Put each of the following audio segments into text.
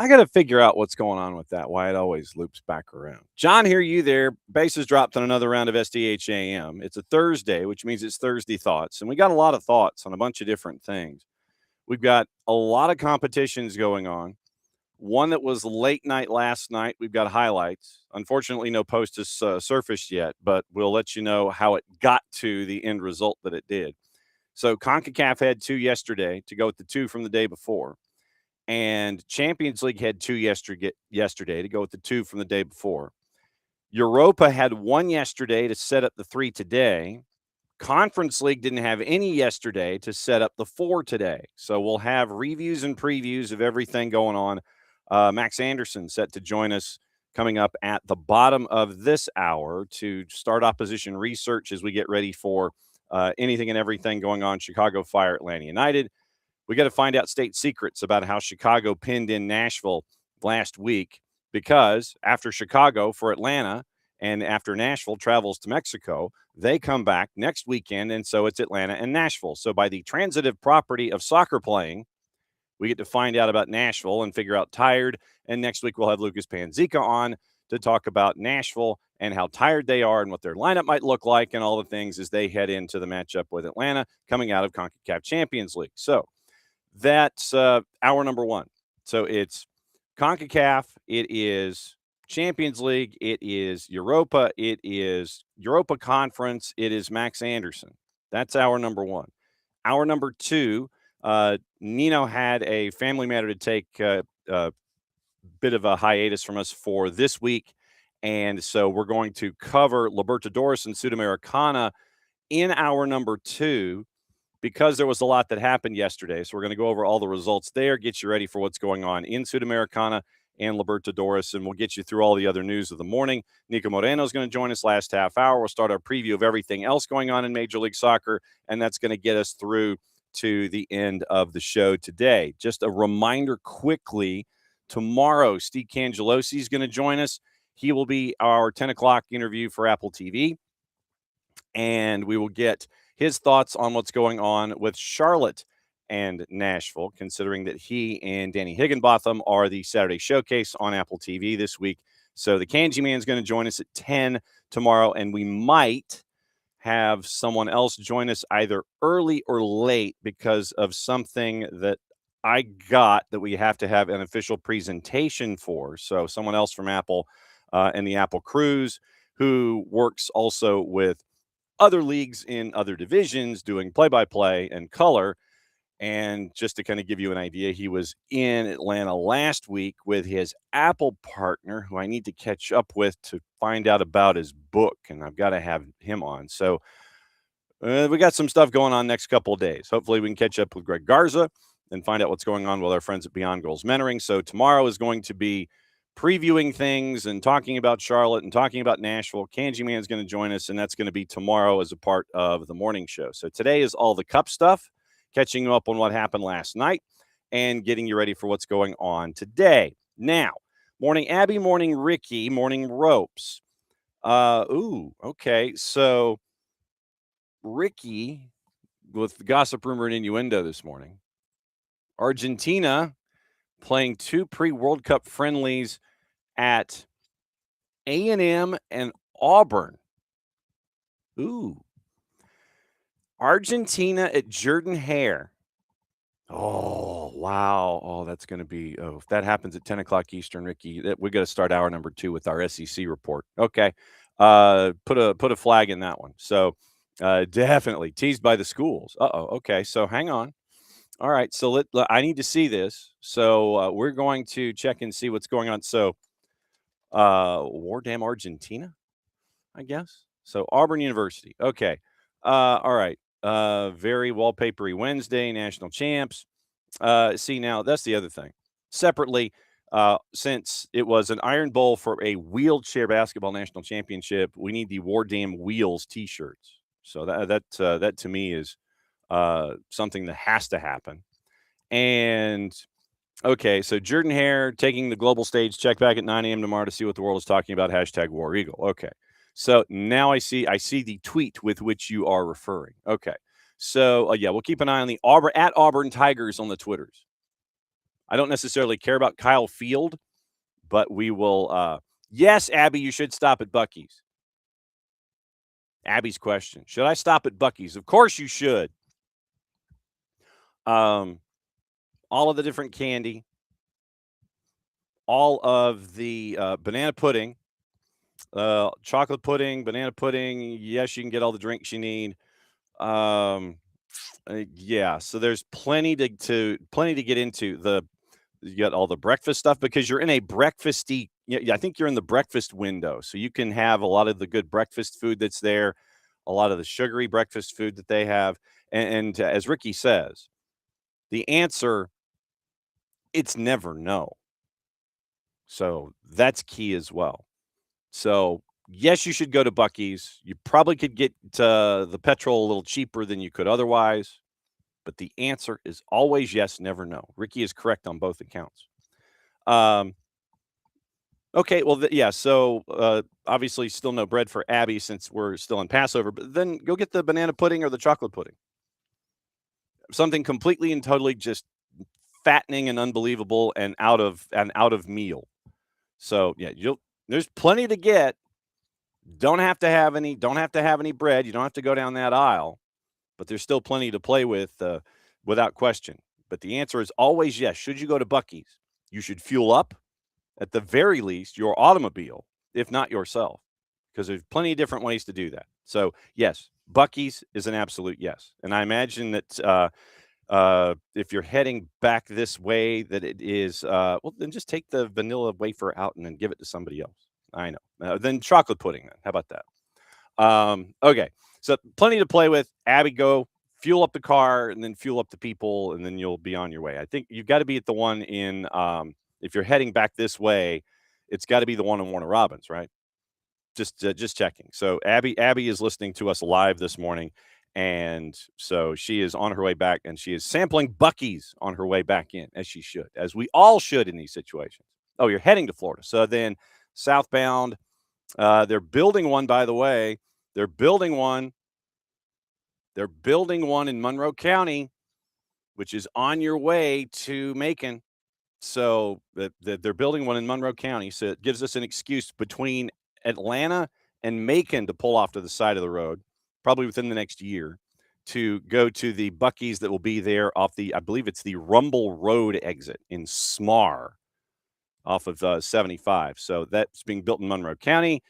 I got to figure out what's going on with that, why it always loops back around. John, hear you there. Bases dropped on another round of SDH AM. It's a Thursday, which means it's Thursday Thoughts. And we got a lot of thoughts on a bunch of different things. We've got a lot of competitions going on. One that was late night last night. We've got highlights. Unfortunately, no post has surfaced yet, but we'll let you know how it got to the end result that it did. So CONCACAF had two yesterday to go with the two from the day before. And Champions League had two yesterday to go with the two from the day before. Europa had one yesterday to set up the three today. Conference League didn't have any yesterday to set up the four today. So we'll have reviews and previews of everything going on. Max Anderson set to join us coming up at the bottom of this hour to start opposition research as we get ready for anything and everything going on. Chicago Fire, Atlanta United. We got to find out state secrets about how Chicago pinned in Nashville last week, because after Chicago for Atlanta and after Nashville travels to Mexico, they come back next weekend, and so it's Atlanta and Nashville. So by the transitive property of soccer playing, we get to find out about Nashville and figure out tired. And next week we'll have Lucas Panzica on to talk about Nashville and how tired they are and what their lineup might look like and all the things as they head into the matchup with Atlanta coming out of CONCACAF Champions League. So that's hour number one. So it's CONCACAF, it is Champions League, it is Europa, it is Europa Conference, it is Max Anderson. That's hour number one. Hour number two, Nino had a family matter to take a bit of a hiatus from us for this week. And so we're going to cover Libertadores and Sudamericana in hour number two, because there was a lot that happened yesterday. So we're going to go over all the results there, get you ready for what's going on in Sudamericana and Libertadores, and we'll get you through all the other news of the morning. Niko Moreno is going to join us last half hour. We'll start our preview of everything else going on in Major League Soccer, and that's going to get us through to the end of the show today. Just a reminder quickly, tomorrow, Steve Cangelosi is going to join us. He will be our 10 o'clock interview for Apple TV, and we will get his thoughts on what's going on with Charlotte and Nashville, considering that he and Danny Higginbotham are the Saturday Showcase on Apple TV this week. So the Kanji Man is going to join us at 10 tomorrow, and we might have someone else join us either early or late because of something that I got that we have to have an official presentation for. So someone else from Apple and the Apple Cruise, who works also with other leagues in other divisions doing play-by-play and color. And just to kind of give you an idea, he was in Atlanta last week with his Apple partner, who I need to catch up with to find out about his book, and I've got to have him on. So we got some stuff going on next couple of days. Hopefully we can catch up with Greg Garza and find out what's going on with our friends at Beyond Goals Mentoring. So tomorrow is going to be previewing things and talking about Charlotte and talking about Nashville. Kanji Man is going to join us, and that's going to be tomorrow as a part of the morning show. So today is all the cup stuff, catching you up on what happened last night and getting you ready for what's going on today. Now, morning Abby, morning Ricky, morning Ropes. Okay. So Ricky, with the gossip, rumor, and innuendo this morning, Argentina playing two pre-World Cup friendlies at A&M and Auburn. Argentina at Jordan-Hare. Oh, wow. Oh, that's going to be, if that happens at 10 o'clock Eastern, Ricky, we got to start hour number two with our SEC report. Okay. Put a flag in that one. So definitely teased by the schools. Okay. So hang on. All right. So I need to see this. So we're going to check and see what's going on. So War Damn Argentina, I guess. So Auburn University. Okay. All right. Very wallpapery Wednesday, national champs. See, now that's the other thing. Separately, since it was an Iron Bowl for a wheelchair basketball national championship, we need the War Damn Wheels T-shirts. So that to me is something that has to happen. And okay, so Jordan-Hare taking the global stage. Check back at 9 a.m. tomorrow to see what the world is talking about. # War Eagle. Okay. So now I see the tweet with which you are referring. Okay. So yeah, we'll keep an eye on the Auburn Tigers on the Twitters. I don't necessarily care about Kyle Field, but we will. Yes, Abby, you should stop at Buc-ee's. Abby's question: should I stop at Buc-ee's? Of course you should. All of the different candy, all of the banana pudding, chocolate pudding, banana pudding. Yes, you can get all the drinks you need. Yeah, so there's plenty to get into. You got all the breakfast stuff because you're in a breakfasty. Yeah, I think you're in the breakfast window, so you can have a lot of the good breakfast food that's there, a lot of the sugary breakfast food that they have, and as Ricky says, the answer, it's never no. So that's key as well. So yes, you should go to Buc-ee's. You probably could get the petrol a little cheaper than you could otherwise. But the answer is always yes, never no. Ricky is correct on both accounts. Okay, well, yeah, so obviously still no bread for Abby since we're still in Passover, but then go get the banana pudding or the chocolate pudding. Something completely and totally just fattening and unbelievable and out of meal. So, yeah, there's plenty to get. Don't have to have any bread. You don't have to go down that aisle, but there's still plenty to play with without question. But the answer is always yes. Should you go to Buc-ee's? You should fuel up, at the very least, your automobile, if not yourself, because there's plenty of different ways to do that. So, yes, Buc-ee's is an absolute yes. And I imagine that if you're heading back this way, that it is, well, then just take the vanilla wafer out and then give it to somebody else. I know. Then chocolate pudding, then. How about that? Okay. So, plenty to play with. Abby, go fuel up the car and then fuel up the people, and then you'll be on your way. I think you've got to be at the one in, if you're heading back this way, it's got to be the one in Warner Robins, right? Just checking. So Abby is listening to us live this morning, and so she is on her way back, and she is sampling Buc-ee's on her way back in, as she should, as we all should in these situations. Oh, you're heading to Florida, so then southbound. They're building one, by the way. They're building one in Monroe County, which is on your way to Macon. So they're building one in Monroe County. So it gives us an excuse between Atlanta and Macon to pull off to the side of the road, probably within the next year, to go to the Buc-ee's that will be there off I believe it's the Rumble Road exit in Smar off of 75. So that's being built in Monroe County.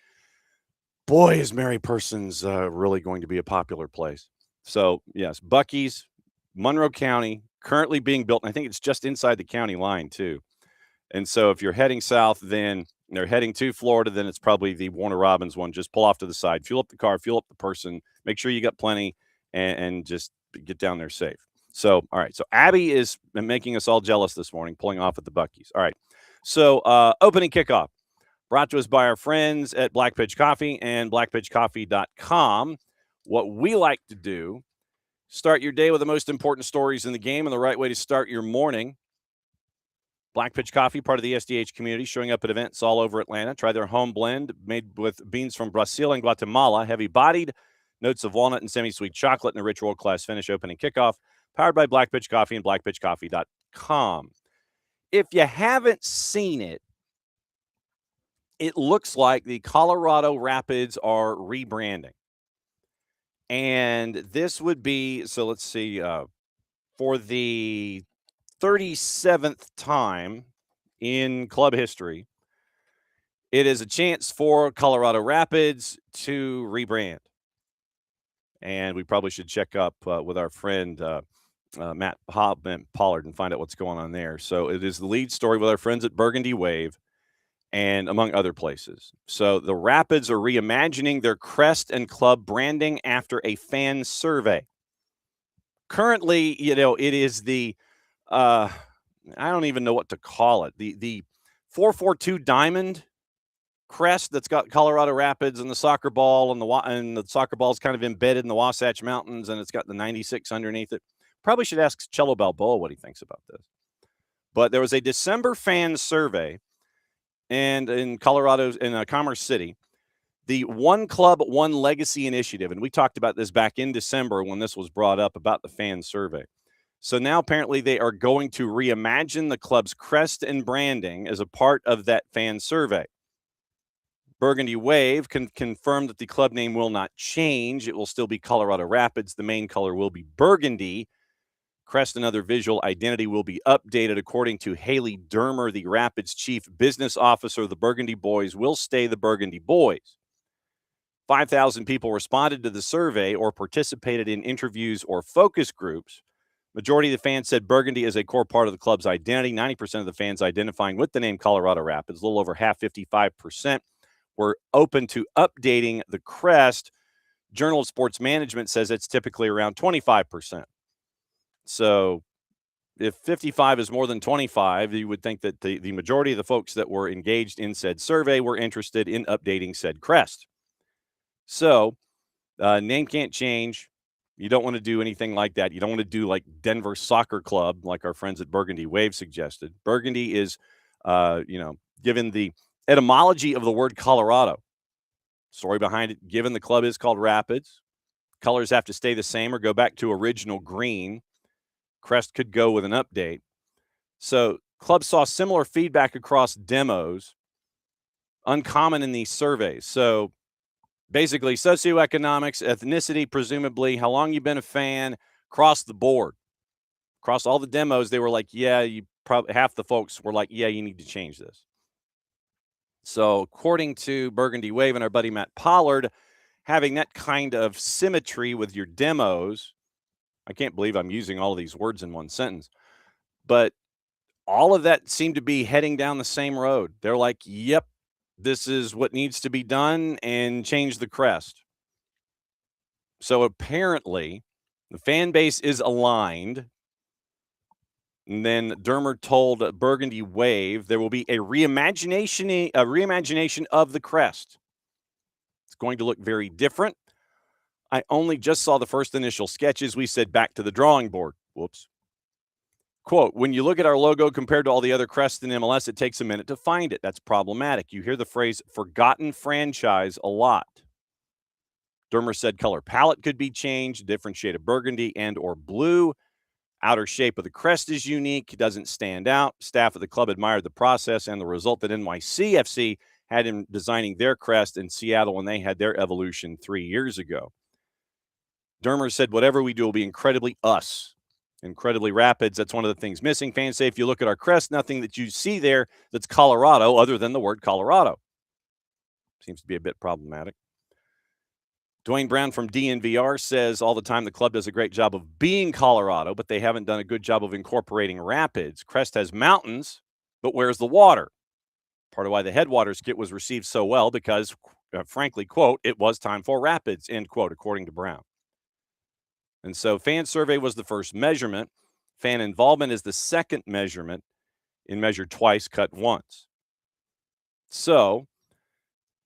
Boy, is Mary Persons really going to be a popular place. So, yes, Buc-ee's, Monroe County, currently being built. And I think it's just inside the county line, too. And so if you're heading south, then they're heading to Florida, then it's probably the Warner Robins one. Just pull off to the side, fuel up the car, fuel up the person, make sure you got plenty, and just get down there safe. So, all right. So Abby is making us all jealous this morning, pulling off at the Buc-ee's. All right. So opening kickoff brought to us by our friends at Black Pitch Coffee and blackpitchcoffee.com. What we like to do, start your day with the most important stories in the game and the right way to start your morning. Black Pitch Coffee, part of the SDH community, showing up at events all over Atlanta. Try their home blend made with beans from Brazil and Guatemala. Heavy-bodied, notes of walnut and semi-sweet chocolate, and a rich world-class finish. Opening kickoff, powered by Black Pitch Coffee and blackpitchcoffee.com. If you haven't seen it, it looks like the Colorado Rapids are rebranding. And this would be, so let's see, for the 37th time in club history, it is a chance for Colorado Rapids to rebrand. And we probably should check up with our friend Matt Pollard and find out what's going on there. So it is the lead story with our friends at Burgundy Wave and among other places. So the Rapids are reimagining their crest and club branding after a fan survey. Currently, it is the I don't even know what to call it. The 442 diamond crest that's got Colorado Rapids and the soccer ball, and the soccer ball is kind of embedded in the Wasatch Mountains, and it's got the 96 underneath it. Probably should ask Cello Balboa what he thinks about this. But there was a December fan survey, and in Colorado, in Commerce City, the One Club, One Legacy initiative, and we talked about this back in December when this was brought up about the fan survey. So now apparently they are going to reimagine the club's crest and branding as a part of that fan survey. Burgundy Wave confirmed that the club name will not change. It will still be Colorado Rapids. The main color will be burgundy. Crest and other visual identity will be updated. According to Haley Dermer, the Rapids chief business officer, the Burgundy Boys will stay the Burgundy Boys. 5,000 people responded to the survey or participated in interviews or focus groups. Majority of the fans said Burgundy is a core part of the club's identity. 90% of the fans identifying with the name Colorado Rapids, a little over half, 55%, were open to updating the crest. Journal of Sports Management says it's typically around 25%. So if 55 is more than 25, you would think that the majority of the folks that were engaged in said survey were interested in updating said crest. So name can't change. You don't want to do anything like that. You don't want to do like Denver Soccer Club, like our friends at Burgundy Wave suggested. Burgundy is, given the etymology of the word Colorado. Story behind it, given the club is called Rapids, colors have to stay the same or go back to original green. Crest could go with an update. So clubs saw similar feedback across demos, uncommon in these surveys. So basically socioeconomics, ethnicity, presumably, how long you've been a fan, across the board. Across all the demos, they were like, yeah, half the folks were like, yeah, you need to change this. So according to Burgundy Wave and our buddy Matt Pollard, having that kind of symmetry with your demos, I can't believe I'm using all of these words in one sentence, but all of that seemed to be heading down the same road. They're like, yep, this is what needs to be done, and change the crest. So apparently the fan base is aligned. And then Dermer told Burgundy Wave there will be a reimagination of the crest. It's going to look very different. I only just saw the first initial sketches. We said back to the drawing board. Whoops. Quote, when you look at our logo compared to all the other crests in MLS, it takes a minute to find it. That's problematic. You hear the phrase forgotten franchise a lot. Dermer said color palette could be changed, different shade of burgundy and or blue. Outer shape of the crest is unique, doesn't stand out. Staff of the club admired the process and the result that NYCFC had in designing their crest in Seattle when they had their evolution 3 years ago. Dermer said, whatever we do will be incredibly us, incredibly Rapids. That's one of the things missing. Fans say, if you look at our crest, nothing that you see there that's Colorado other than the word Colorado. Seems to be a bit problematic. Dwayne Brown from DNVR says all the time the club does a great job of being Colorado, but they haven't done a good job of incorporating Rapids. Crest has mountains, but where's the water? Part of why the Headwaters kit was received so well because, frankly, quote, it was time for Rapids, end quote, according to Brown. And so fan survey was the first measurement. Fan involvement is the second measurement in measured twice, cut once. So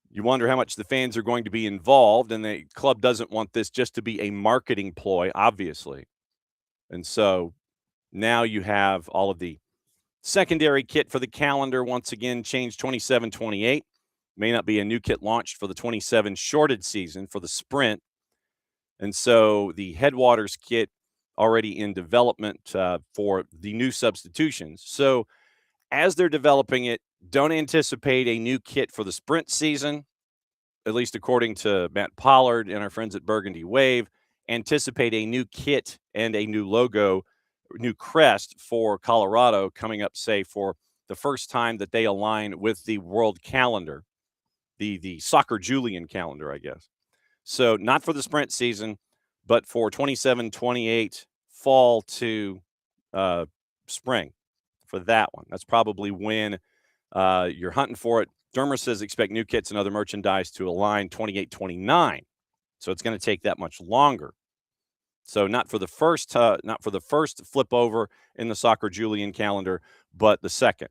you wonder how much the fans are going to be involved, and the club doesn't want this just to be a marketing ploy, obviously. And so now you have all of the secondary kit for the calendar, once again, changed 27-28. May not be a new kit launched for the 27 shorted season for the sprint. And so the Headwaters kit already in development for the new substitutions. So as they're developing it, don't anticipate a new kit for the sprint season, at least according to Matt Pollard and our friends at Burgundy Wave. Anticipate a new kit and a new logo, new crest for Colorado coming up, say, for the first time that they align with the world calendar, the Soccer Julian calendar, I guess. So not for the sprint season, but for 27-28 fall to spring for that one. That's probably when you're hunting for it. Dermer says expect new kits and other merchandise to align 28-29. So it's going to take that much longer. So not for the first flip over in the Soccer Julian calendar, but the second.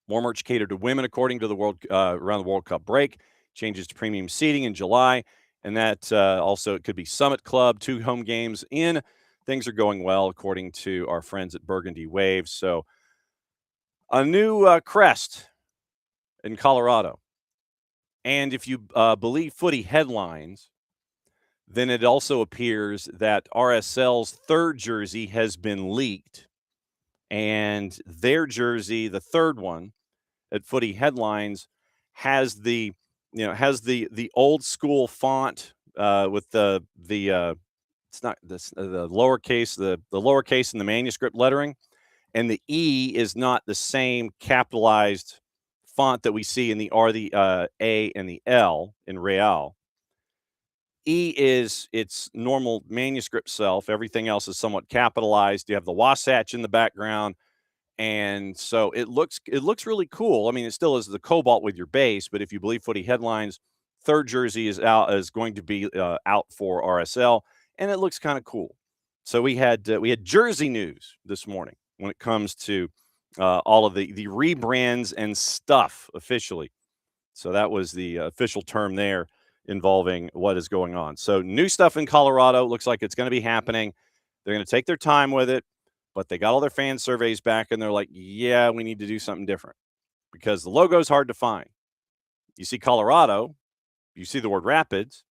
More merch catered to women, according to the around the World Cup break. Changes to premium seating in July, and that also it could be Summit Club, 2 home games in. Things are going well, according to our friends at Burgundy Wave. So a new crest in Colorado. And if you believe footy headlines, then it also appears that RSL's third jersey has been leaked, and their jersey, the third one at Footy Headlines, has the old school font with the it's not this the lowercase the lowercase in the manuscript lettering, and the E is not the same capitalized font that we see in the R, the A, and the L in Real. E is its normal manuscript self. Everything else is somewhat capitalized. You have the Wasatch in the background, and so it looks really cool. I mean, it still is the cobalt with your base, but if you believe Footy Headlines, third jersey is going to be out for RSL, and it looks kind of cool. So we had jersey news this morning when it comes to all of the rebrands and stuff officially. So that was the official term there involving what is going on. So new stuff in Colorado. Looks like it's going to be happening. They're going to take their time with it, but they got all their fan surveys back, and they're like, yeah, we need to do something different because the logo is hard to find. You see Colorado, you see the word rapids,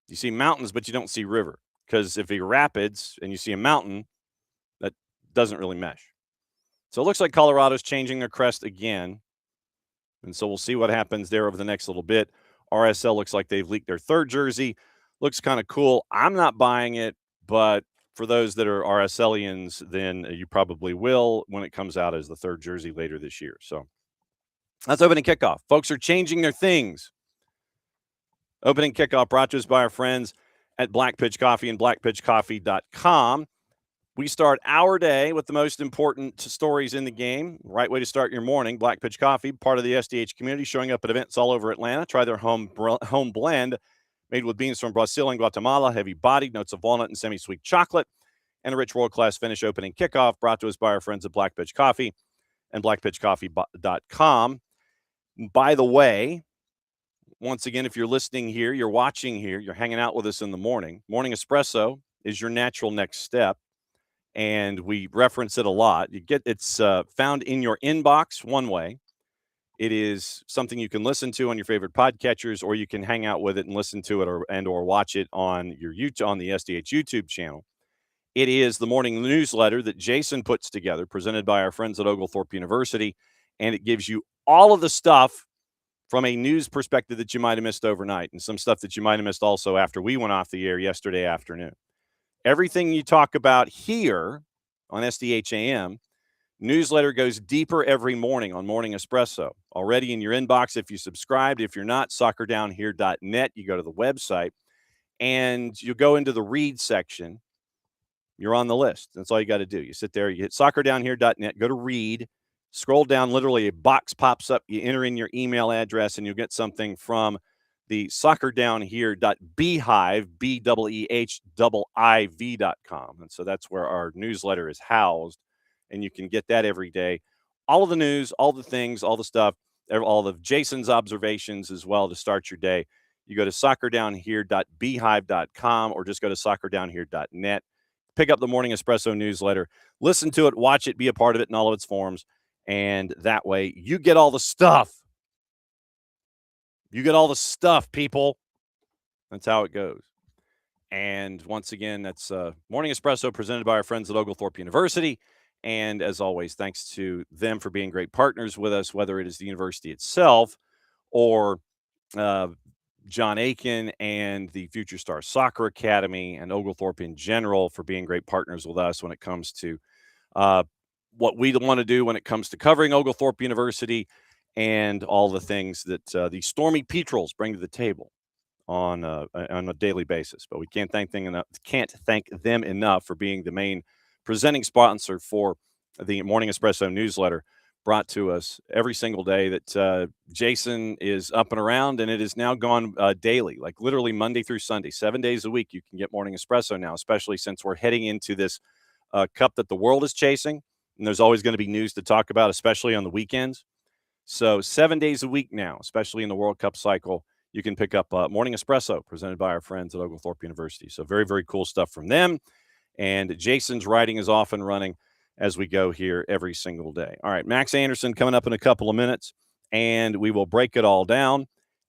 you see mountains, but you don't see river, because if you're rapids and you see a mountain, that doesn't really mesh. So it looks like Colorado's changing their crest again. And so we'll see what happens there over the next little bit. RSL looks like they've leaked their third jersey. Looks kind of cool. I'm not buying it, but for those that are RSLians, then you probably will when it comes out as the third jersey later this year. So that's opening kickoff. Folks are changing their things. Opening kickoff brought to us by our friends at Black Pitch Coffee and blackpitchcoffee.com. We start our day with the most important stories in the game. Right way to start your morning. Black Pitch Coffee, part of the SDH community, showing up at events all over Atlanta. Try their home blend made with beans from Brazil and Guatemala, heavy-bodied, notes of walnut and semi-sweet chocolate, and a rich world-class finish. Opening kickoff brought to us by our friends at Black Pitch Coffee and blackpitchcoffee.com. By the way, once again, if you're listening here, you're watching here, you're hanging out with us in the morning, Morning Espresso is your natural next step. And we reference it a lot. It's found in your inbox one way. It is something you can listen to on your favorite podcatchers, or you can hang out with it and listen to it or watch it on your YouTube, on the SDH YouTube channel. It is the morning newsletter that Jason puts together, presented by our friends at Oglethorpe University, and it gives you all of the stuff from a news perspective that you might have missed overnight, and some stuff that you might have missed also after we went off the air yesterday afternoon. Everything you talk about here on SDH AM, newsletter goes deeper every morning on Morning Espresso. Already in your inbox if you subscribed. If you're not, soccerdownhere.net. You go to the website, and you go into the read section. You're on the list. That's all you got to do. You sit there, you hit soccerdownhere.net, go to read, scroll down, literally a box pops up. You enter in your email address, and you'll get something from the soccerdownhere.beehive, BEEHIV.com. And so that's where our newsletter is housed, and you can get that every day. All of the news, all the things, all the stuff, all of Jason's observations as well to start your day. You go to soccerdownhere.beehive.com or just go to soccerdownhere.net. Pick up the Morning Espresso newsletter, listen to it, watch it, be a part of it in all of its forms, and that way you get all the stuff. You get all the stuff, people. That's how it goes. And once again, that's Morning Espresso presented by our friends at Oglethorpe University. And as always, thanks to them for being great partners with us, whether it is the university itself or John Aiken and the Future Star Soccer Academy and Oglethorpe in general for being great partners with us when it comes to what we want to do when it comes to covering Oglethorpe University and all the things that the Stormy Petrels bring to the table on a daily basis. But we can't thank them enough for being the main presenting sponsor for the Morning Espresso newsletter brought to us every single day that Jason is up and around, and it is now gone daily, like literally Monday through Sunday, 7 days a week. You can get Morning Espresso now, especially since we're heading into this cup that the world is chasing, and there's always going to be news to talk about, especially on the weekends. So 7 days a week now, especially in the World Cup cycle, you can pick up Morning Espresso presented by our friends at Oglethorpe University. So very, very cool stuff from them. And Jason's writing is off and running as we go here every single day. All right, Max Anderson coming up in a couple of minutes, and we will break it all down,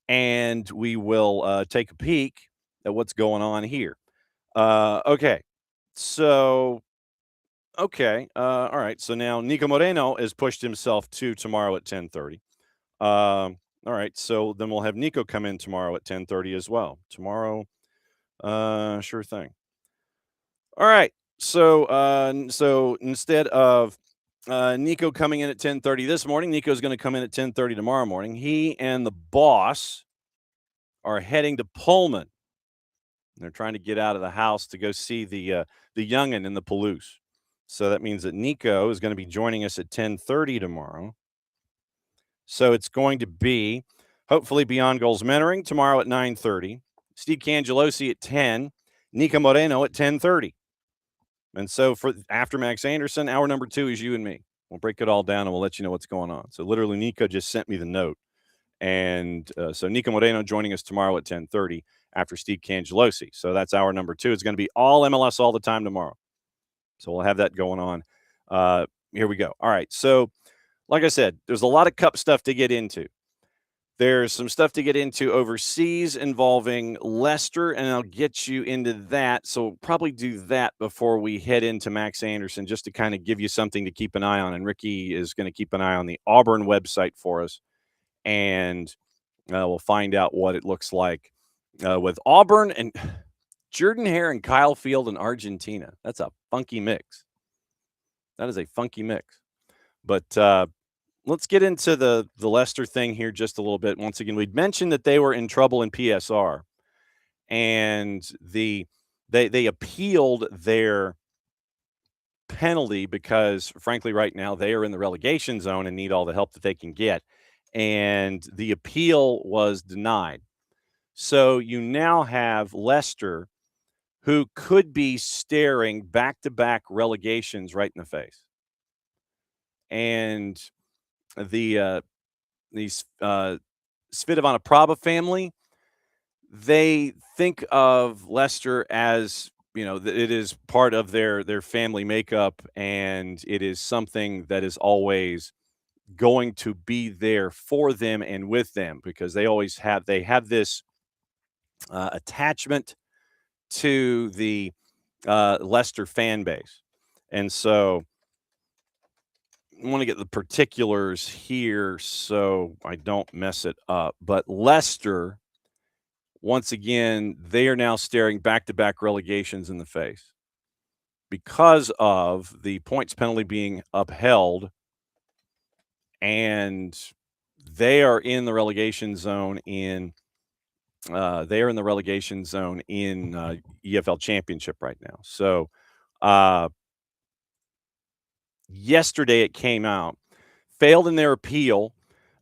and we will take a peek at what's going on here. Okay. So, okay. All right. So now Niko Moreno has pushed himself to tomorrow at 10:30. All right. So then we'll have Niko come in tomorrow at 10:30 as well. Tomorrow, sure thing. All right. So instead of Niko coming in at 10:30 this morning, Niko's going to come in at 10:30 tomorrow morning. He and the boss are heading to Pullman. They're trying to get out of the house to go see the youngin in the Palouse. So that means that Niko is going to be joining us at 10:30 tomorrow. So it's going to be hopefully Beyond Goals Mentoring tomorrow at 9:30. Steve Cangelosi at 10. Niko Moreno at 10:30. And so for after Max Anderson, hour number 2 is you and me. We'll break it all down and we'll let you know what's going on. So literally, Niko just sent me the note. And so Niko Moreno joining us tomorrow at 10:30 after Steve Cangelosi. So that's hour number 2. It's going to be all MLS all the time tomorrow. So we'll have that going on. Here we go. All right. So like I said, there's a lot of cup stuff to get into. There's some stuff to get into overseas involving Leicester, and I'll get you into that. So we'll probably do that before we head into Max Anderson, just to kind of give you something to keep an eye on. And Ricky is going to keep an eye on the Auburn website for us, and we'll find out what it looks like with Auburn and Jordan Hare and Kyle Field in Argentina. That's a funky mix. That is a funky mix. But let's get into the Leicester thing here just a little bit. Once again, we'd mentioned that they were in trouble in PSR, and they appealed their penalty because, frankly, right now they are in the relegation zone and need all the help that they can get. And the appeal was denied. So you now have Leicester, who could be staring back-to-back relegations right in the face. And the Svidovana Praba family, they think of Leicester as, it is part of their family makeup, and it is something that is always going to be there for them and with them, because they have this attachment to the Leicester fan base. And so I want to get the particulars here so I don't mess it up. But Leicester, once again, they are now staring back-to-back relegations in the face because of the points penalty being upheld, and they are in the relegation zone in EFL Championship right now. So yesterday it came out, failed in their appeal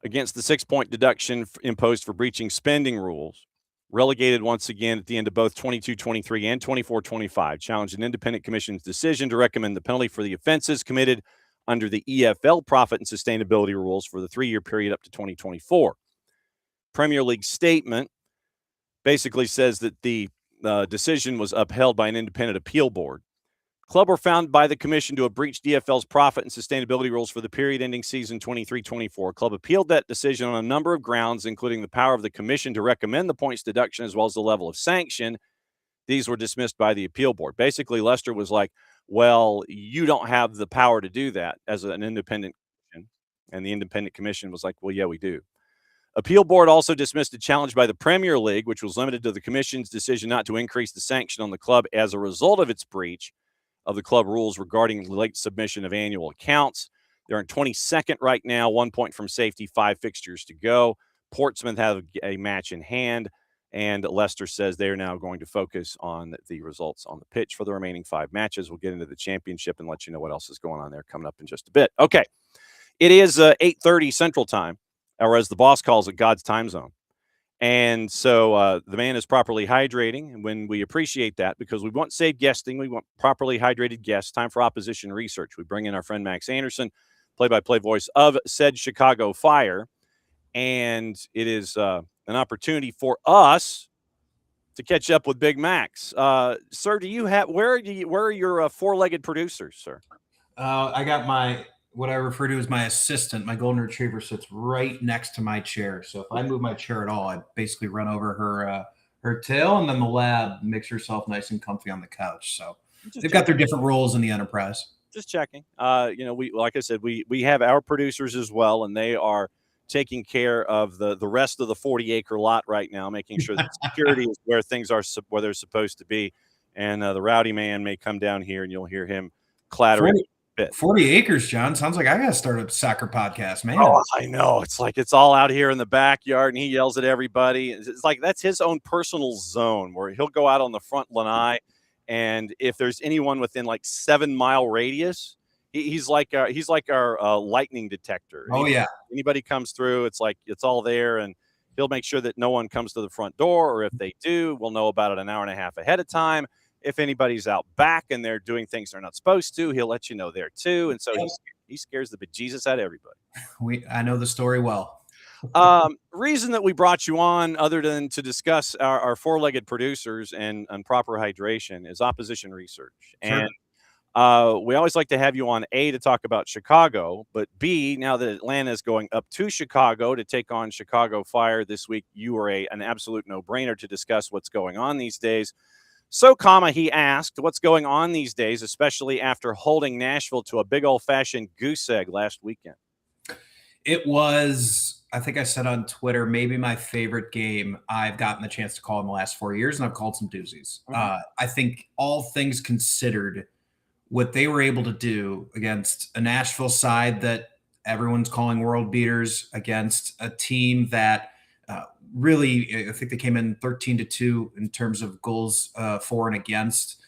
against the 6-point deduction imposed for breaching spending rules, relegated once again at the end of both 22-23 and 24-25, challenged an independent commission's decision to recommend the penalty for the offenses committed under the EFL profit and sustainability rules for the 3-year period up to 2024. Premier League statement basically says that the decision was upheld by an independent appeal board. Club were found by the commission to have breached DFL's profit and sustainability rules for the period ending season 23-24. Club appealed that decision on a number of grounds, including the power of the commission to recommend the points deduction as well as the level of sanction. These were dismissed by the appeal board. Basically, Leicester was like, well, you don't have the power to do that as an independent commission. And the independent commission was like, well, yeah, we do. Appeal board also dismissed a challenge by the Premier League, which was limited to the commission's decision not to increase the sanction on the club as a result of its breach of the club rules regarding late submission of annual accounts. They're in 22nd right now, 1 point from safety, 5 fixtures to go. Portsmouth have a match in hand, and Leicester says they are now going to focus on the results on the pitch for the remaining 5 matches. We'll get into the championship and let you know what else is going on there coming up in just a bit. Okay, it is 8:30 Central Time, or as the boss calls it, God's time zone. And so the man is properly hydrating, and when we appreciate that, because we want safe guesting, we want properly hydrated guests. Time for opposition research. We bring in our friend Max Anderson, play-by-play voice of said Chicago Fire, and it is an opportunity for us to catch up with Big Max. Sir, do you have where are your four-legged producers, sir? I got what I refer to as my assistant. My golden retriever sits right next to my chair. So if I move my chair at all, I basically run over her tail, and then the lab makes herself nice and comfy on the couch. So they've got checking. their different roles in the enterprise. Just checking. We like I said, we have our producers as well, and they are taking care of the rest of the 40-acre lot right now, making sure that security is where things are where they're supposed to be. And the rowdy man may come down here, and you'll hear him clattering. 40 acres, John. Sounds like I got to start a soccer podcast, man. Oh, I know. It's like it's all out here in the backyard, and he yells at everybody. It's like that's his own personal zone where he'll go out on the front lanai, and if there's anyone within like 7-mile radius, he's like our lightning detector. Oh, yeah. Anybody comes through, it's like it's all there, and he'll make sure that no one comes to the front door, or if they do, we'll know about it an hour and a half ahead of time. If anybody's out back and they're doing things they're not supposed to, he'll let you know there too. And so he scares the bejesus out of everybody. I know the story well. Reason that we brought you on, other than to discuss our four-legged producers and proper hydration, is opposition research. Sure. And we always like to have you on, A, to talk about Chicago, but B, now that Atlanta is going up to Chicago to take on Chicago Fire this week, you are an absolute no-brainer to discuss what's going on these days. So, he asked, what's going on these days, especially after holding Nashville to a big old-fashioned goose egg last weekend? It was, I think I said on Twitter, maybe my favorite game I've gotten the chance to call in the last 4 years, and I've called some doozies. Mm-hmm. I think all things considered, what they were able to do against a Nashville side that everyone's calling world beaters, against a team that really, I think they came in 13-2 in terms of goals for and against.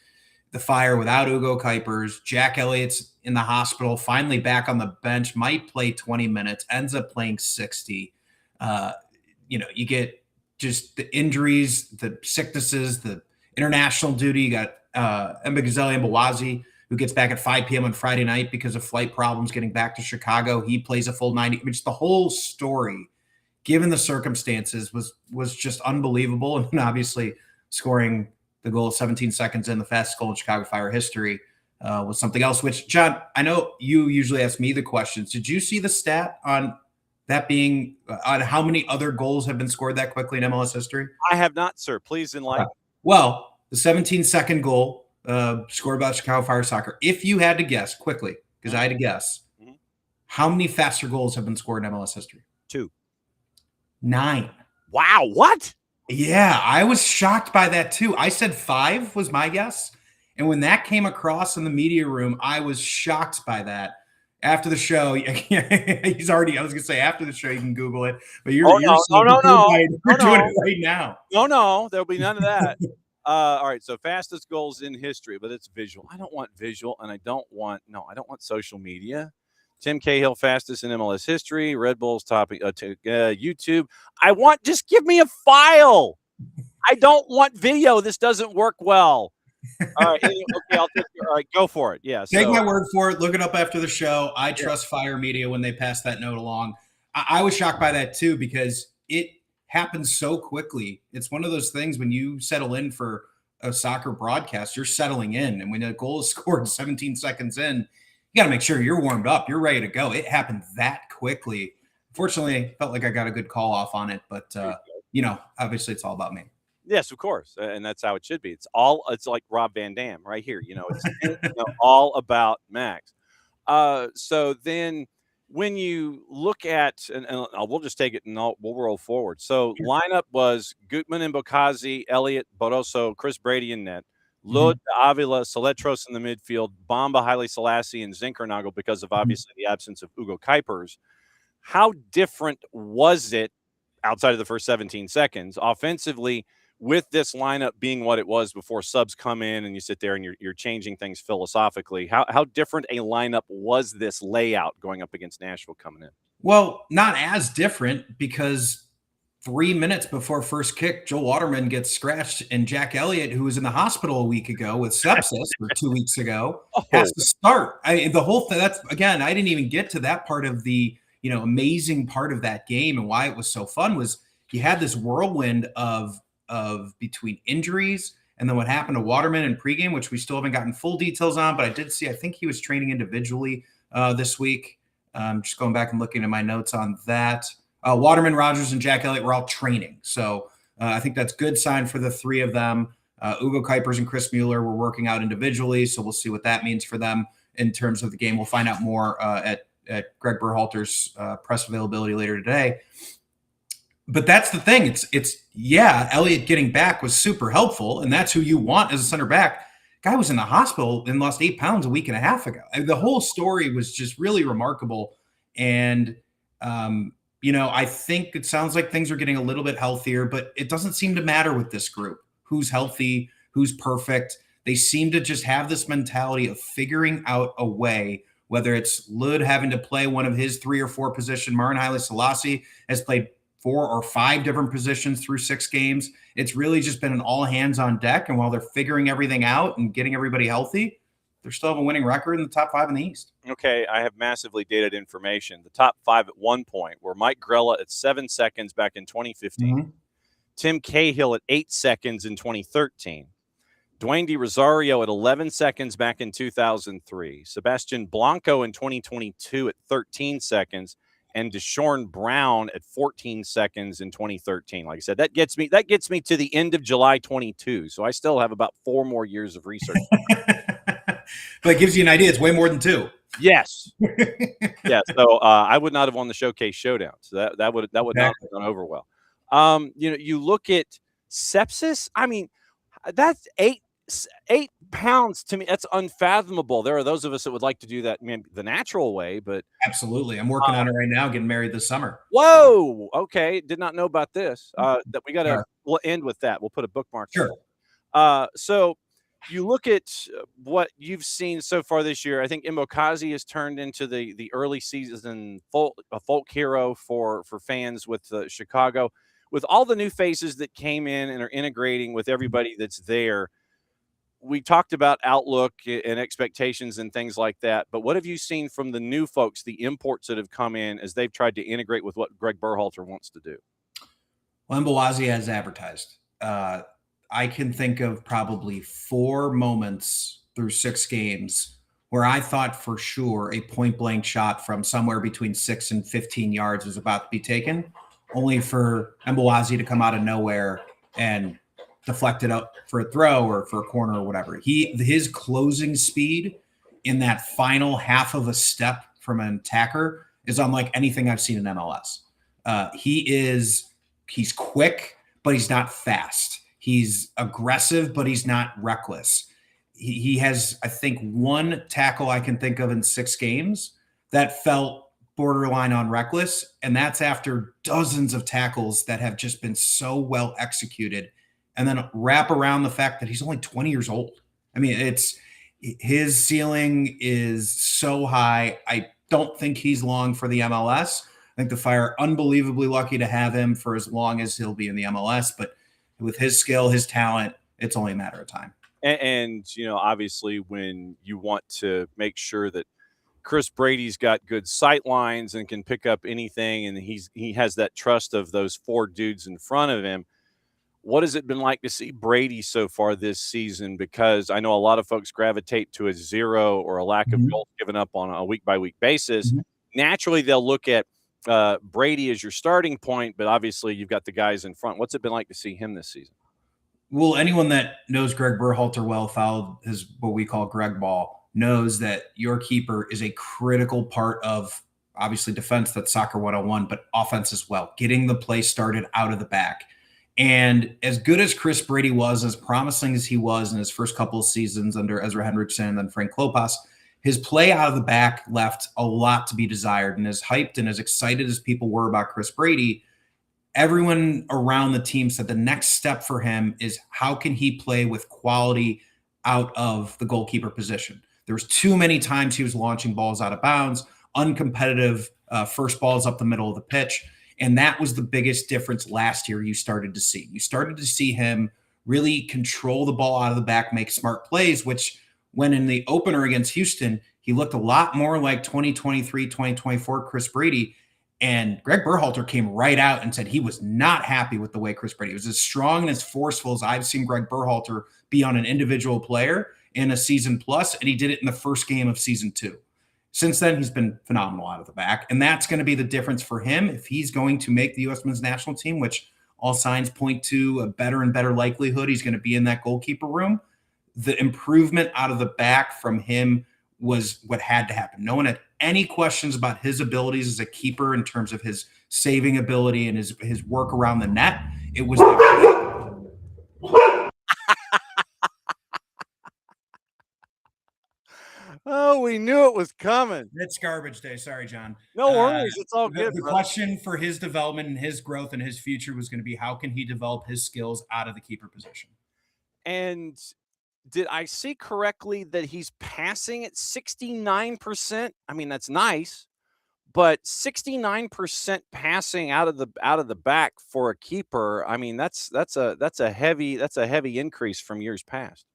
The Fire without Ugo Kuipers. Jack Elliott's in the hospital, finally back on the bench, might play 20 minutes, ends up playing 60. You get just the injuries, the sicknesses, the international duty. You got Mbagazeli and Bawazi, who gets back at 5 p.m. on Friday night because of flight problems getting back to Chicago. He plays a full 90. Just the whole story, given the circumstances, was just unbelievable. And obviously scoring the goal 17 seconds in, the fastest goal in Chicago Fire history, was something else, which, John, I know you usually ask me the questions. Did you see the stat on that being on how many other goals have been scored that quickly in MLS history? I have not, sir. Please enlighten. Well, the 17-second goal scored by Chicago Fire Soccer. If you had to guess quickly, because I had to guess, how many faster goals have been scored in MLS history? 2. 9. Wow. What? Yeah, I was shocked by that too. I said 5 was my guess. And when that came across in the media room, I was shocked by that. After the show, he's already, I was going to say after the show, you can Google it, but you're doing it right now. No, there'll be none of that. All right. So fastest goals in history, but it's visual. I don't want visual, and I don't want social media. Tim Cahill, fastest in MLS history. Red Bull's topic YouTube. Just give me a file. I don't want video. This doesn't work well. All right. Okay. All right. Go for it. Yeah. Take my word for it. Look it up after the show. I trust Fire Media when they pass that note along. I was shocked by that too, because it happens so quickly. It's one of those things when you settle in for a soccer broadcast, you're settling in. And when a goal is scored 17 seconds in, you got to make sure you're warmed up. You're ready to go. It happened that quickly. Fortunately, I felt like I got a good call off on it, but obviously it's all about me. Yes, of course. And that's how it should be. It's like Rob Van Dam right here. It's all about Max. So then when you look at, and we'll just take it and we'll roll forward. So lineup was Gutman and Bokazi, Elliott, Barroso, Chris Brady in net, Lod, Avila, Soletros in the midfield, Bamba, Haile Selassie, and Zinkernagel because of obviously the absence of Ugo Kuipers. How different was it outside of the first 17 seconds offensively with this lineup being what it was before subs come in and you sit there and you're changing things philosophically? How different a lineup was this layout going up against Nashville coming in? Well, not as different, because 3 minutes before first kick, Joel Waterman gets scratched, and Jack Elliott, who was in the hospital a week ago with sepsis or 2 weeks ago, has to start. The whole thing, that's, again, I didn't even get to that part of the amazing part of that game, and why it was so fun was you had this whirlwind of between injuries and then what happened to Waterman in pregame, which we still haven't gotten full details on, but I did see, I think he was training individually this week. Just going back and looking at my notes on that. Waterman, Rogers, and Jack Elliott were all training. So I think that's good sign for the three of them. Ugo Kuipers and Chris Mueller were working out individually, so we'll see what that means for them in terms of the game. We'll find out more at Greg Berhalter's press availability later today. But that's the thing. Yeah, Elliott getting back was super helpful, and that's who you want as a center back. Guy was in the hospital and lost 8 pounds a week and a half ago. The whole story was just really remarkable. And, I think it sounds like things are getting a little bit healthier, but it doesn't seem to matter with this group. Who's healthy, who's perfect. They seem to just have this mentality of figuring out a way, whether it's Lud having to play one of his 3 or 4 positions. Marin Haile Selassie has played 4 or 5 different positions through 6 games. It's really just been an all hands on deck. And while they're figuring everything out and getting everybody healthy, they're still have a winning record in the top 5 in the East. Okay, I have massively dated information. The top 5 at one point were Mike Grella at 7 seconds back in 2015. Mm-hmm. Tim Cahill at 8 seconds in 2013. Dwayne De Rosario at 11 seconds back in 2003. Sebastian Blanco in 2022 at 13 seconds. And Deshaun Brown at 14 seconds in 2013. Like I said, that gets me to the end of July 22. So I still have about 4 more years of research. But it gives you an idea. It's way more than 2. Yes. Yeah. So I would not have won the Showcase Showdown. So that would not have gone over well. You look at sepsis. I mean, that's 8 pounds to me. That's unfathomable. There are those of us that would like to do that the natural way, but absolutely. I'm working on it right now, getting married this summer. Whoa. Okay. Did not know about this. That we got to, we'll end with that. We'll put a bookmark. Sure. So you look at what you've seen so far this year. I think Mbokazi has turned into the early season a folk hero for fans with Chicago, with all the new faces that came in and are integrating with everybody that's there. We talked about outlook and expectations and things like that, but what have you seen from the new folks, the imports that have come in as they've tried to integrate with what Greg Berhalter wants to do? Well, Mbokazi has advertised. I can think of probably 4 moments through 6 games where I thought for sure a point-blank shot from somewhere between 6 and 15 yards was about to be taken, only for Mbokazi to come out of nowhere and deflect it up for a throw or for a corner or whatever. His closing speed in that final half of a step from an attacker is unlike anything I've seen in MLS. He's quick, but he's not fast. He's aggressive, but he's not reckless. He has, I think, 1 tackle I can think of in 6 games that felt borderline on reckless, and that's after dozens of tackles that have just been so well executed. And then wrap around the fact that he's only 20 years old. I mean, his ceiling is so high. I don't think he's long for the MLS. I think the Fire are unbelievably lucky to have him for as long as he'll be in the MLS. But with his skill, his talent, it's only a matter of time. And obviously, when you want to make sure that Chris Brady's got good sight lines and can pick up anything, and he has that trust of those 4 dudes in front of him. What has it been like to see Brady so far this season? Because I know a lot of folks gravitate to a 0 or a lack of goals given up on a week-by-week basis. Mm-hmm. Naturally, they'll look at Brady as your starting point, but obviously you've got the guys in front. What's it been like to see him this season? Well, anyone that knows Greg Berhalter well, followed his what we call Greg Ball, knows that your keeper is a critical part of, obviously, defense. That's soccer 101, but offense as well, getting the play started out of the back. And as good as Chris Brady was, as promising as he was in his first couple of seasons under Ezra Hendrickson and then Frank Klopas, his play out of the back left a lot to be desired. And as hyped and as excited as people were about Chris Brady, everyone around the team said the next step for him is how can he play with quality out of the goalkeeper position. There was too many times he was launching balls out of bounds, uncompetitive first balls up the middle of the pitch. And that was the biggest difference last year you started to see. You started to see him really control the ball out of the back, make smart plays, which when in the opener against Houston, he looked a lot more like 2023, 2024 Chris Brady. And Greg Berhalter came right out and said he was not happy with the way Chris Brady was as strong and as forceful as I've seen Greg Berhalter be on an individual player in a season plus. And he did it in the first game of season 2. Since then, he's been phenomenal out of the back. And that's going to be the difference for him if he's going to make the U.S. men's national team, which all signs point to a better and better likelihood he's going to be in that goalkeeper room. The improvement out of the back from him was what had to happen. No one had any questions about his abilities as a keeper in terms of his saving ability and his work around the net. It was Oh, we knew it was coming. It's garbage day. Sorry, John. No worries. It's all The, good. the Brother. question for his development and his growth and his future was going to be how can he develop his skills out of the keeper position? And did I see correctly that he's passing at 69%? I mean, that's nice, but 69% passing out of the back for a keeper. I mean, that's a heavy increase from years past.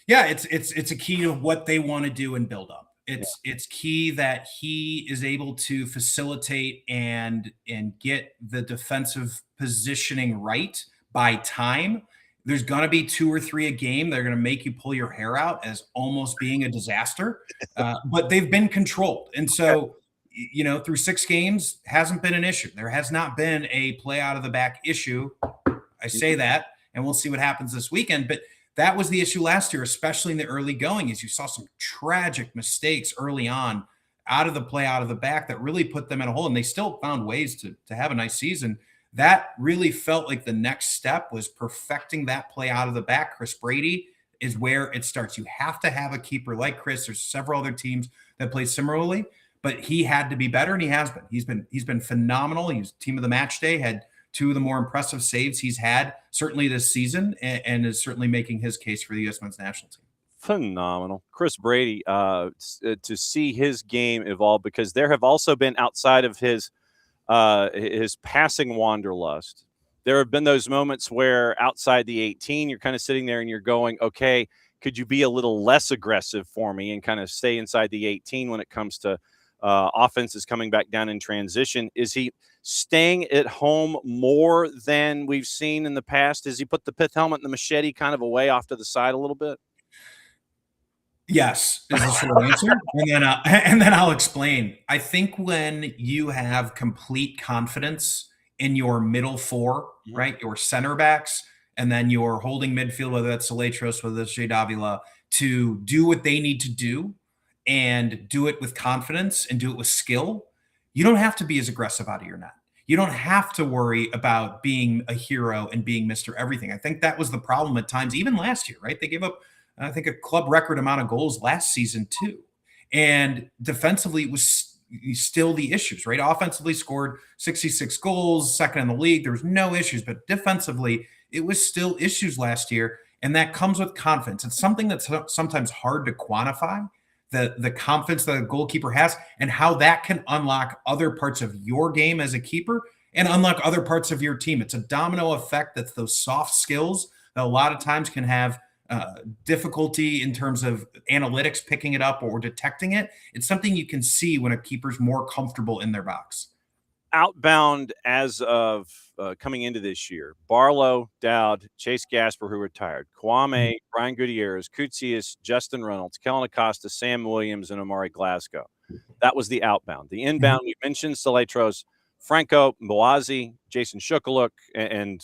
Yeah, it's a key to what they want to do and build up. It's key that he is able to facilitate and get the defensive positioning right by time. There's going to be 2 or 3 a game. They're going to make you pull your hair out as almost being a disaster, but they've been controlled. And so, through 6 games hasn't been an issue. There has not been a play out of the back issue. I say that, and we'll see what happens this weekend. But that was the issue last year, especially in the early going, is you saw some tragic mistakes early on out of the play out of the back that really put them in a hole. And they still found ways to have a nice season. That really felt like the next step was perfecting that play out of the back. Chris Brady is where it starts. You have to have a keeper like Chris. There's several other teams that play similarly, but he had to be better, and he has been. He's been phenomenal. He was team of the match day, had 2 of the more impressive saves he's had certainly this season, and is certainly making his case for the U.S. men's national team. Phenomenal. Chris Brady, to see his game evolve, because there have also been, outside of his passing wanderlust, there have been those moments where outside the 18, you're kind of sitting there and you're going, okay, could you be a little less aggressive for me and kind of stay inside the 18 when it comes to offenses coming back down in transition? Is he staying at home more than we've seen in the past? Does he put the pith helmet and the machete kind of away off to the side a little bit? Yes, is the short answer. And then I'll explain. I think when you have complete confidence in your middle 4, right, your center backs, and then your holding midfield, whether that's Saletros, whether that's Jay Davila, to do what they need to do and do it with confidence and do it with skill, you don't have to be as aggressive out of your net. You don't have to worry about being a hero and being Mr. Everything. I think that was the problem at times, even last year, right? They gave up, I think, a club record amount of goals last season too. And defensively, it was still the issues, right? Offensively scored 66 goals, second in the league. There was no issues, but defensively, it was still issues last year. And that comes with confidence. It's something that's sometimes hard to quantify, the confidence that a goalkeeper has and how that can unlock other parts of your game as a keeper and unlock other parts of your team. It's a domino effect. That's those soft skills that a lot of times can have difficulty in terms of analytics picking it up or detecting it. It's something you can see when a keeper's more comfortable in their box. Outbound as of coming into this year: Barlow, Dowd, Chase Gasper, who retired, Kwame, Brian Gutierrez, Koutsias, Justin Reynolds, Kellen Acosta, Sam Williams, and Omari Glasgow. That was the outbound. The inbound, we mentioned Saletros, Franco, Mboazi, Jason Shukaluk, and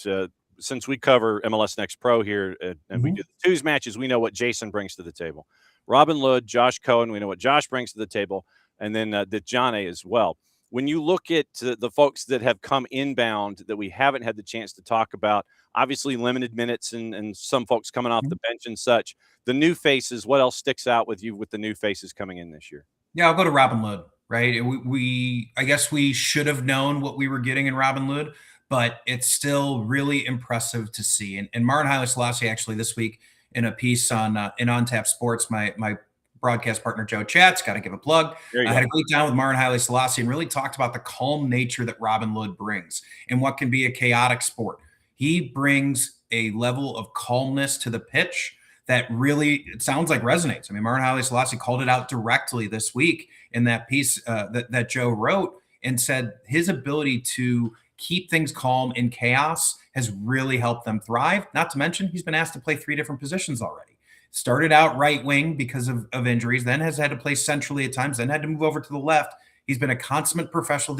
since we cover MLS Next Pro here and we do the twos matches, we know what Jason brings to the table. Robin Lod, Josh Cohen, we know what Josh brings to the table, and then Dejane as well. When you look at the folks that have come inbound that we haven't had the chance to talk about, obviously limited minutes and some folks coming off the bench and such, the new faces, what else sticks out with you with the new faces coming in this year? Yeah, I'll go to Robin Lod, right? I guess we should have known what we were getting in Robin Lod, but it's still really impressive to see. And Martin Haile Selassie actually this week in a piece on in On Tap Sports, my broadcast partner Joe Chat's got to give a plug. I had a great time with Martin Haile Selassie and really talked about the calm nature that Robin Lod brings and what can be a chaotic sport. He brings a level of calmness to the pitch that really, it sounds like, resonates. I mean, Martin Haile Selassie called it out directly this week in that piece that Joe wrote and said his ability to keep things calm in chaos has really helped them thrive. Not to mention, he's been asked to play 3 different positions already. Started out right wing because of injuries, then has had to play centrally at times, then had to move over to the left. He's been a consummate professional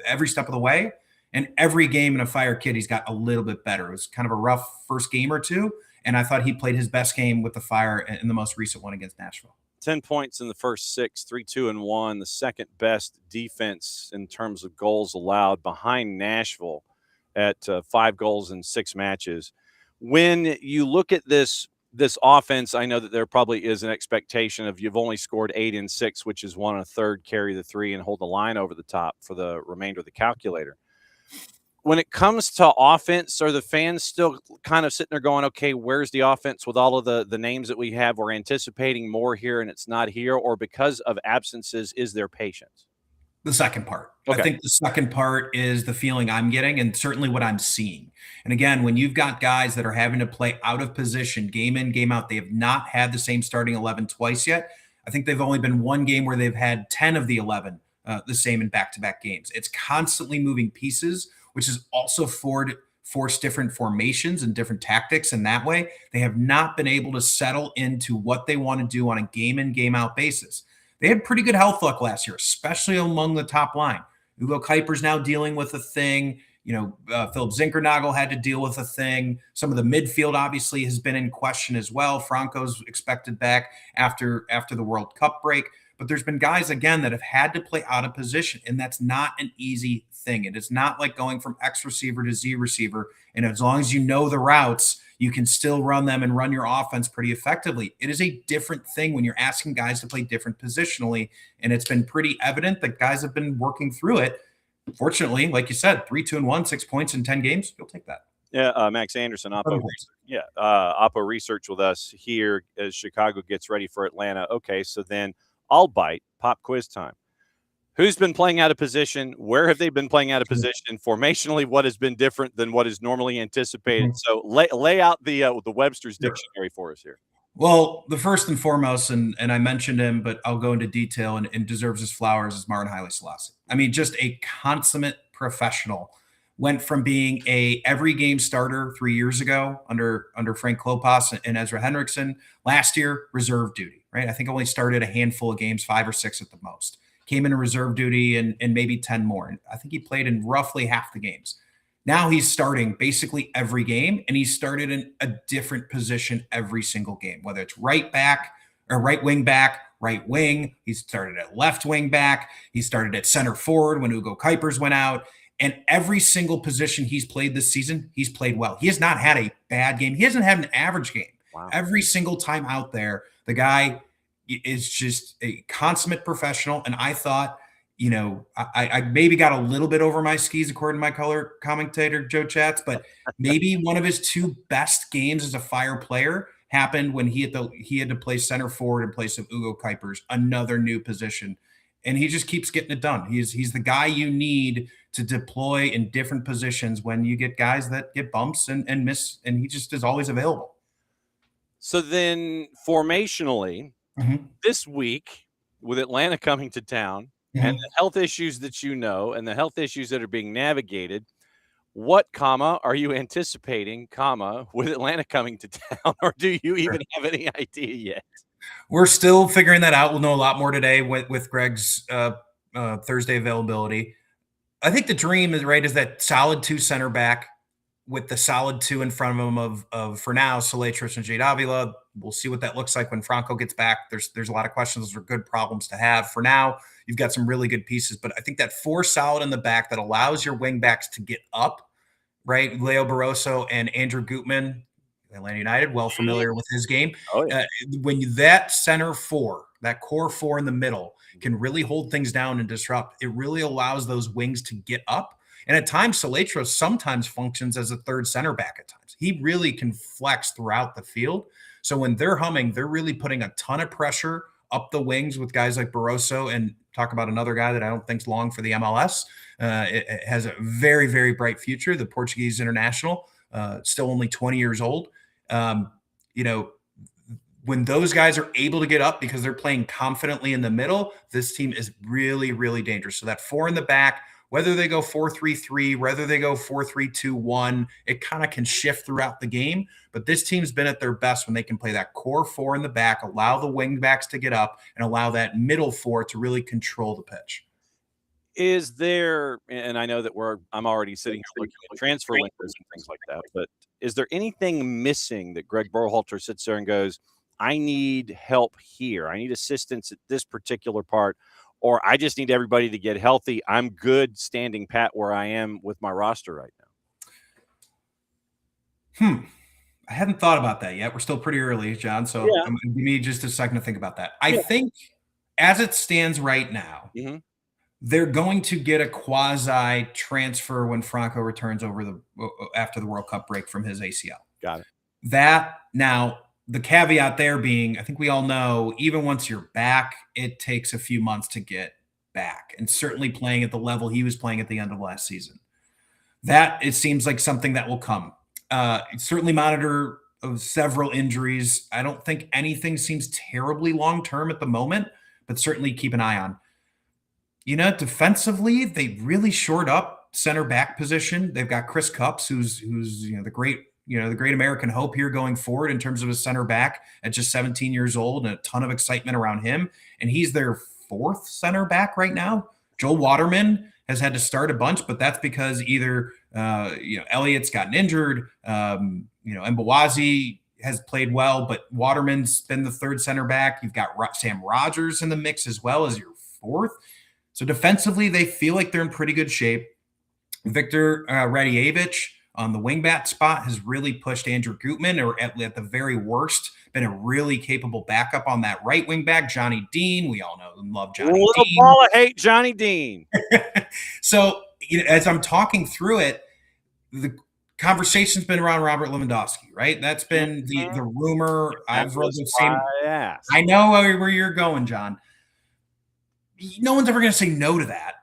every step of the way. And every game in a Fire kit, he's got a little bit better. It was kind of a rough first game or two, and I thought he played his best game with the Fire in the most recent one against Nashville. 10 points in the first 6, 3-2-1, the second best defense in terms of goals allowed behind Nashville at 5 goals in 6 matches. When you look at this offense, I know that there probably is an expectation of you've only scored 8 in 6, which is 1 1/3, carry the 3, and hold the line over the top for the remainder of the calculator. When it comes to offense, are the fans still kind of sitting there going, okay, where's the offense with all of the names that we have? We're anticipating more here and it's not here, or because of absences, is there patience? The second part. Okay. I think the second part is the feeling I'm getting and certainly what I'm seeing. And again, when you've got guys that are having to play out of position, game in, game out, they have not had the same starting 11 twice yet. I think they've only been one game where they've had 10 of the 11 the same in back-to-back games. It's constantly moving pieces, which has also forced different formations and different tactics. And that way, they have not been able to settle into what they want to do on a game in, game out basis. They had pretty good health luck last year, especially among the top line. Ugo Kuiper's now dealing with a thing. Philip Zinkernagel had to deal with a thing. Some of the midfield obviously has been in question as well. Franco's expected back after the World Cup break. But there's been guys, again, that have had to play out of position, and that's not an easy thing. It is not like going from X receiver to Z receiver, and as long as you know the routes, you can still run them and run your offense pretty effectively. It is a different thing when you're asking guys to play different positionally, and it's been pretty evident that guys have been working through it. Fortunately, like you said, 3-2-1, 6 points in 10 games, you'll take that. Yeah, Max Anderson, Oppo Research with us here as Chicago gets ready for Atlanta. Okay, so then I'll bite. Pop quiz time. Who's been playing out of position? Where have they been playing out of position? Formationally, what has been different than what is normally anticipated? So lay out the Webster's dictionary for us here. Well, the first and foremost, and I mentioned him, but I'll go into detail and deserves his flowers, is Martin Haile Selassie. I mean, just a consummate professional. Went from being a every game starter 3 years ago under Frank Klopas and Ezra Henriksen. Last year, reserve duty, right? I think only started a handful of games, 5 or 6 at the most. Came into reserve duty and maybe 10 more. And I think he played in roughly half the games. Now he's starting basically every game, and he started in a different position every single game, whether it's right back or right wing back, right wing. He started at left wing back. He started at center forward when Ugo Kuipers went out. And every single position he's played this season, he's played well. He has not had a bad game. He hasn't had an average game. Wow. Every single time out there, the guy is just a consummate professional. And I thought, I maybe got a little bit over my skis, according to my color commentator, Joe Chats, but maybe one of his 2 best games as a Fire player happened when he had to play center forward in place of Ugo Kuipers, another new position. And he just keeps getting it done. He's the guy you need to deploy in different positions when you get guys that get bumps and miss, and he just is always available. So then formationally, this week with Atlanta coming to town and the health issues that and the health issues that are being navigated, what, are you anticipating, with Atlanta coming to town, or do you even have any idea yet? We're still figuring that out. We'll know a lot more today with Greg's Thursday availability. I think the dream is that solid 2 center back with the solid 2 in front of him of for now, Soletros and Jade Avila. We'll see what that looks like when Franco gets back. There's a lot of questions. Those are good problems to have. For now, you've got some really good pieces, but I think that 4 solid in the back that allows your wing backs to get up, right? Leo Barroso and Andrew Gutman, Atlanta United, well familiar with his game. Oh, yeah. When that center 4, that core 4 in the middle can really hold things down and disrupt, it really allows those wings to get up. And at times, Soletros sometimes functions as a 3rd center back at times. He really can flex throughout the field. So when they're humming, they're really putting a ton of pressure up the wings with guys like Barroso, and talk about another guy that I don't think's long for the MLS. It has a very, very bright future, the Portuguese international, still only 20 years old. When those guys are able to get up because they're playing confidently in the middle, this team is really, really dangerous. So that 4 in the back, whether they go 4-3-3, whether they go 4-3-2-1, it kind of can shift throughout the game. But this team's been at their best when they can play that core 4 in the back, allow the wing backs to get up, and allow that middle 4 to really control the pitch. Is there, and I know that I'm already sitting here looking at transfer windows and things like that, but is there anything missing that Greg Berhalter sits there and goes, I need help here. I need assistance at this particular part, or I just need everybody to get healthy. I'm good standing pat where I am with my roster right now. I hadn't thought about that yet. We're still pretty early, John. So Yeah. give me just a second to think about that. I Yeah. think as it stands right now, Mhm. they're going to get a quasi transfer when Franco returns after the World Cup break from his ACL. Got it. That now the caveat there being, I think we all know, even once you're back, it takes a few months to get back, and certainly playing at the level he was playing at the end of last season. That it seems like something that will come. Certainly monitor of several injuries. I don't think anything seems terribly long term at the moment, but certainly keep an eye on. Defensively, they really shored up center back position. They've got Chris Cups, who's the great American hope here going forward in terms of a center back at just 17 years old, and a ton of excitement around him. And he's their fourth center back right now. Joel Waterman has had to start a bunch, but that's because either Elliott's gotten injured, Mbawazi has played well, but Waterman's been the third center back. You've got Sam Rogers in the mix as well as your fourth. So defensively, they feel like they're in pretty good shape. Victor Radievich on the wingback spot has really pushed Andrew Gutman, or at the very worst, been a really capable backup on that right wing back. Johnny Dean, we all know and love Johnny Dean. Little ball of hate, Johnny Dean. So as I'm talking through it, the conversation's been around Robert Lewandowski, right? That's been the rumor. I've read the same. I know where you're going, John. No one's ever going to say no to that.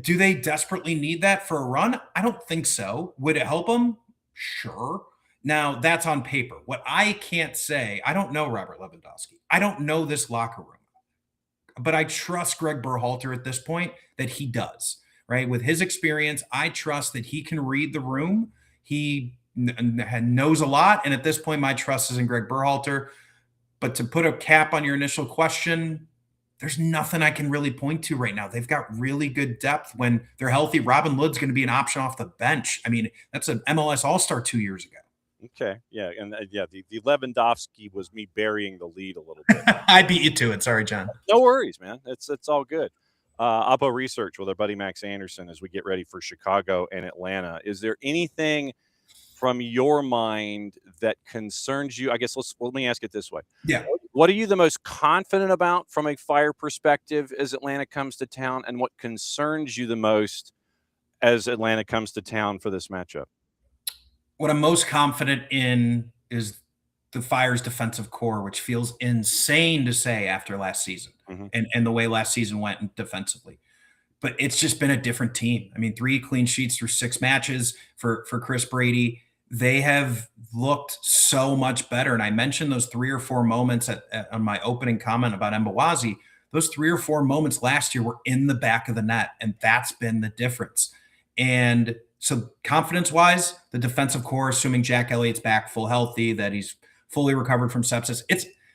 Do they desperately need that for a run? I don't think so. Would it help them? Sure. Now, that's on paper. What I can't say, I don't know Robert Lewandowski. I don't know this locker room. But I trust Greg Berhalter at this point that he does, right? With his experience, I trust that he can read the room. He knows a lot. And at this point, my trust is in Greg Berhalter. But to put a cap on your initial question, there's nothing I can really point to right now. They've got really good depth. When they're healthy, Robin Hood's going to be an option off the bench. I mean, that's an MLS All-Star 2 years ago. Okay. Yeah. And the Lewandowski was me burying the lead a little bit. I beat you to it. Sorry, John. No worries, man. It's all good. Oppo Research with our buddy Max Anderson as we get ready for Chicago and Atlanta. Is there anything from your mind that concerns you? I guess let me ask it this way. Yeah. What are you the most confident about from a Fire perspective as Atlanta comes to town, and what concerns you the most as Atlanta comes to town for this matchup? What I'm most confident in is the Fire's defensive core, which feels insane to say after last season, and the way last season went defensively. But it's just been a different team. I mean, 3 clean sheets through 6 matches for Chris Brady. They have looked so much better. And I mentioned those 3 or 4 moments on my opening comment about Mbawazi. Those 3 or 4 moments last year were in the back of the net, and that's been the difference. And so confidence-wise, the defensive core, assuming Jack Elliott's back full healthy, that he's fully recovered from sepsis.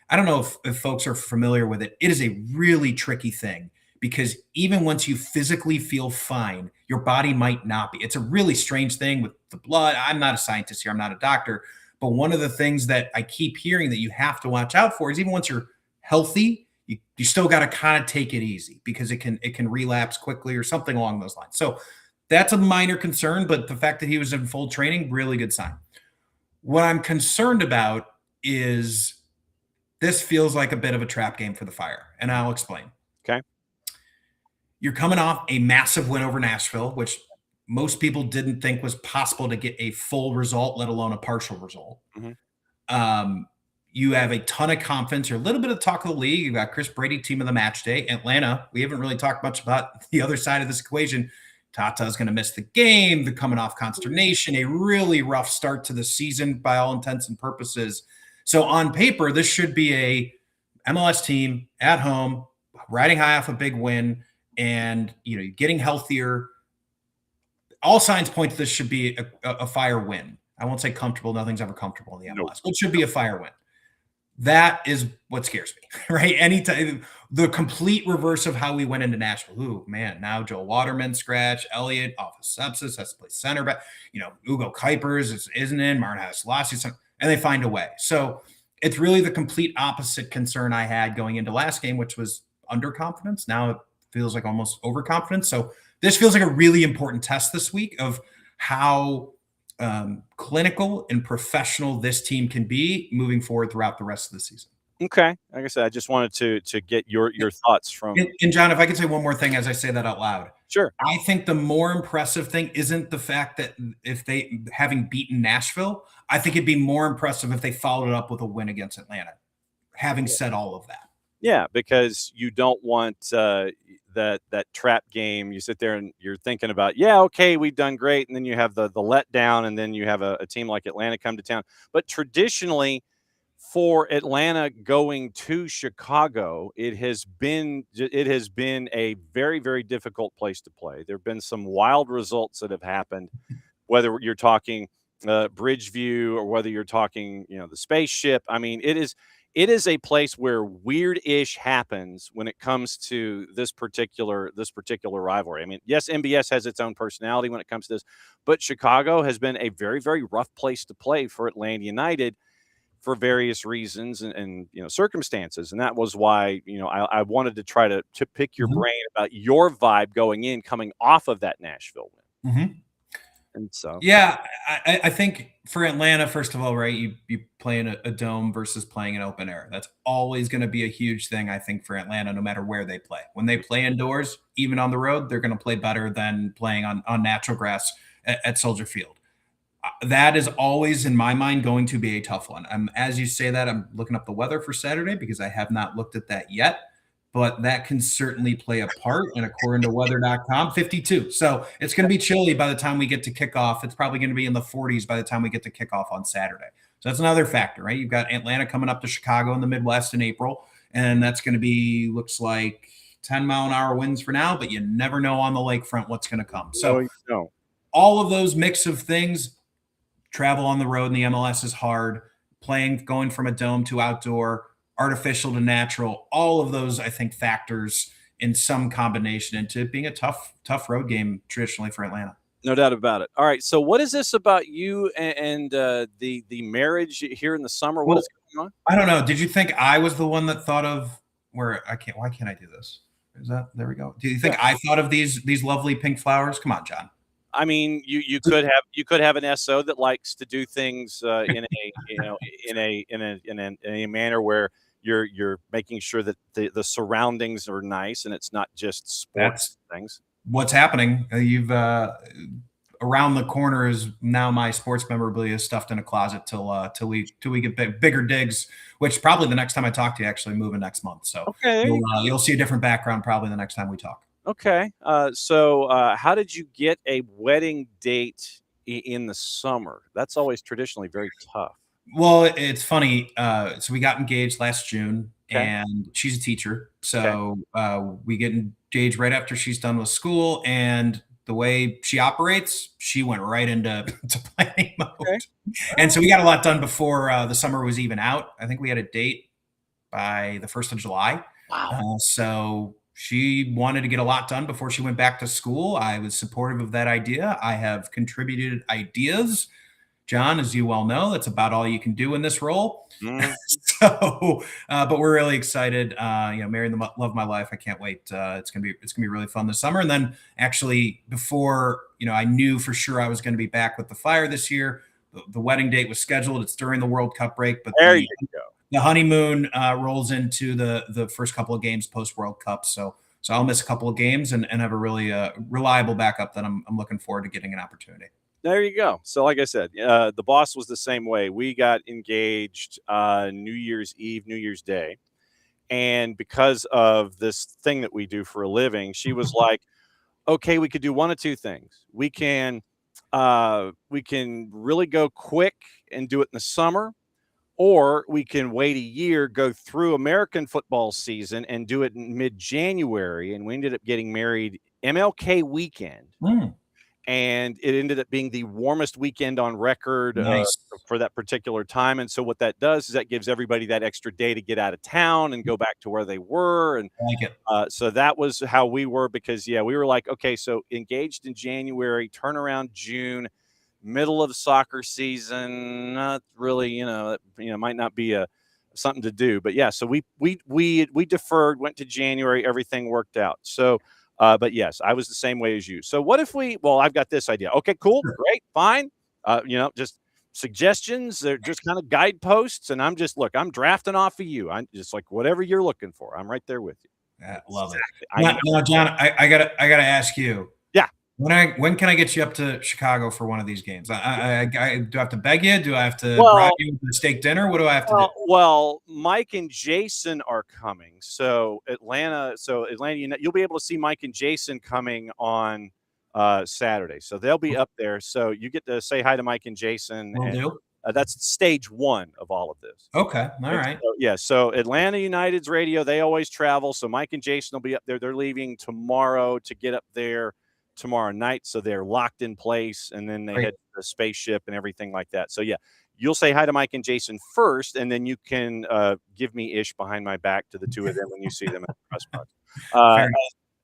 I don't know if folks are familiar with it. It is a really tricky thing, because even once you physically feel fine, your body might not be. It's a really strange thing with the blood. I'm not a scientist here. I'm not a doctor. But one of the things that I keep hearing that you have to watch out for is, even once you're healthy, you still got to kind of take it easy, because it can relapse quickly or something along those lines. So that's a minor concern, but the fact that he was in full training, really good sign. What I'm concerned about is this feels like a bit of a trap game for the Fire, and I'll explain. Okay. You're coming off a massive win over Nashville, which most people didn't think was possible to get a full result, let alone a partial result. You have a ton of confidence. You're a little bit of the talk of the league. You've got Chris Brady, team of the match day. Atlanta, we haven't really talked much about the other side of this equation. Tata's going to miss the game. They're coming off consternation, a really rough start to the season by all intents and purposes. So on paper, this should be a MLS team at home, riding high off a big win, and getting healthier. All signs point to this should be a Fire win. I won't say comfortable. Nothing's ever comfortable in the MLS. It should be a Fire win. That is what scares me, right? Anytime the complete reverse of how we went into Nashville. Ooh, man, now Joel Waterman scratch, Elliott off of sepsis, has to play center back. Ugo Kuipers isn't in, Martin Hasselossi, and they find a way. So it's really the complete opposite concern I had going into last game, which was underconfidence. Now it feels like almost overconfidence. So this feels like a really important test this week of how clinical and professional this team can be moving forward throughout the rest of the season. Okay. Like I said, I just wanted to get your thoughts from. And John, if I could say one more thing as I say that out loud. Sure. I think the more impressive thing isn't the fact that if they having beaten Nashville, I think it'd be more impressive if they followed it up with a win against Atlanta. Having said all of that. Yeah, because you don't want that trap game. You sit there and you're thinking about, okay, we've done great, and then you have the letdown, and then you have a team like Atlanta come to town. But traditionally, for Atlanta going to Chicago, it has been a very, very difficult place to play. There have been some wild results that have happened, whether you're talking Bridgeview or whether you're talking, the spaceship. I mean, it is a place where weird-ish happens when it comes to this particular rivalry. I mean, yes, MBS has its own personality when it comes to this, but Chicago has been a very, very rough place to play for Atlanta United for various reasons and circumstances. And that was why, I wanted to try to pick your brain about your vibe coming off of that Nashville win. Mm-hmm. And so, yeah, I think for Atlanta, first of all, right, you play in a dome versus playing an open air. That's always going to be a huge thing, I think, for Atlanta, no matter where they play. When they play indoors, even on the road, they're going to play better than playing on natural grass at Soldier Field. That is always, in my mind, going to be a tough one. As you say that, I'm looking up the weather for Saturday because I have not looked at that yet. But that can certainly play a part. And according to weather.com, 52. So it's going to be chilly by the time we get to kickoff. It's probably going to be in the 40s by the time we get to kickoff on Saturday. So that's another factor, right? You've got Atlanta coming up to Chicago in the Midwest in April. And that's going to be, looks like 10-mile-an-hour winds for now, but you never know on the lakefront what's going to come. So all of those mix of things, travel on the road in the MLS is hard. Going from a dome to outdoor, artificial to natural, all of those, I think, factors in some combination into being a tough road game traditionally for Atlanta. No doubt about it. All right. So what is this about you and the marriage here in the summer? What is going on? I don't know. Did you think I was the one that thought of why can't I do this? There we go. Do you think I thought of these lovely pink flowers? Come on, John. I mean, you could have an SO that likes to do things in a manner where you're making sure that the surroundings are nice and it's not just sports things. What's happening? You've around the corner is now my sports memorabilia stuffed in a closet till we get bigger digs. Which probably the next time I talk to you, actually moving next month. So you'll see a different background probably the next time we talk. Okay. So how did you get a wedding date in the summer? That's always traditionally very tough. Well, it's funny. So we got engaged last June, and she's a teacher. So we get engaged right after she's done with school. And the way she operates, she went right into planning mode. Okay. And so we got a lot done before the summer was even out. I think we had a date by the 1st of July. Wow. So she wanted to get a lot done before she went back to school. I was supportive of that idea. I have contributed ideas. John, as you well know, that's about all you can do in this role. So, but we're really excited. Marrying the love of my life. I can't wait. It's gonna be really fun this summer. And then actually, before I knew for sure I was going to be back with the Fire this year. The wedding date was scheduled. It's during the World Cup break, but there you go. The honeymoon rolls into the first couple of games post World Cup. So I'll miss a couple of games and have a really reliable backup that I'm looking forward to getting an opportunity. There you go. So like I said, the boss was the same way. We got engaged New Year's Eve, New Year's Day. And because of this thing that we do for a living, she was like, okay, we could do one of two things. We can really go quick and do it in the summer, or we can wait a year, go through American football season and do it in mid-January. And we ended up getting married MLK weekend. and it ended up being the warmest weekend on record Nice. for that particular time. And so what that does is that gives everybody that extra day to get out of town and go back to where they were. And I like it. so that was how we were, because we were like, okay, so engaged in January, turn around June, middle of soccer season, not really, might not be something to do, but so we deferred, went to January, everything worked out. So, but yes, I was the same way as you. So what if I've got this idea. Okay, cool, great, fine. Just suggestions. They're just kind of guideposts, and I'm drafting off of you. I'm just like, whatever you're looking for, I'm right there with you. Love it. Exactly. Now, John, I gotta ask you. Yeah. When can I get you up to Chicago for one of these games? I do I have to beg you? Do I have to Well, bribe you with a steak dinner? What do I have to do? Well, Mike and Jason are coming. So Atlanta, you'll be able to see Mike and Jason coming on Saturday. So they'll be up there. So you get to say hi to Mike and Jason. Will do. That's stage one of all of this. Okay. All right. So Atlanta United's radio, they always travel. So Mike and Jason will be up there. They're leaving tomorrow to get up there tomorrow night. So they're locked in place, and then they head to the spaceship and everything like that. So you'll say hi to Mike and Jason first, and then you can give me ish behind my back to the two of them when you see them at the press box.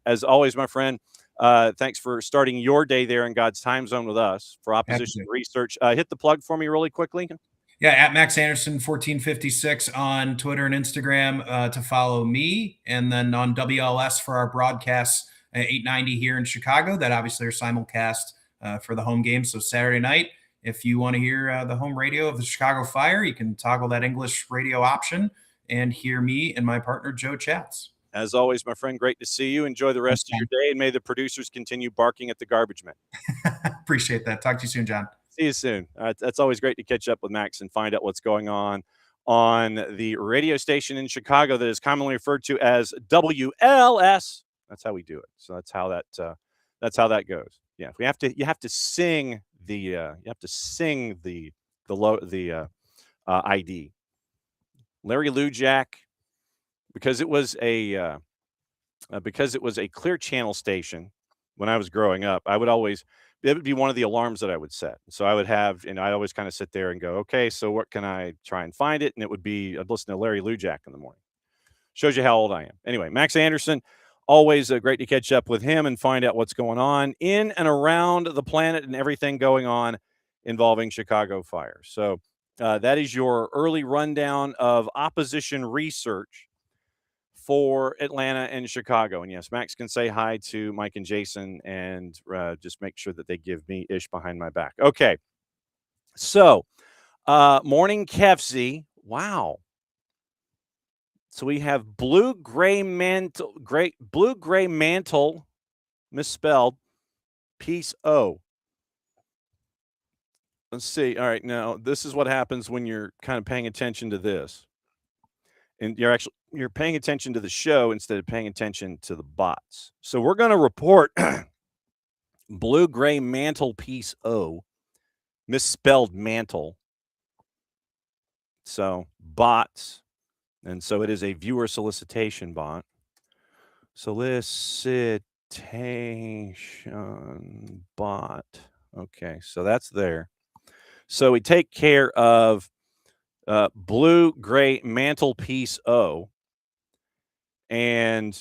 As always, my friend, thanks for starting your day there in God's time zone with us for opposition research. Hit the plug for me really quickly. Yeah, at Max Anderson 1456 on Twitter and Instagram to follow me, and then on WLS for our broadcasts at 890 here in Chicago that obviously are simulcast for the home game. So Saturday night, if you want to hear the home radio of the Chicago Fire, you can toggle that English radio option and hear me and my partner, Joe Chats. As always, my friend, great to see you. Enjoy the rest of your day, and may the producers continue barking at the garbage man. Appreciate that. Talk to you soon, John. See you soon. That's always great to catch up with Max and find out what's going on the radio station in Chicago that is commonly referred to as WLS. That's how we do it. So that's how that goes. Yeah, you have to sing the ID. Larry Lujak, because it was a clear channel station when I was growing up, it would be one of the alarms that I would set. So I would have, I'd always kind of sit there and go, okay, so what can I try and find it? And it would be, I'd listen to Larry Lujak in the morning. Shows you how old I am. Anyway, Max Anderson, always great to catch up with him and find out what's going on in and around the planet and everything going on involving Chicago Fire. So that is your early rundown of opposition research for Atlanta and Chicago. And yes, Max can say hi to Mike and Jason and just make sure that they give me ish behind my back. Okay. So, morning Kefzi. Wow. So we have blue-gray mantle, misspelled, piece O. Let's see. All right. Now, this is what happens when you're kind of paying attention to this. And you're paying attention to the show instead of paying attention to the bots. So we're going to report blue-gray mantle piece O, misspelled mantle. So bots. And so it is a viewer solicitation bot. Solicitation bot. Okay, so that's there. So we take care of blue-gray mantelpiece O. And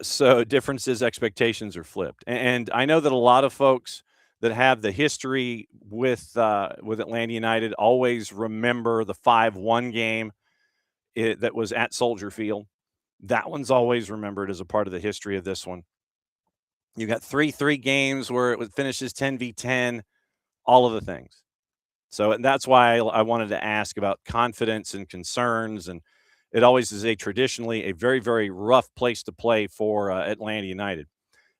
so differences, expectations are flipped. And I know that a lot of folks that have the history with Atlanta United always remember the 5-1 game that was at Soldier Field. That one's always remembered as a part of the history of this one. You got 3-3 games where it finishes 10v10, all of the things. So that's why I wanted to ask about confidence and concerns. And it always is traditionally a very, very rough place to play for Atlanta United.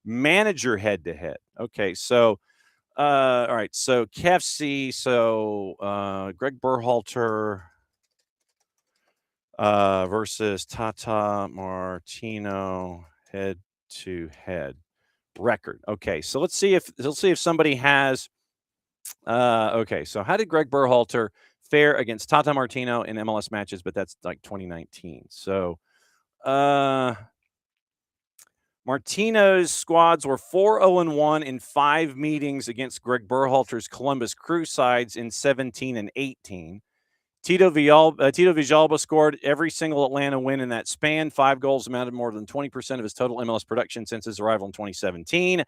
Manager head-to-head. Okay, so all right. So KFC. So Greg Berhalter versus Tata Martino head-to-head record. Okay, so let's see if somebody has. Okay, so how did Greg Berhalter fare against Tata Martino in MLS matches? But that's like 2019. So, Martino's squads were 4-0-1 in 5 meetings against Greg Berhalter's Columbus Crew sides in 17 and 18. Tito Villalba scored every single Atlanta win in that span. 5 goals amounted more than 20% of his total MLS production since his arrival in 2017.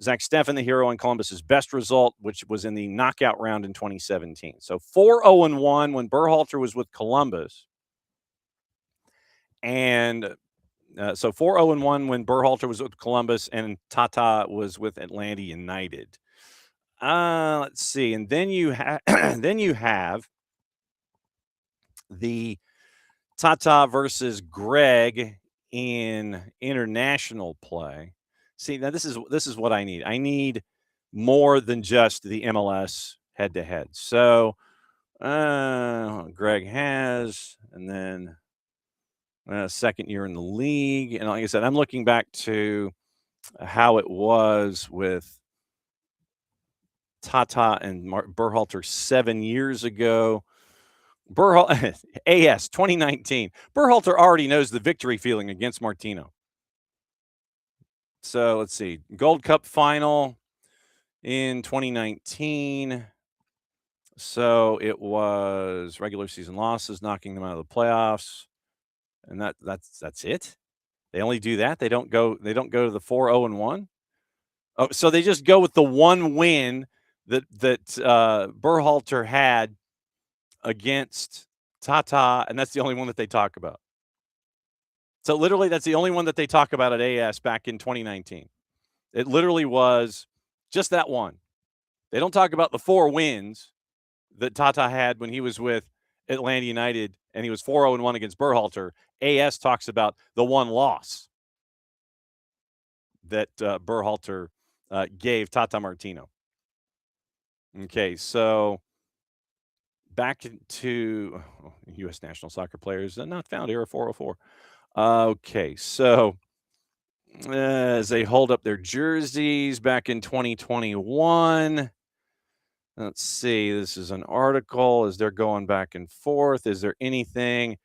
Zach Steffen, the hero in Columbus's best result, which was in the knockout round in 2017. So 4-0-1 when Berhalter was with Columbus. And so 4-0-1 when Berhalter was with Columbus and Tata was with Atlanta United. Let's see. And then you have the Tata versus Greg in international play. See, now this is what I need. I need more than just the MLS head-to-head. So Greg has, and then second year in the league. And like I said, I'm looking back to how it was with Tata and Berhalter 7 years ago. AS 2019. Berhalter already knows the victory feeling against Martino. So let's see. Gold Cup final in 2019. So it was regular season losses, knocking them out of the playoffs. And that's it. They only do that. They don't go to the 4-0-1. Oh, so they just go with the one win that Berhalter had against Tata, and that's the only one that they talk about. So literally, that's the only one that they talk about at AS back in 2019. It literally was just that one. They don't talk about the 4 wins that Tata had when he was with Atlanta United and he was 4-0-1 against Berhalter. AS talks about the one loss that Berhalter gave Tata Martino. Okay, so back to U.S. national soccer players not found, era 404. Okay, so as they hold up their jerseys back in 2021, let's see, this is an article as they're going back and forth. Is there anything?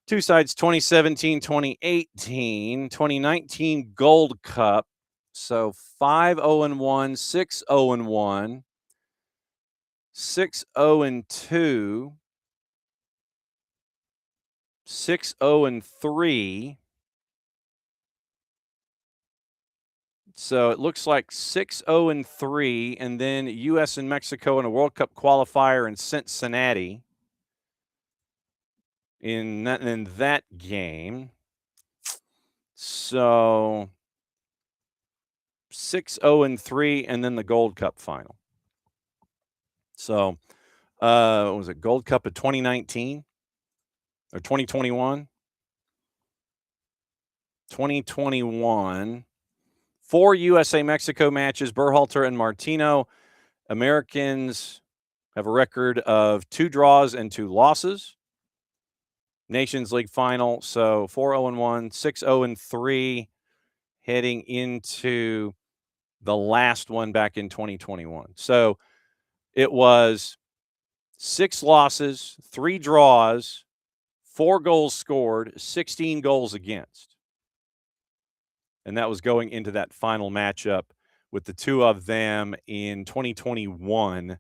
Two sides, 2017, 2018, 2019 Gold Cup. So 5-0-1, 6-0-1, 6-0-2, 6-0-3. So it looks like 6-0-3, and then U.S. and Mexico in a World Cup qualifier in Cincinnati in that game. So 6-0-3, and then the Gold Cup final. So what was it, Gold Cup of 2019 or 2021? 2021. 4 USA-Mexico matches, Berhalter and Martino. Americans have a record of 2 draws and 2 losses. Nations League final, so 4-0-1, 6-0-3, heading into the last one back in 2021. So it was 6 losses, 3 draws, 4 goals scored, 16 goals against. And that was going into that final matchup with the 2 of them in 2021.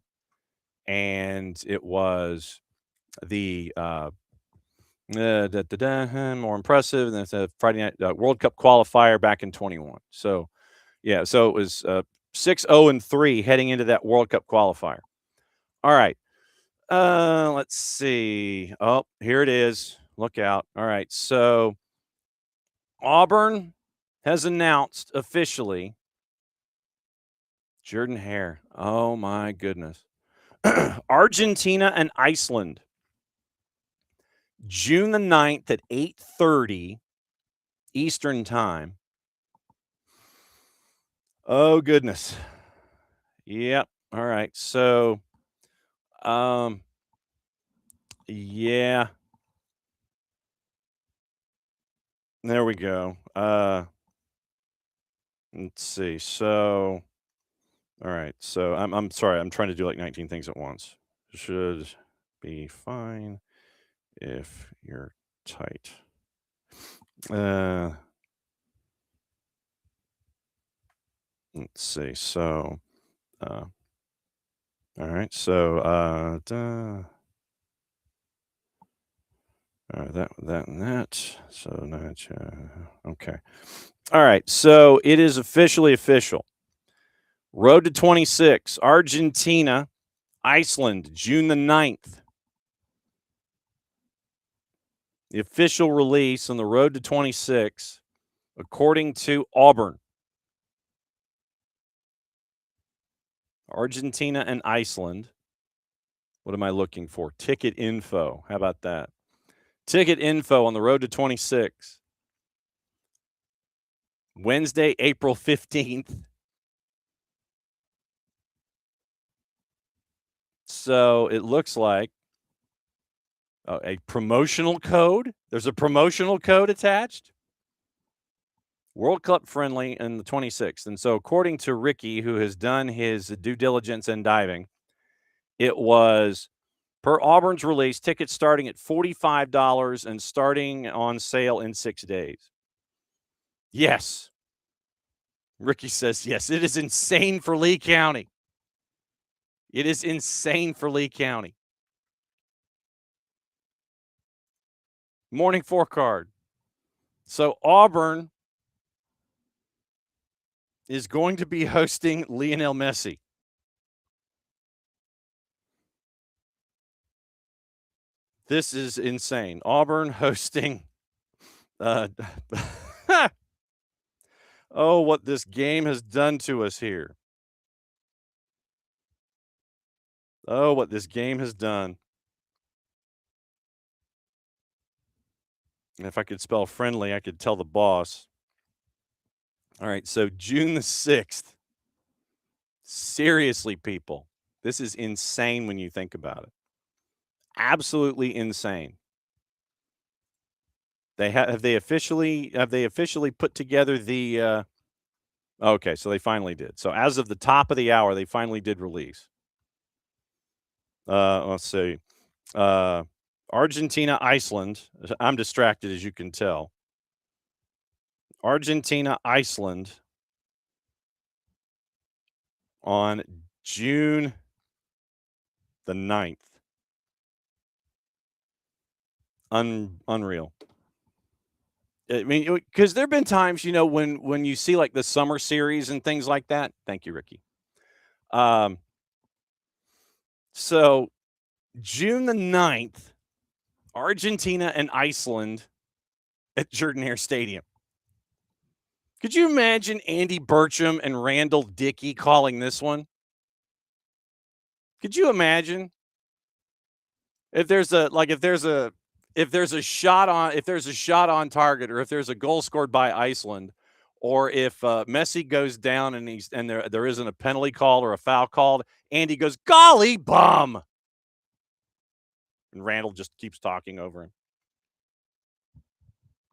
And it was the more impressive than the Friday night World Cup qualifier back in 21. So, yeah, so it was 6-0-3 heading into that World Cup qualifier. All right. Let's see. Oh, here it is. Look out. All right. So Auburn has announced officially Jordan Hare. Oh my goodness. Argentina and Iceland. June the 9th at 8:30 Eastern Time. Oh goodness. Yep. All right. So yeah. There we go. Let's see. So all right. So I'm sorry. I'm trying to do like 19 things at once. Should be fine if you're tight. let's see. So, all right. So, that, and that. So, okay. All right. So, it is officially official. Road to 26, Argentina, Iceland, June the 9th. The official release on the road to 26, according to Auburn. Argentina and Iceland. What am I looking for? Ticket info. How about that? Ticket info on the road to 26. Wednesday, April 15th. So it looks like a promotional code. There's a promotional code attached. World Cup friendly in the 26th. And so, according to Ricky, who has done his due diligence in diving, it was per Auburn's release, tickets starting at $45 and starting on sale in 6 days. Yes. Ricky says yes. It is insane for Lee County. It is insane for Lee County. Morning four card. So Auburn is going to be hosting Lionel Messi. This is insane. Auburn hosting. Oh, what this game has done to us here. Oh, what this game has done. And if I could spell friendly, I could tell the boss. All right, so June the 6th. Seriously, people, this is insane when you think about it. Absolutely insane. Have they officially put together the okay, so they finally did. So as of the top of the hour, they finally did release. Let's see. Argentina, Iceland. I'm distracted, as you can tell. Argentina, Iceland on June the 9th. Unreal. I mean, because there have been times, when you see like the summer series and things like that. Thank you, Ricky. So June the 9th, Argentina and Iceland at Jordan-Hare Stadium. Could you imagine Andy Burcham and Randall Dickey calling this one? Could you imagine if there's a shot on target, or if there's a goal scored by Iceland, or if Messi goes down and there isn't a penalty called or a foul called, Andy goes, "Golly bum," and Randall just keeps talking over him.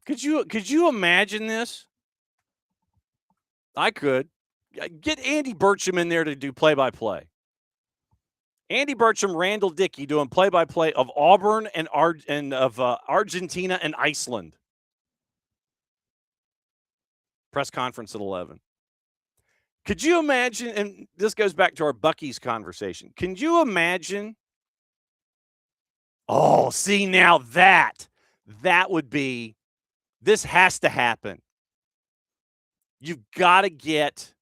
Could you imagine this? I could. Get Andy Burcham in there to do play-by-play. Andy Burcham, Randall Dickey doing play-by-play of Auburn and Argentina and Iceland. Press conference at 11. Could you imagine, and this goes back to our Buc-ee's conversation, can you imagine? Oh, see, now that would be, this has to happen. You've got to get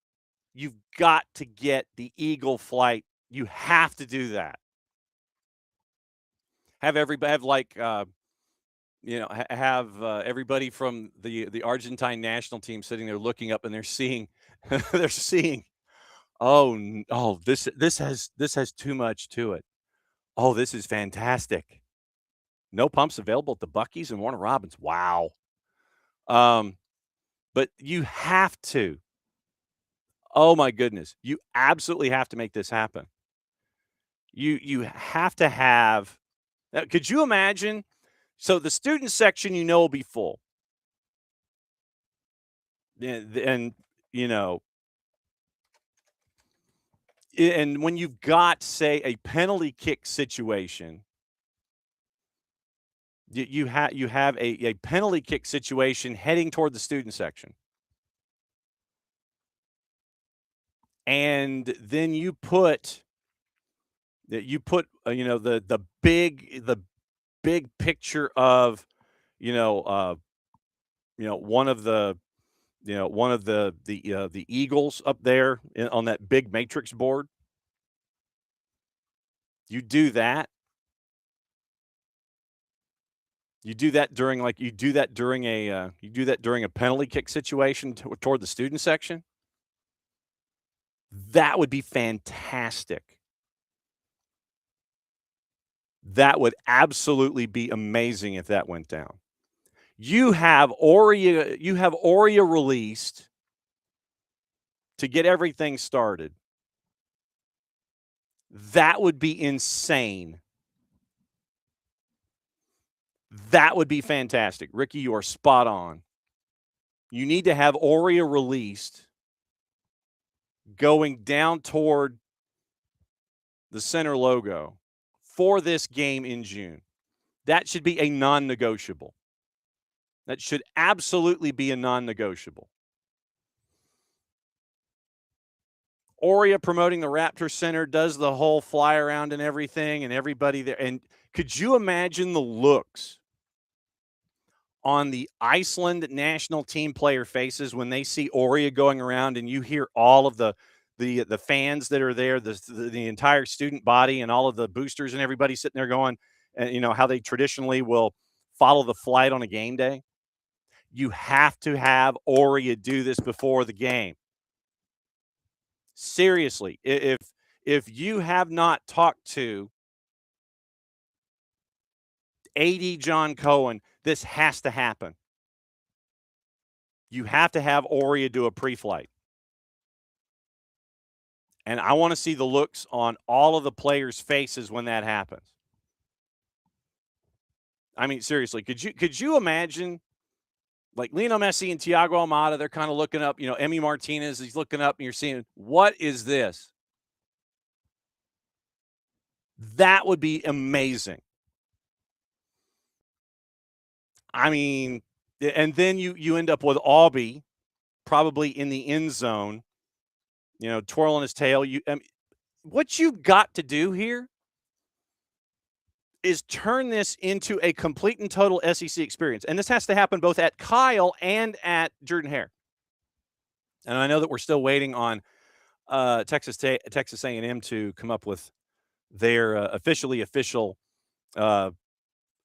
the Eagle flight. You have to do that. Have everybody everybody from the Argentine national team sitting there looking up, and they're seeing this has too much to it. Oh, this is fantastic. No pumps available at the Buc-ee's and Warner Robins. Wow. But you have to. Oh my goodness. You absolutely have to make this happen. You have to have. Could you imagine? So the student section, will be full. And and when you've got, say, a penalty kick situation, you have a penalty kick situation heading toward the student section. and then you put the big picture of one of the Eagles up there on that big matrix board. You do that. You do that during a penalty kick situation toward the student section. That would be fantastic. That would absolutely be amazing if that went down. You have Aurea released to get everything started. That would be insane. That would be fantastic. Ricky, you are spot on. You need to have Aurea released going down toward the center logo for this game in June. That should be a non-negotiable. That should absolutely be a non-negotiable. Aurea promoting the Raptor Center, does the whole fly around and everything, and everybody there. And could you imagine the looks on the Iceland national team player faces when they see Aurea going around, and you hear all of the fans that are there, the entire student body, and all of the boosters and everybody sitting there going, and how they traditionally will follow the flight on a game day? You have to have Aurea do this before the game. Seriously, if you have not talked to AD John Cohen, this has to happen. You have to have Aurea do a pre-flight. And I want to see the looks on all of the players' faces when that happens. I mean, seriously, could you imagine, like, Lionel Messi and Thiago Almada, they're kind of looking up, Emi Martinez, he's looking up, and you're seeing, what is this? That would be amazing. I mean, and then you end up with Aubie probably in the end zone, twirling his tail. What you've got to do here is turn this into a complete and total SEC experience. And this has to happen both at Kyle and at Jordan Hare. And I know that we're still waiting on Texas A&M to come up with their official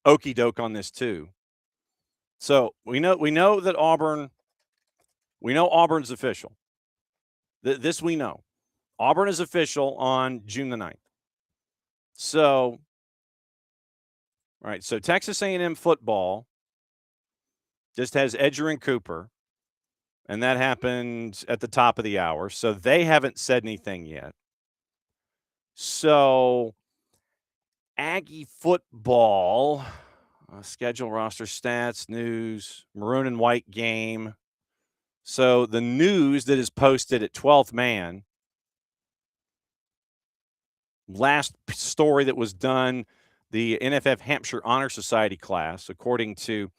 okey doke on this too. So we know that Auburn's official. This we know. Auburn is official on June the 9th. So, all right, so Texas A&M football just has Edger and Cooper, and that happened at the top of the hour. So they haven't said anything yet. So Aggie football, schedule, roster stats, news, maroon and white game. So the news that is posted at 12th man, last story that was done, the NFF Hampshire Honor Society class, according to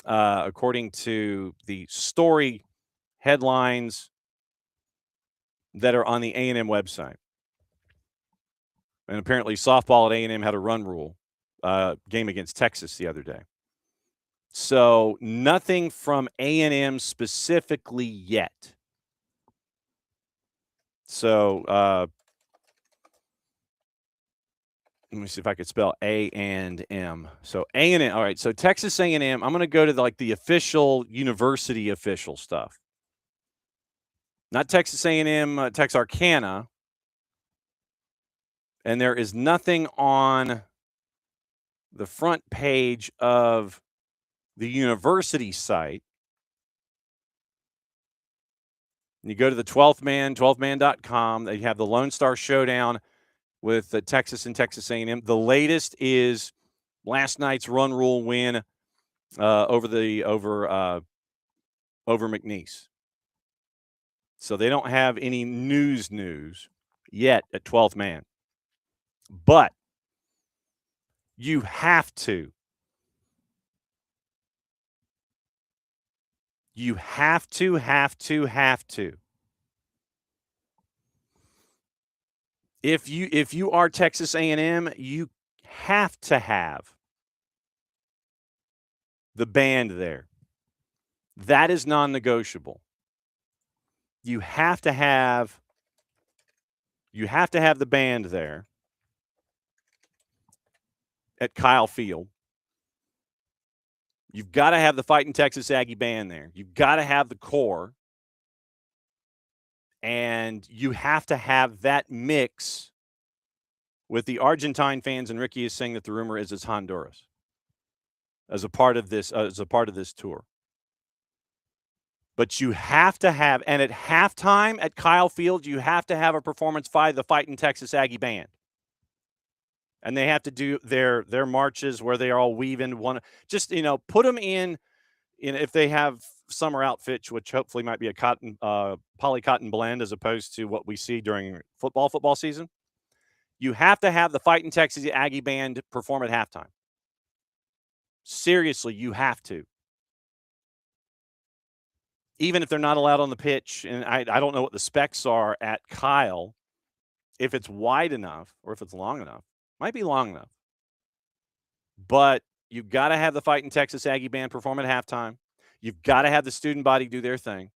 the story headlines that are on the A&M website. And apparently softball at A&M had a run rule game against Texas the other day. So nothing from A&M specifically yet. So let me see if I could spell A and M. So A&M. All right. So Texas A&M. I'm going to go to the official university official stuff. Not Texas A&M, Texarkana. And there is nothing on the front page of the university site. And you go to the 12th man, 12thman.com. They have the Lone Star Showdown with Texas and Texas A&M. The latest is last night's run rule win over McNeese. So they don't have any news yet at 12th man. But you have to. You have to If you are Texas A&M, you have to have the band there. That is non-negotiable. You have to have the band there at Kyle Field. You've got to have the Fighting Texas Aggie band there. You've got to have the core. And you have to have that mix with the Argentine fans, and Ricky is saying that the rumor is it's Honduras as a part of this tour. But you have to have, and at halftime at Kyle Field, you have to have a performance by the Fighting Texas Aggie band. And they have to do their marches where they are all weaving one. Just, put them in if they have summer outfits, which hopefully might be a poly cotton blend as opposed to what we see during football season. You have to have the Fighting Texas Aggie band perform at halftime. Seriously, you have to. Even if they're not allowed on the pitch, and I don't know what the specs are at Kyle, if it's wide enough or if it's long enough. Might be long enough. But you've got to have the Fighting Texas Aggie band perform at halftime. You've got to have the student body do their thing.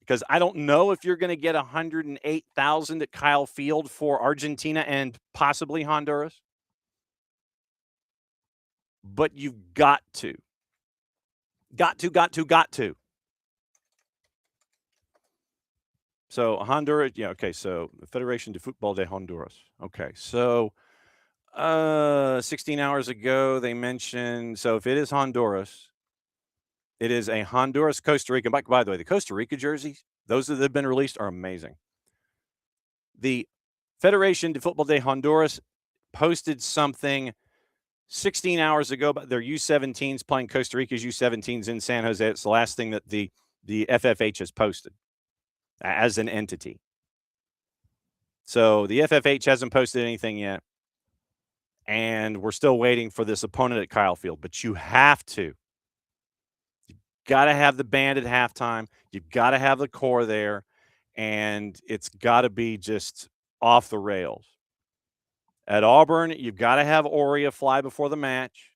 Because I don't know if you're going to get 108,000 at Kyle Field for Argentina and possibly Honduras. But you've got to. Got to. So Honduras, yeah, okay, so the Federación de Fútbol de Honduras. Okay, so 16 hours ago they mentioned, so if it is Honduras, it is a Honduras-Costa Rica. By the way, the Costa Rica jerseys, those that have been released are amazing. The Federación de Fútbol de Honduras posted something 16 hours ago about their U17s playing Costa Rica's U17s in San Jose. It's the last thing that the FFH has posted as an entity. So the FFH hasn't posted anything yet. And we're still waiting for this opponent at Kyle Field. But you have to. You've got to have the band at halftime. You've got to have the core there. And it's got to be just off the rails. At Auburn, you've got to have Oria fly before the match.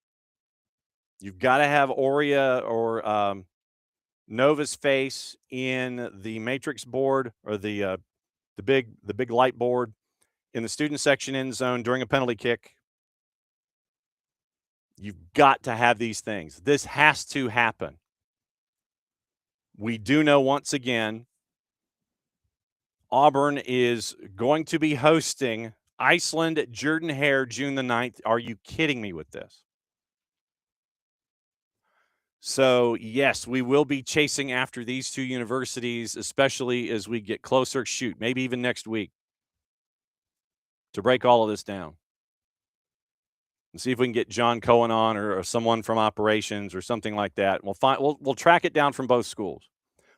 You've got to have Oria or Nova's face in the matrix board or the big light board in the student section end zone during a penalty kick. You've got to have these things. This has to happen. We do know once again, Auburn is going to be hosting Iceland at Jordan-Hare June the 9th. Are you kidding me with this? So, yes, we will be chasing after these two universities, especially as we get closer. Shoot, maybe even next week to break all of this down. And see if we can get John Cohen on or someone from operations or something like that. We'll track it down from both schools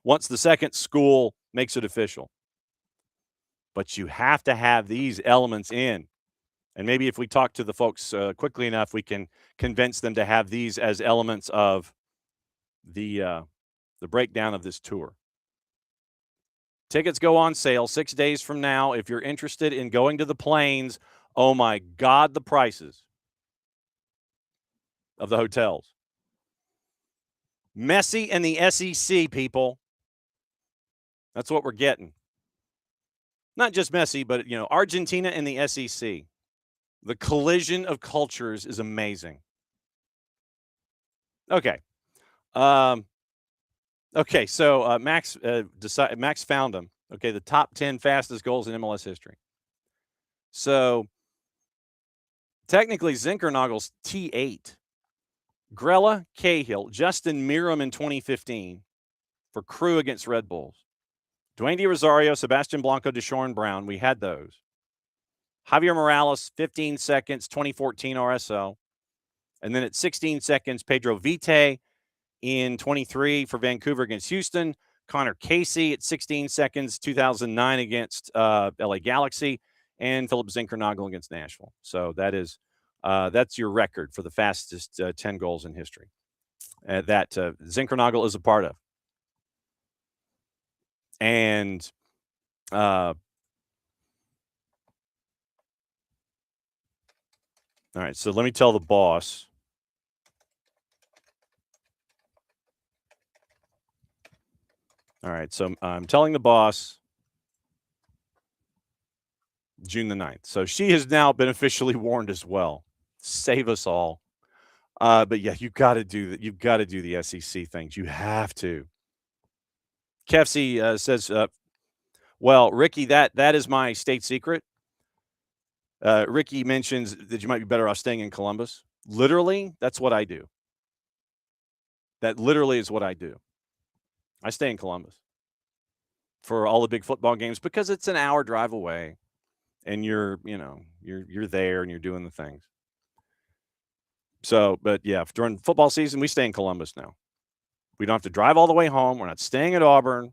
once the second school makes it official. But you have to have these elements in. And maybe if we talk to the folks quickly enough, we can convince them to have these as elements of the breakdown of this tour. Tickets go on sale 6 days from now. If you're interested in going to the Plains, oh my God, the prices of the hotels. Messi and the SEC, people. That's what we're getting. Not just Messi, but, Argentina and the SEC. The collision of cultures is amazing. Okay. Okay, so Max found them. Okay, the top 10 fastest goals in MLS history. So, technically, Zinkernagel's T8. Grella, Cahill, Justin Miram in 2015 for Crew against Red Bulls. Dwayne De Rosario, Sebastian Blanco, Deshaun Brown. We had those. Javier Morales, 15 seconds, 2014 RSL. And then at 16 seconds, Pedro Vite in 23 for Vancouver against Houston. Connor Casey at 16 seconds, 2009 against LA Galaxy. And Philip Zinkernagel against Nashville. So that's your record for the fastest 10 goals in history that Zinkernagel is a part of. And All right, so let me tell the boss. All right, so I'm telling the boss June the 9th. So she has now been officially warned as well. Save us all. But yeah, you've got to do that. You've got to do the SEC things. You have to. Kefsey says, well, Ricky, that is my state secret. Ricky mentions that you might be better off staying in Columbus. Literally, that's what I do. That literally is what I do. I stay in Columbus for all the big football games because it's an hour drive away, and you're there and you're doing the things. So, but yeah, during football season, we stay in Columbus now. We don't have to drive all the way home. We're not staying at Auburn.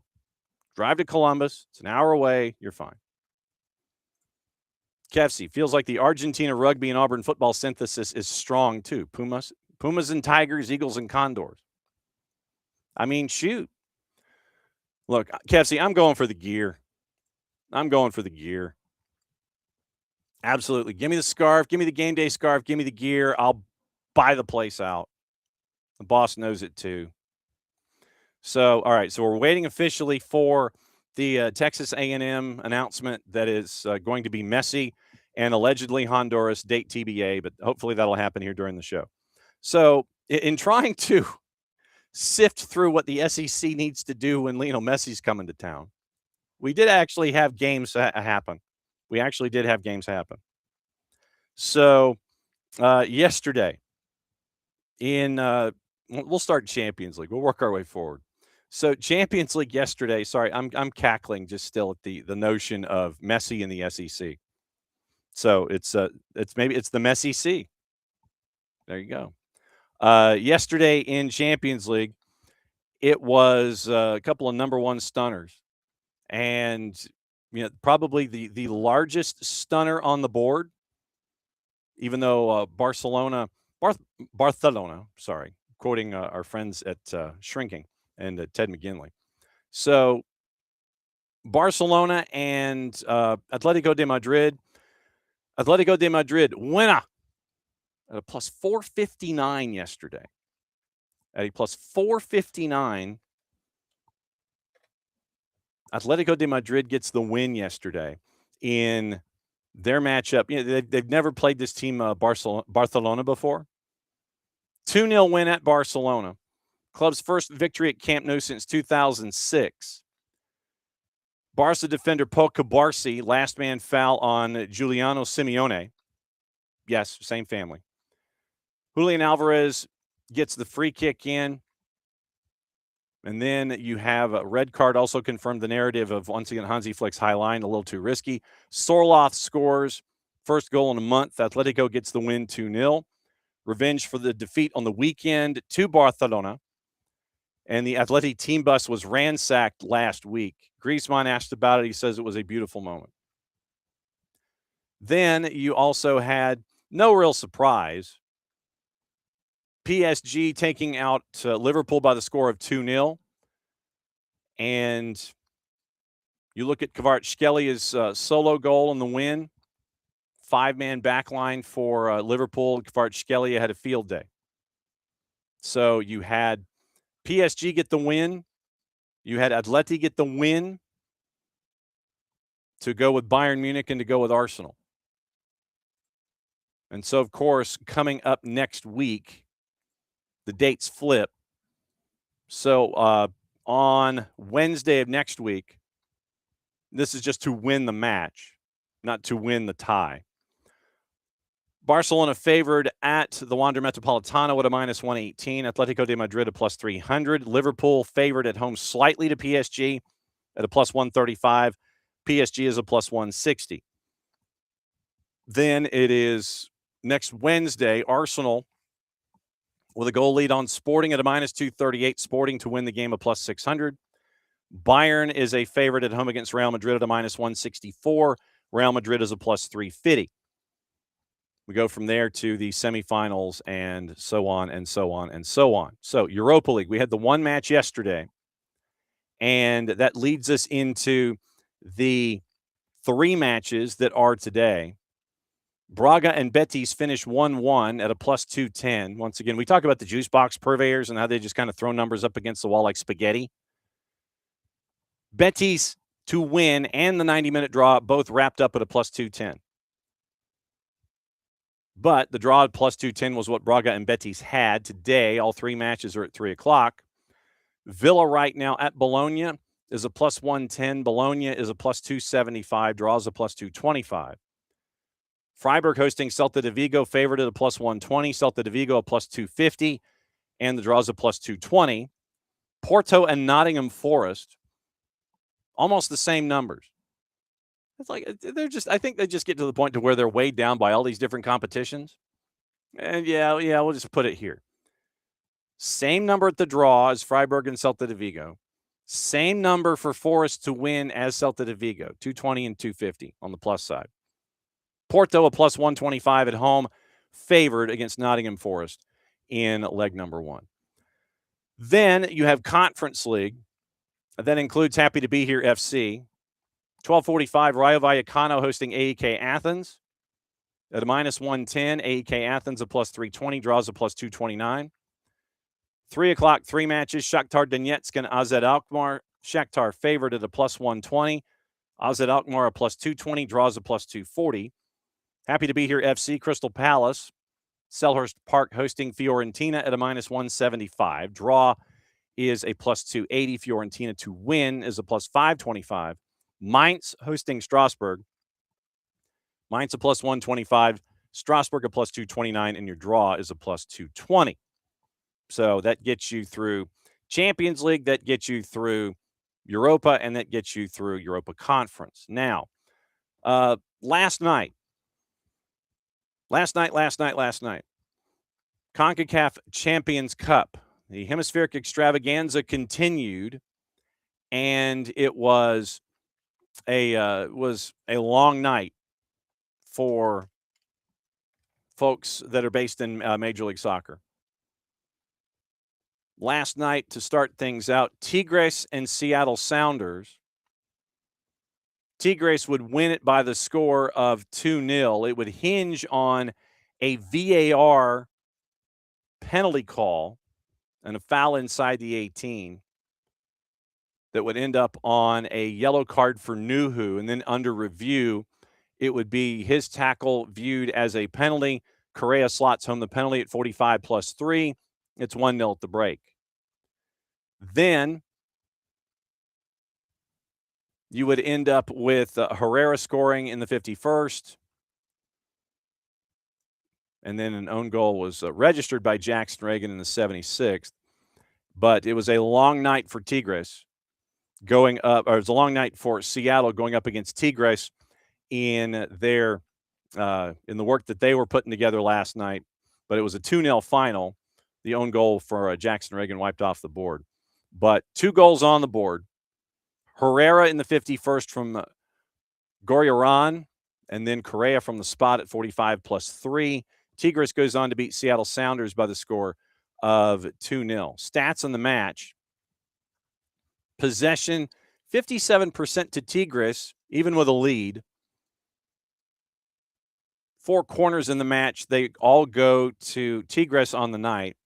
Drive to Columbus. It's an hour away. You're fine. Kefsey feels like the Argentina rugby and Auburn football synthesis is strong too. Pumas and Tigers, Eagles and Condors. I mean, shoot. Look, Kefsey, I'm going for the gear. Absolutely. Give me the scarf. Give me the game day scarf. Give me the gear. I'll buy the place out. The boss knows it too. So, all right. So we're waiting officially for the Texas A&M announcement that is going to be messy and allegedly Honduras, date TBA, but hopefully that'll happen here during the show. So in trying to sift through what the SEC needs to do when Lionel Messi's coming to town, we did actually have games happen. We actually did have games happen. So yesterday in we'll start Champions League. We'll work our way forward. So Champions League yesterday. Sorry, I'm cackling just still at the notion of Messi in the SEC. So it's the Messi C. There you go. Yesterday in Champions League, it was a couple of number one stunners, and probably the largest stunner on the board. Even though Barcelona, sorry, quoting our friends at Shrinking and Ted McGinley. So Barcelona and Atletico de Madrid. Atletico de Madrid, winner at a plus 459 yesterday. At a plus 459, Atletico de Madrid gets the win yesterday in their matchup. They've never played this team Barcelona before. 2-0 win at Barcelona. Club's first victory at Camp Nou since 2006. Barca defender Pau Cubarsí, last man foul on Giuliano Simeone. Yes, same family. Julian Alvarez gets the free kick in. And then you have a red card also confirmed the narrative of, once again, Hansi Flick's high line, a little too risky. Sorloth scores first goal in a month. Atletico gets the win 2-0. Revenge for the defeat on the weekend to Barcelona. And the Atleti team bus was ransacked last week. Griezmann asked about it. He says it was a beautiful moment. Then you also had, no real surprise, PSG taking out Liverpool by the score of 2-0. And you look at Kvaratskhelia solo goal in the win. 5-man back line for Liverpool. Kvaratskhelia had a field day. So you had PSG get the win. You had Atleti get the win to go with Bayern Munich and to go with Arsenal. And so, of course, coming up next week, the dates flip. So on Wednesday of next week, this is just to win the match, not to win the tie. Barcelona favored at the Wanda Metropolitano at a minus 118. Atletico de Madrid a plus 300. Liverpool favored at home slightly to PSG at a plus 135. PSG is a plus 160. Then it is next Wednesday, Arsenal with a goal lead on Sporting at a minus 238. Sporting to win the game a plus 600. Bayern is a favorite at home against Real Madrid at a minus 164. Real Madrid is a plus 350. We go from there to the semifinals and so on and so on and so on. So Europa League, we had the one match yesterday, and that leads us into the 3 matches that are today. Braga and Betis finish 1-1 at a plus 210. Once again, we talk about the juice box purveyors and how they just kind of throw numbers up against the wall like spaghetti. Betis to win and the 90-minute draw both wrapped up at a plus 210. But the draw at plus 210 was what Braga and Betis had. Today, all three matches are at 3 o'clock. Villa right now at Bologna is a plus 110. Bologna is a plus 275. Draws a plus 225. Freiburg hosting Celta de Vigo, favored at a plus 120. Celta de Vigo a plus 250. And the draws a plus 220. Porto and Nottingham Forest, almost the same numbers. It's like I think they just get to the point to where they're weighed down by all these different competitions. And yeah, we'll just put it here. Same number at the draw as Freiburg and Celta de Vigo. Same number for Forest to win as Celta de Vigo, 220 and 250 on the plus side. Porto a plus 125 at home, favored against Nottingham Forest in leg number 1. Then you have Conference League. That includes Happy to Be Here FC. 12:45, Rayo Vallecano hosting AEK Athens. At a minus 110, AEK Athens a plus 320, draws a plus 229. 3 o'clock, 3 matches, Shakhtar Donetsk and AZ Alkmaar. Shakhtar favored at a plus 120. AZ Alkmaar a plus 220, draws a plus 240. Happy to Be Here FC, Crystal Palace. Selhurst Park hosting Fiorentina at a minus 175. Draw is a plus 280. Fiorentina to win is a plus 525. Mainz hosting Strasbourg. Mainz a plus 125. Strasbourg a plus 229. And your draw is a plus 220. So that gets you through Champions League, that gets you through Europa, and that gets you through Europa Conference. Now, last night, CONCACAF Champions Cup, the hemispheric extravaganza continued, and it was a long night for folks that are based in Major League Soccer. Last night, to start things out, Tigres and Seattle Sounders. Tigres would win it by the score of 2-0. It would hinge on a VAR penalty call and a foul inside the 18 that would end up on a yellow card for Nuhu. And then under review, it would be his tackle viewed as a penalty. Correa slots home the penalty at 45 plus 3. It's 1-0 at the break. Then you would end up with Herrera scoring in the 51st. And then an own goal was registered by Jackson Reagan in the 76th. But it was a long night for Tigres going up, or it was a long night for Seattle going up against Tigres in their in the work that they were putting together last night. But it was a 2-0 final. The own goal for Jackson Reagan wiped off the board. But 2 goals on the board. Herrera in the 51st from Goryaran, and then Correa from the spot at 45 plus 3. Tigres goes on to beat Seattle Sounders by the score of 2-0. Stats in the match. Possession, 57% to Tigres, even with a lead. 4 corners in the match. They all go to Tigres on the night.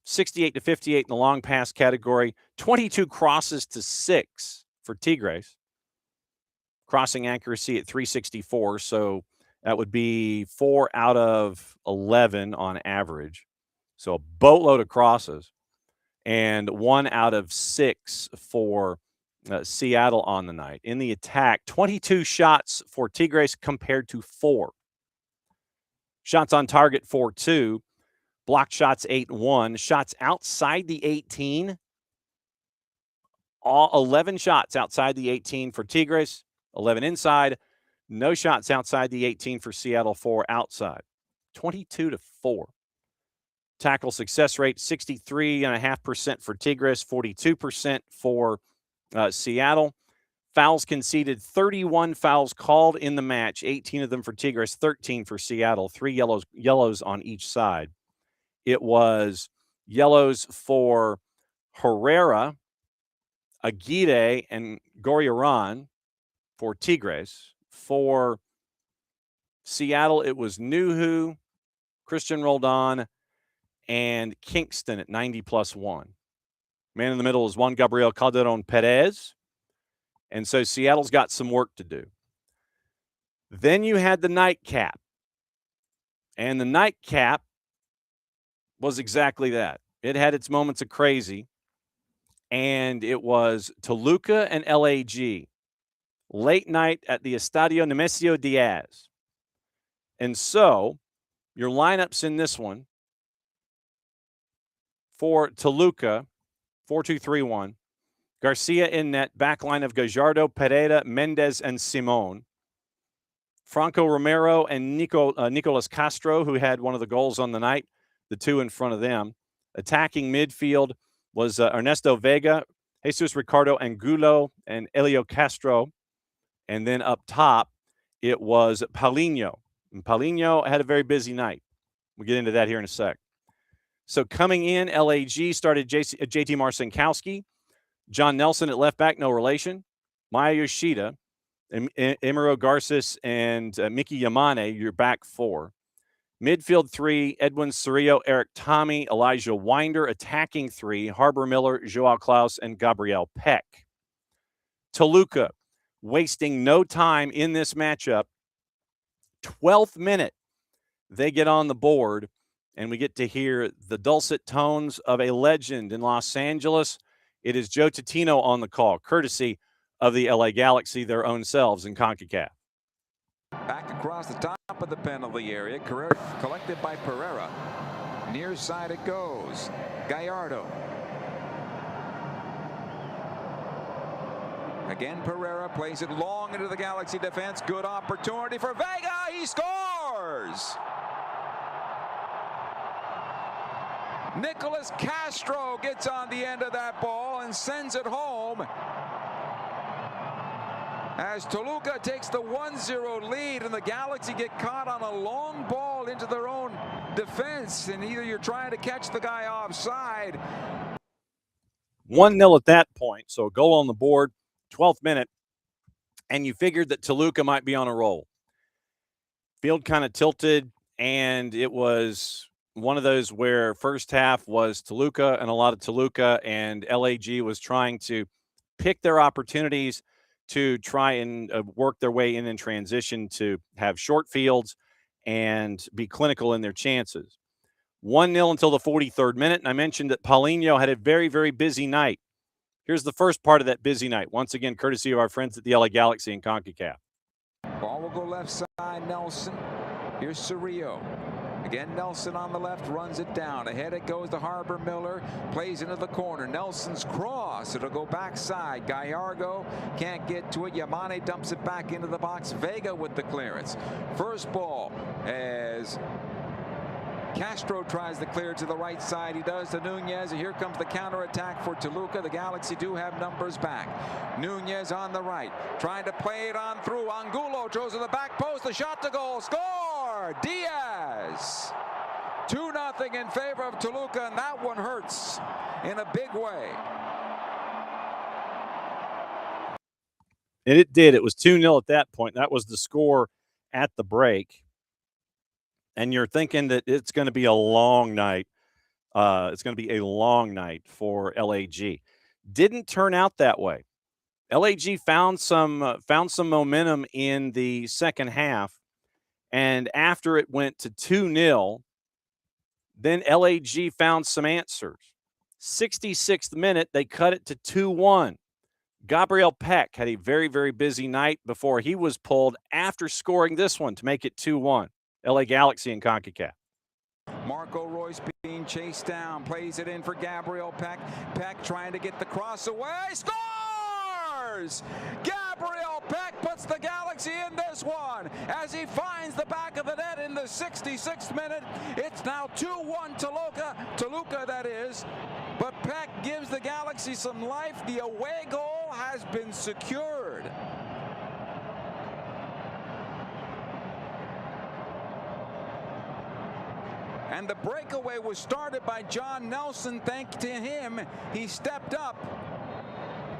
68 to 58 in the long pass category. 22 crosses to 6 for Tigres. Crossing accuracy at 364, so that would be 4 out of 11 on average. So a boatload of crosses. And 1 out of 6 for Seattle on the night. In the attack, 22 shots for Tigres compared to 4. Shots on target 4-2. Blocked shots 8-1. Shots outside the 18. All 11 shots outside the 18 for Tigres. 11 inside. No shots outside the 18 for Seattle, 4 outside. 22 to 4. Tackle success rate, 63.5% for Tigres, 42% for Seattle. Fouls conceded, 31 fouls called in the match, 18 of them for Tigres, 13 for Seattle, 3 yellows on each side. It was yellows for Herrera, Aguirre, and Goryaran for Tigres. For Seattle, it was Nuhu, Christian Roldan, and Kingston at 90+1. Man in the middle is Juan Gabriel Calderon Perez. And so Seattle's got some work to do. Then you had the nightcap. And the nightcap was exactly that. It had its moments of crazy. And it was Toluca and LAG. Late night at the Estadio Nemesio Diaz. And so your lineups in this one for Toluca, 4-2-3-1. Garcia in net, backline of Gallardo, Pereira, Mendez, and Simon. Franco Romero and Nicolas Castro, who had one of the goals on the night, the two in front of them. Attacking midfield was Ernesto Vega, Jesus Ricardo Angulo, and Elio Castro. And then up top, it was Paulinho. And Paulinho had a very busy night. We'll get into that here in a sec. So coming in, LAG started JT Marcinkowski, John Nelson at left back, no relation, Maya Yoshida, Emiro Garces, and Mickey Yamane, your back four. Midfield three, Edwin Cerrillo, Eric Tommy, Elijah Winder. Attacking three, Harbor Miller, Joao Klaus, and Gabriel Peck. Toluca, wasting no time in this matchup. 12th minute, they get on the board, and we get to hear the dulcet tones of a legend in Los Angeles. It is Joe Totino on the call, courtesy of the LA Galaxy, their own selves in CONCACAF. Back across the top of the penalty area, collected by Pereira. Near side it goes. Gallardo. Again, Pereira plays it long into the Galaxy defense. Good opportunity for Vega. He scores! Nicolas Castro gets on the end of that ball and sends it home as Toluca takes the 1-0 lead, and the Galaxy get caught on a long ball into their own defense, and either you're trying to catch the guy offside. 1-0 at that point, so a goal on the board, 12th minute, and you figured that Toluca might be on a roll. Field kind of tilted, and it was one of those where first half was Toluca and a lot of Toluca, and LAG was trying to pick their opportunities to try and work their way in transition to have short fields and be clinical in their chances. 1-0 until the 43rd minute, and I mentioned that Paulinho had a very, very busy night. Here's the first part of that busy night, once again, courtesy of our friends at the LA Galaxy and CONCACAF. Ball will go left side, Nelson. Here's Cerrillo. Again, Nelson on the left, runs it down. Ahead it goes to Harbor Miller, plays into the corner. Nelson's cross, it'll go backside. Gallardo can't get to it. Yamane dumps it back into the box. Vega with the clearance. First ball as Castro tries to clear to the right side. He does to Nunez. And here comes the counterattack for Toluca. The Galaxy do have numbers back. Nunez on the right, trying to play it on through. Angulo throws to the back post. The shot to goal. Score! Diaz. 2-0 in favor of Toluca, and that one hurts in a big way. And it did. It was 2-0 at that point. That was the score at the break. And you're thinking that it's going to be a long night. It's going to be a long night for LAG. Didn't turn out that way. LAG found some momentum in the second half, and after it went to 2-0, then LAG found some answers. 66th minute, they cut it to 2-1. Gabriel Peck had a very, very busy night before he was pulled after scoring this one to make it 2-1. LA Galaxy and CONCACAF. Marco Royce being chased down, plays it in for Gabriel Peck. Peck trying to get the cross away, scores! Gabriel Peck puts the Galaxy in this one as he finds the back of the net in the 66th minute. It's now 2-1 Toluca that is, but Peck gives the Galaxy some life. The away goal has been secured. And the breakaway was started by John Nelson. Thanks to him, he stepped up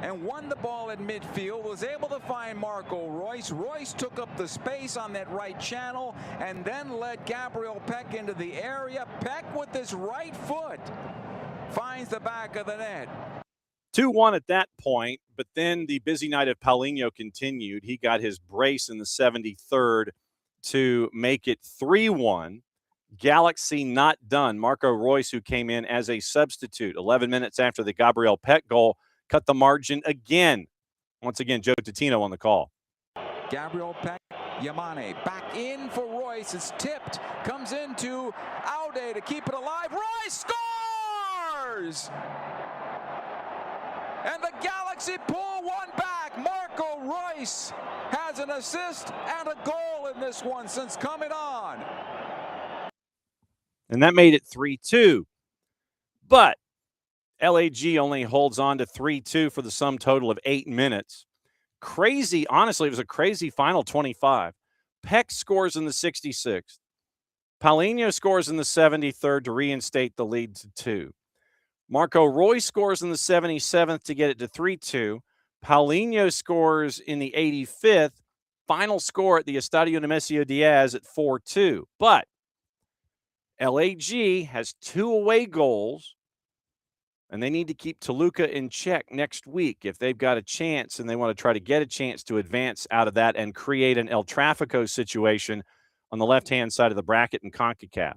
and won the ball at midfield, was able to find Marco Royce. Royce took up the space on that right channel and then led Gabriel Peck into the area. Peck with his right foot finds the back of the net. 2-1 at that point, but then the busy night of Paulinho continued. He got his brace in the 73rd to make it 3-1. Galaxy not done. Marco Royce, who came in as a substitute 11 minutes after the Gabriel Peck goal, cut the margin again. Once again, Joe Totino on the call. Gabriel Peck, Yamane back in for Royce. It's tipped, comes into Aude to keep it alive. Royce scores! And the Galaxy pull one back. Marco Royce has an assist and a goal in this one since coming on. And that made it 3-2. But LAG only holds on to 3-2 for the sum total of 8 minutes. Crazy. Honestly, it was a crazy final 25. Peck scores in the 66th. Paulinho scores in the 73rd to reinstate the lead to 2. Marco Royce scores in the 77th to get it to 3-2. Paulinho scores in the 85th. Final score at the Estadio Nemesio Diaz at 4-2. But LAG has 2 away goals, and they need to keep Toluca in check next week if they've got a chance and they want to try to get a chance to advance out of that and create an El Tráfico situation on the left-hand side of the bracket in CONCACAF.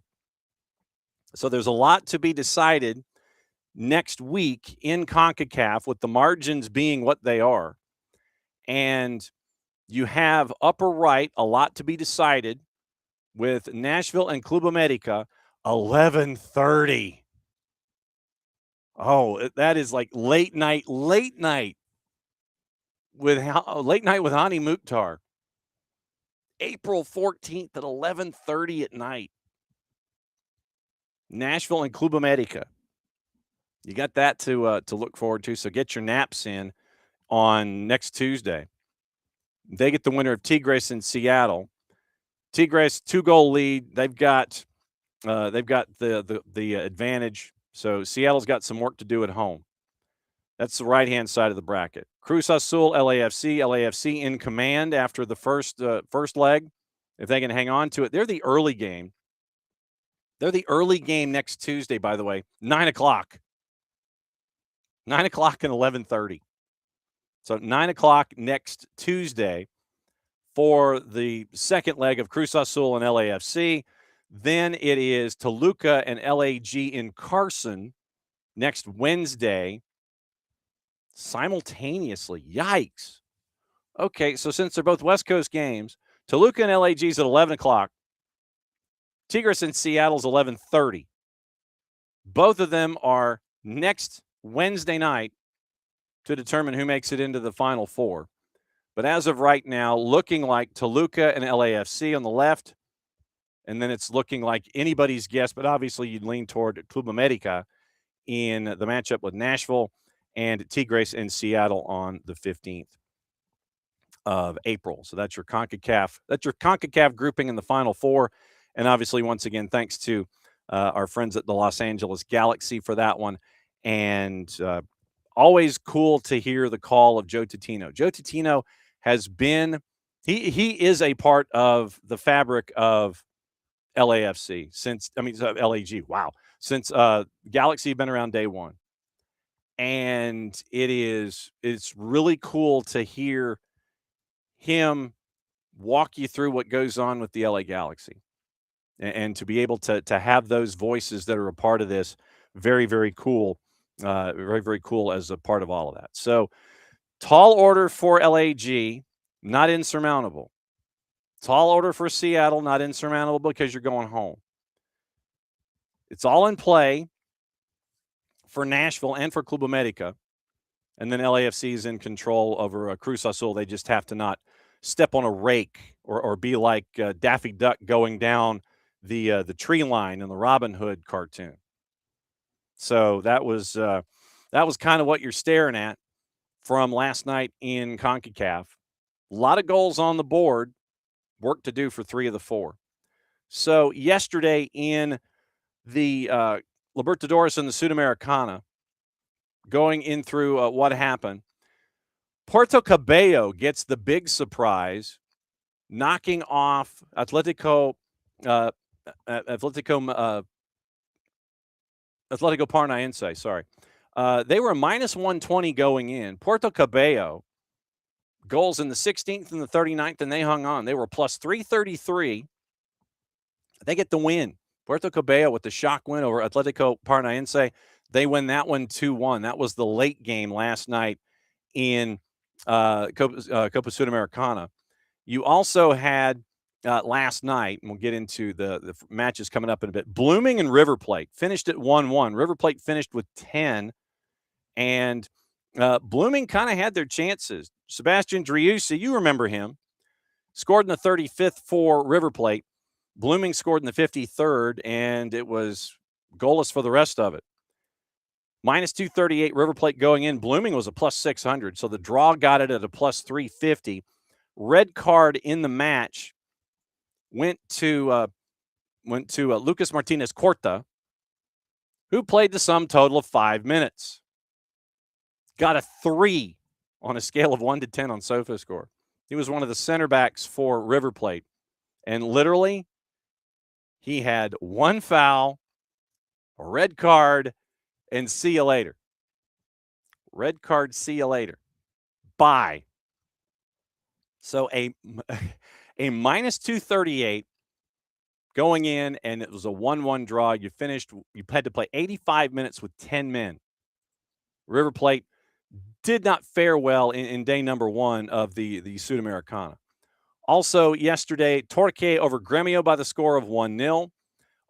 So there's a lot to be decided next week in CONCACAF with the margins being what they are. And you have upper right, a lot to be decided with Nashville and Club America, 11:30. Oh, that is like late night with Hani Mukhtar. April 14th at 11:30 at night. Nashville and Club America. You got that to look forward to. So get your naps in on next Tuesday. They get the winner of Tigres in Seattle. Tigres 2-goal lead. They've got the advantage. So Seattle's got some work to do at home. That's the right-hand side of the bracket. Cruz Azul, LAFC in command after the first leg. If they can hang on to it, they're the early game. They're the early game next Tuesday, by the way, 9 o'clock. 9 o'clock and 11:30. So 9 o'clock next Tuesday for the second leg of Cruz Azul and LAFC. Then it is Toluca and LAG in Carson next Wednesday simultaneously. Yikes. Okay, so since they're both West Coast games, Toluca and LAG's at 11 o'clock. Tigres and Seattle's 11:30. Both of them are next Wednesday night to determine who makes it into the Final Four. But as of right now, looking like Toluca and LAFC on the left, and then it's looking like anybody's guess, but obviously you'd lean toward Club America in the matchup with Nashville, and Tigres and Seattle on the 15th of April. So that's your CONCACAF. That's your CONCACAF grouping in the Final Four. And obviously, once again, thanks to our friends at the Los Angeles Galaxy for that one. And always cool to hear the call of Joe Totino. Joe Totino has been he is a part of the fabric of LAFC since LAG. Wow, since Galaxy have been around day one, and it's really cool to hear him walk you through what goes on with the LA Galaxy, and to be able to have those voices that are a part of this. Very, very cool. Very, very cool as a part of all of that. So, tall order for LAG, not insurmountable. Tall order for Seattle, not insurmountable because you're going home. It's all in play for Nashville and for Club America. And then LAFC is in control over Cruz Azul. They just have to not step on a rake or be like Daffy Duck going down the tree line in the Robin Hood cartoon. So that was kind of what you're staring at from last night in CONCACAF. A lot of goals on the board, work to do for 3 of the 4. So yesterday in the Libertadores and the Sudamericana, going in through what happened, Puerto Cabello gets the big surprise, knocking off Atletico Paranaense. Sorry. They were minus 120 going in. Puerto Cabello, goals in the 16th and the 39th, and they hung on. They were plus 333. They get the win. Puerto Cabello with the shock win over Atletico Paranaense. They win that one 2-1. That was the late game last night in Copa Sudamericana. You also had last night, and we'll get into the matches coming up in a bit, Blooming and River Plate finished at 1-1. River Plate finished with 10, and Blooming kind of had their chances. Sebastian Driussi, you remember him, scored in the 35th for River Plate. Blooming scored in the 53rd, and it was goalless for the rest of it. Minus 238 River Plate going in. Blooming was a plus 600, so the draw got it at a plus 350. Red card in the match went to Lucas Martinez Corta, who played the sum total of 5 minutes. Got a 3 on a scale of 1 to 10 on SofaScore. He was one of the center backs for River Plate, and literally, he had one foul, a red card, and see you later. Red card, see you later. Bye. So a minus 238 going in, and it was a 1-1 draw. You had to play 85 minutes with 10 men. River Plate did not fare well in day number 1 of the Sudamericana. Also yesterday, Torque over Gremio by the score of 1-0.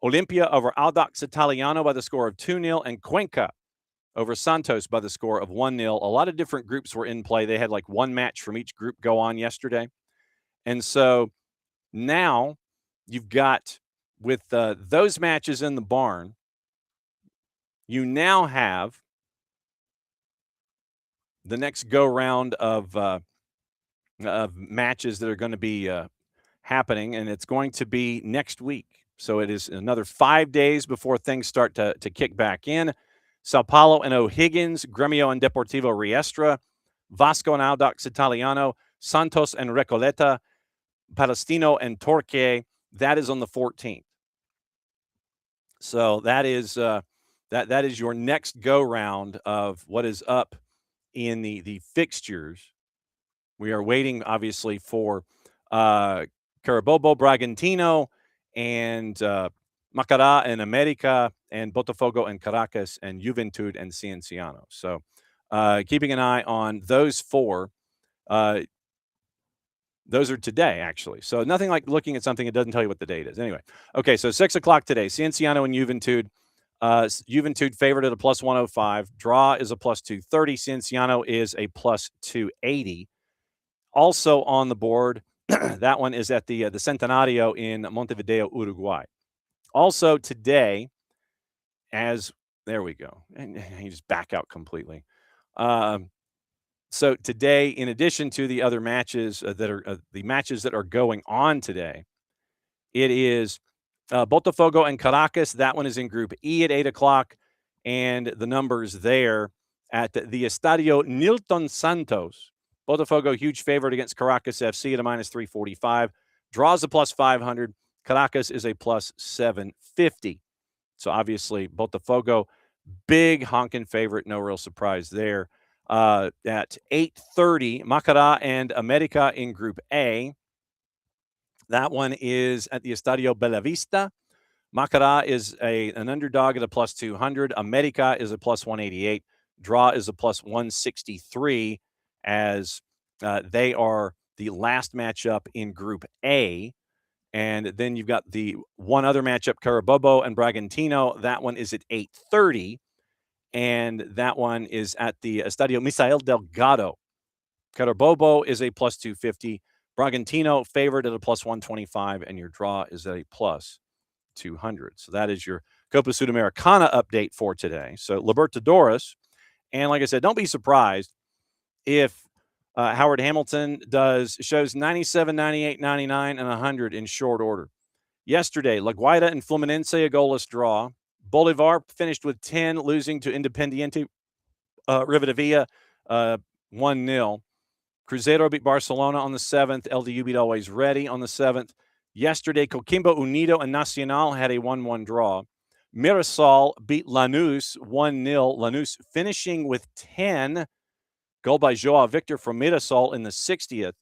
Olimpia over Audax Italiano by the score of 2-0. And Cuenca over Santos by the score of 1-0. A lot of different groups were in play. They had like one match from each group go on yesterday. And so now you've got, with those matches in the barn, you now have the next go-round of matches that are going to be happening, and it's going to be next week. So it is another 5 days before things start to kick back in. Sao Paulo and O'Higgins, Gremio and Deportivo Riestra, Vasco and Audax Italiano, Santos and Recoleta, Palestino and Torque. That is on the 14th. So that is that is your next go-round of what is up in the fixtures. We are waiting, obviously, for Carabobo, Bragantino, and Macará and America, and Botafogo and Caracas, and Juventud and Cienciano. So keeping an eye on those 4. Those are today, actually. So nothing like looking at something that doesn't tell you what the date is. Anyway, okay, so 6 o'clock today, Cienciano and Juventud. Juventud favored at a plus 105. Draw is a plus 230. Cienciano is a plus 280. Also on the board, that one is at the Centenario in Montevideo, Uruguay. Also today, there we go. And you just back out completely. So today, in addition to the other matches that are the matches that are going on today, it is Botafogo and Caracas. That one is in Group E at 8 o'clock, and the numbers there at the Estadio Nilton Santos. Botafogo, huge favorite against Caracas FC at a minus 345. Draws a plus 500. Caracas is a plus 750. So obviously, Botafogo, big honking favorite. No real surprise there. At 8:30, Macará and America in Group A. That one is at the Estadio Bellavista. Macará is an underdog at a plus 200. America is a plus 188. Draw is a plus 163, as they are the last matchup in Group A. And then you've got the one other matchup, Carabobo and Bragantino. That one is at 8:30. And that one is at the Estadio Misael Delgado. Carabobo is a plus 250. Bragantino favored at a plus 125, and your draw is at a plus 200. So that is your Copa Sudamericana update for today. So Libertadores, and like I said, don't be surprised if Howard Hamilton shows 97, 98, 99, and 100 in short order. Yesterday, La Guaira and Fluminense, a goalless draw. Bolivar finished with 10, losing to Independiente Rivadavia 1-0. Cruzeiro beat Barcelona on the 7th. LDU beat Always Ready on the 7th. Yesterday, Coquimbo Unido and Nacional had a 1-1 draw. Mirasol beat Lanús 1-0. Lanús finishing with 10. Goal by Joao Victor from Mirasol in the 60th.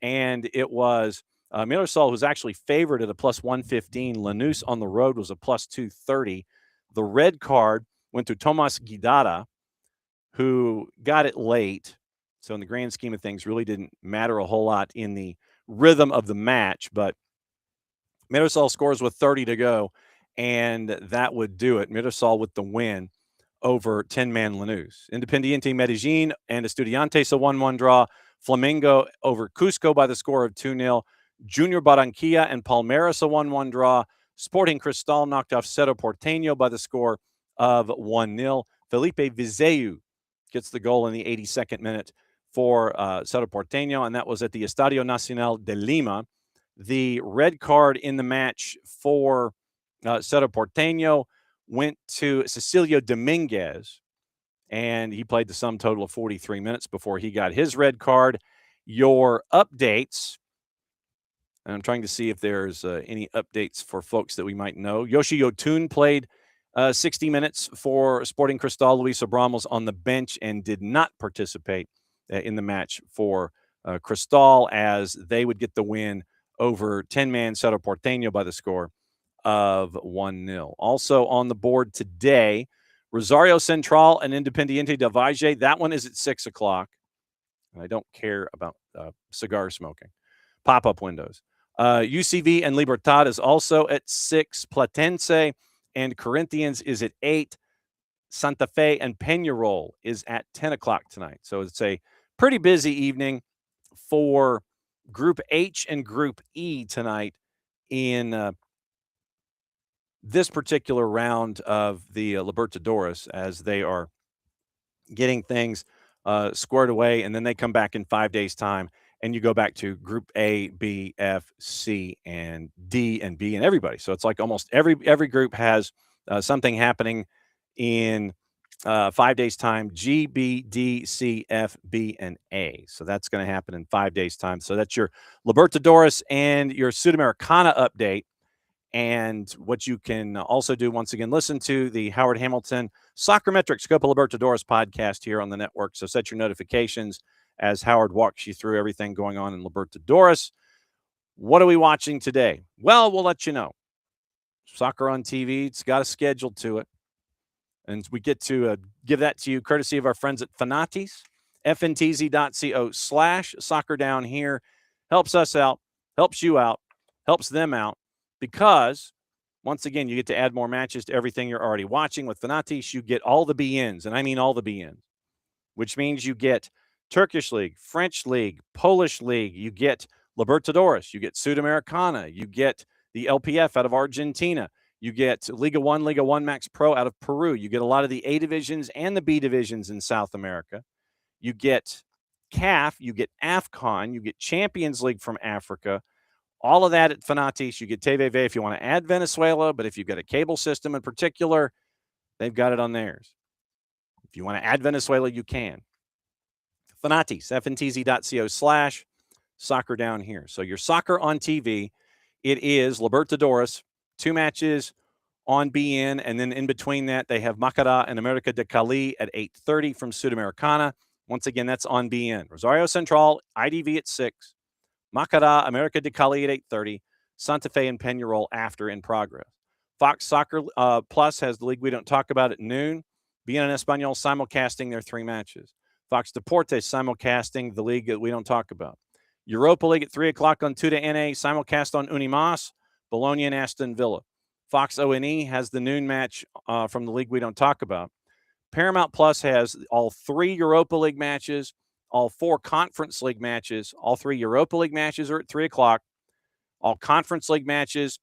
And it was Mirasol who's actually favored at a plus 115. Lanús on the road was a plus 230. The red card went to Tomas Guidara, who got it late. So in the grand scheme of things, really didn't matter a whole lot in the rhythm of the match. But Mirasol scores with 30 to go, and that would do it. Mirasol with the win over 10-man Lanús. Independiente Medellin and Estudiantes a 1-1 draw. Flamengo over Cusco by the score of 2-0. Junior Barranquilla and Palmeiras a 1-1 draw. Sporting Cristal knocked off Cerro Porteño by the score of 1-0. Felipe Vizeu gets the goal in the 82nd minute for Cerro Porteño, and that was at the Estadio Nacional de Lima. The red card in the match for Cerro Porteño went to Cecilio Dominguez, and he played the sum total of 43 minutes before he got his red card. Your updates, and I'm trying to see if there's any updates for folks that we might know. Yoshi Yotun played 60 minutes for Sporting Cristal. Luis Abramos on the bench and did not participate in the match for Cristal, as they would get the win over 10-man Cerro Porteño by the score of 1-0. Also on the board today, Rosario Central and Independiente del Valle. That one is at 6 o'clock. I don't care about cigar smoking. Pop-up windows. UCV and Libertad is also at 6. Platense and Corinthians is at 8. Santa Fe and Peñarol is at 10 o'clock tonight. So it's a pretty busy evening for Group H and Group E tonight in this particular round of the Libertadores, as they are getting things squared away, and then they come back in 5 days' time, and you go back to Group A, B, F, C, and D, and B, and everybody. So it's like almost every group has something happening in 5 days' time: G, B, D, C, F, B, and A. So that's going to happen in 5 days' time. So that's your Libertadores and your Sudamericana update. And what you can also do, once again, listen to the Howard Hamilton Soccer Metrics Copa Libertadores podcast here on the network. So set your notifications as Howard walks you through everything going on in Libertadores. What are we watching today? Well, we'll let you know. Soccer on TV, it's got a schedule to it. And we get to give that to you courtesy of our friends at Fanatis, fntz.co/soccer down here. Helps us out, helps you out, helps them out. Because, once again, you get to add more matches to everything you're already watching. With Fanatis, you get all the BNs, and I mean all the BNs, which means you get Turkish League, French League, Polish League, you get Libertadores, you get Sudamericana, you get the LPF out of Argentina, you get Liga 1 Max Pro out of Peru, you get a lot of the A divisions and the B divisions in South America, you get CAF, you get AFCON, you get Champions League from Africa. All of that at Fanatis. You get TVV if you want to add Venezuela, but if you've got a cable system in particular, they've got it on theirs. If you want to add Venezuela, you can. Fanatis, fntz.co/soccer down here. So your soccer on TV, it is Libertadores, 2 matches on BN, and then in between that, they have Macará and America de Cali at 8:30 from Sudamericana. Once again, that's on BN. Rosario Central, IDV at 6. Macará, America de Cali at 8:30, Santa Fe and Peñarol after in progress. Fox Soccer Plus has the league we don't talk about at noon. BN and Español simulcasting their 3 matches. Fox Deportes simulcasting the league that we don't talk about. Europa League at 3 o'clock on Tuda NA, simulcast on Unimas, Bologna and Aston Villa. Fox ONE has the noon match from the league we don't talk about. Paramount Plus has all 3 Europa League matches, all 4 Conference League matches. All 3 Europa League matches are at 3 o'clock. All Conference League matches,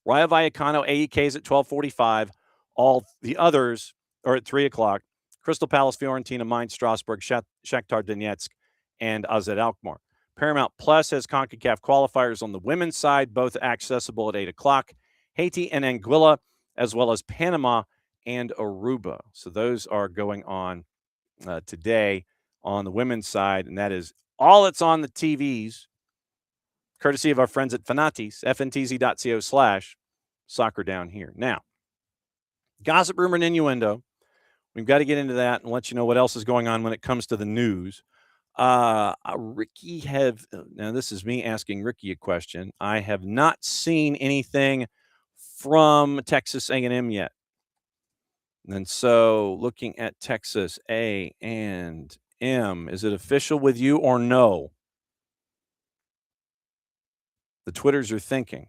Rayo Vallecano, AEK is at 12:45. All the others are at 3 o'clock. Crystal Palace, Fiorentina, Mainz, Strasbourg, Shakhtar Donetsk, and AZ Alkmaar. Paramount Plus has CONCACAF qualifiers on the women's side, both accessible at 8 o'clock. Haiti and Anguilla, as well as Panama and Aruba. So those are going on today on the women's side, and that is all that's on the TVs, courtesy of our friends at Fanatis, fntz.co/soccer down here. Now, gossip, rumor, and innuendo. We've got to get into that and let you know what else is going on when it comes to the news. Ricky now this is me asking Ricky a question. I have not seen anything from Texas A&M yet. And so looking at Texas A&M, is it official with you or no? The Twitters are thinking.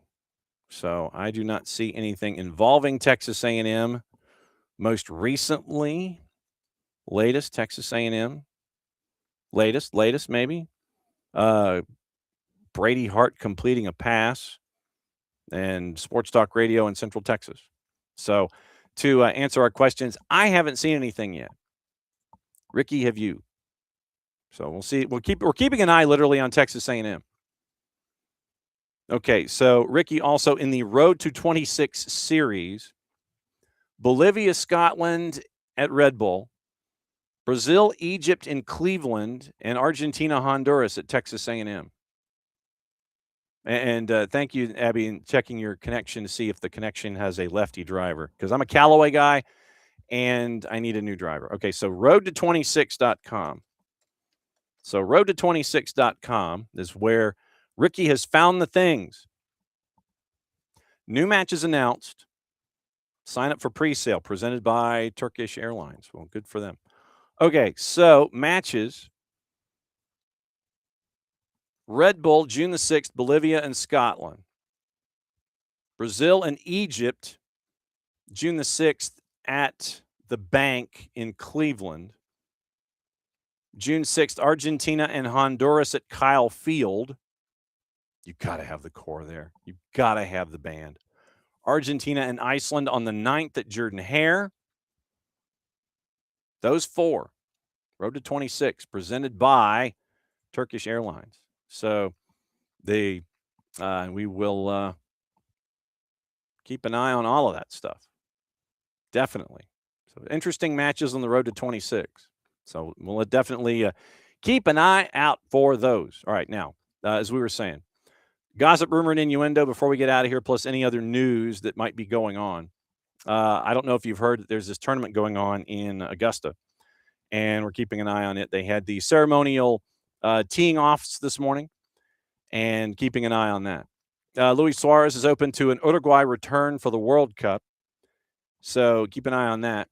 So I do not see anything involving Texas A&M. Most recently, latest Texas A&M. Latest maybe. Brady Hart completing a pass and Sports Talk Radio in Central Texas. So to answer our questions, I haven't seen anything yet. Ricky, have you? So we'll see. We're keeping an eye literally on Texas A&M. Okay, so Ricky also in the Road to 26 series, Bolivia, Scotland at Red Bull, Brazil, Egypt in Cleveland, and Argentina, Honduras at Texas A&M. And thank you, Abby, in checking your connection to see if the connection has a lefty driver, because I'm a Callaway guy and I need a new driver. Okay, so roadto26.com. So roadto26.com is where Ricky has found the things. New matches announced. Sign up for pre-sale presented by Turkish Airlines. Well, good for them. Okay, so matches. Red Bull, June the 6th, Bolivia and Scotland. Brazil and Egypt, June the 6th at the Bank in Cleveland. June 6th, Argentina and Honduras at Kyle Field. You got to have the core there. You got to have the band. Argentina and Iceland on the 9th at Jordan Hare. Those four. Road to 26, presented by Turkish Airlines. So we will keep an eye on all of that stuff. Definitely. So interesting matches on the road to 26. So we'll definitely keep an eye out for those. All right, now, as we were saying, gossip, rumor, and innuendo before we get out of here, plus any other news that might be going on. I don't know if you've heard that there's this tournament going on in Augusta, and we're keeping an eye on it. They had the ceremonial teeing offs this morning, and keeping an eye on that. Luis Suarez is open to an Uruguay return for the World Cup, so keep an eye on that.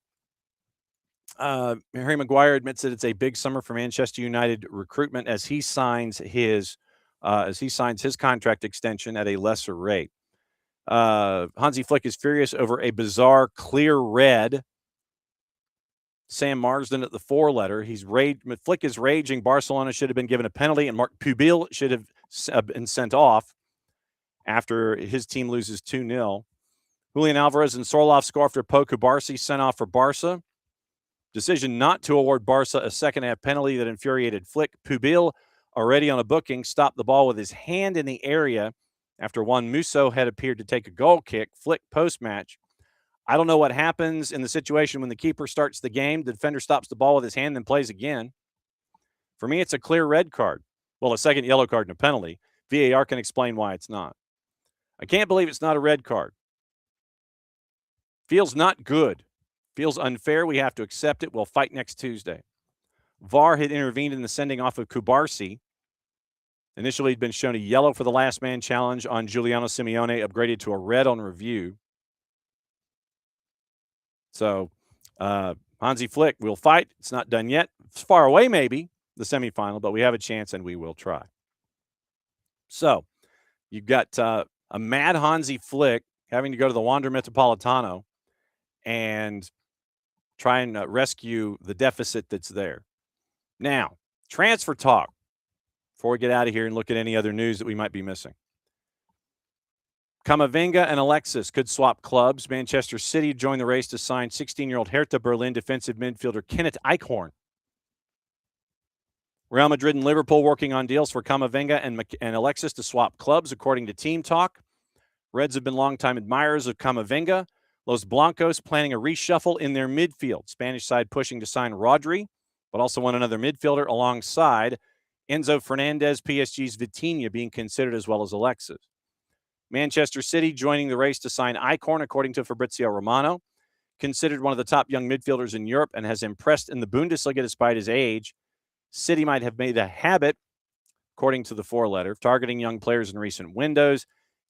Harry Maguire admits that it's a big summer for Manchester United recruitment as he signs his contract extension at a lesser rate. Hansi Flick is furious over a bizarre clear red. Sam Marsden at the 4-letter. Flick is raging. Barcelona should have been given a penalty, and Marc Pubil should have been sent off after his team loses 2-0. Julian Alvarez and Sorloth score after Pau Cubarsí sent off for Barca. Decision not to award Barca a second-half penalty that infuriated Flick. Pubil, already on a booking, stopped the ball with his hand in the area after Juan Musso had appeared to take a goal kick. Flick post-match. I don't know what happens in the situation when the keeper starts the game. The defender stops the ball with his hand and plays again. For me, it's a clear red card. Well, a second yellow card and a penalty. VAR can explain why it's not. I can't believe it's not a red card. Feels not good. Feels unfair. We have to accept it. We'll fight next Tuesday. VAR had intervened in the sending off of Cubarsí. Initially, he'd been shown a yellow for the last man challenge on Giuliano Simeone, upgraded to a red on review. So, Hansi Flick, we'll fight. It's not done yet. It's far away, maybe, the semifinal, but we have a chance and we will try. So, you've got a mad Hansi Flick having to go to the Wander Metropolitano and try and rescue the deficit that's there. Now, transfer talk before we get out of here and look at any other news that we might be missing. Camavinga and Alexis could swap clubs. Manchester City joined the race to sign 16-year-old Hertha Berlin defensive midfielder Kenneth Eichhorn. Real Madrid and Liverpool working on deals for Camavinga and Alexis to swap clubs, according to Team Talk. Reds have been longtime admirers of Camavinga. Los Blancos planning a reshuffle in their midfield. Spanish side pushing to sign Rodri. but also want another midfielder alongside Enzo Fernandez, PSG's Vitinha being considered, as well as Alexis. Manchester City joining the race to sign Eichhorn, according to Fabrizio Romano. Considered one of the top young midfielders in Europe and has impressed in the Bundesliga despite his age. City might have made a habit, according to the four-letter, targeting young players in recent windows.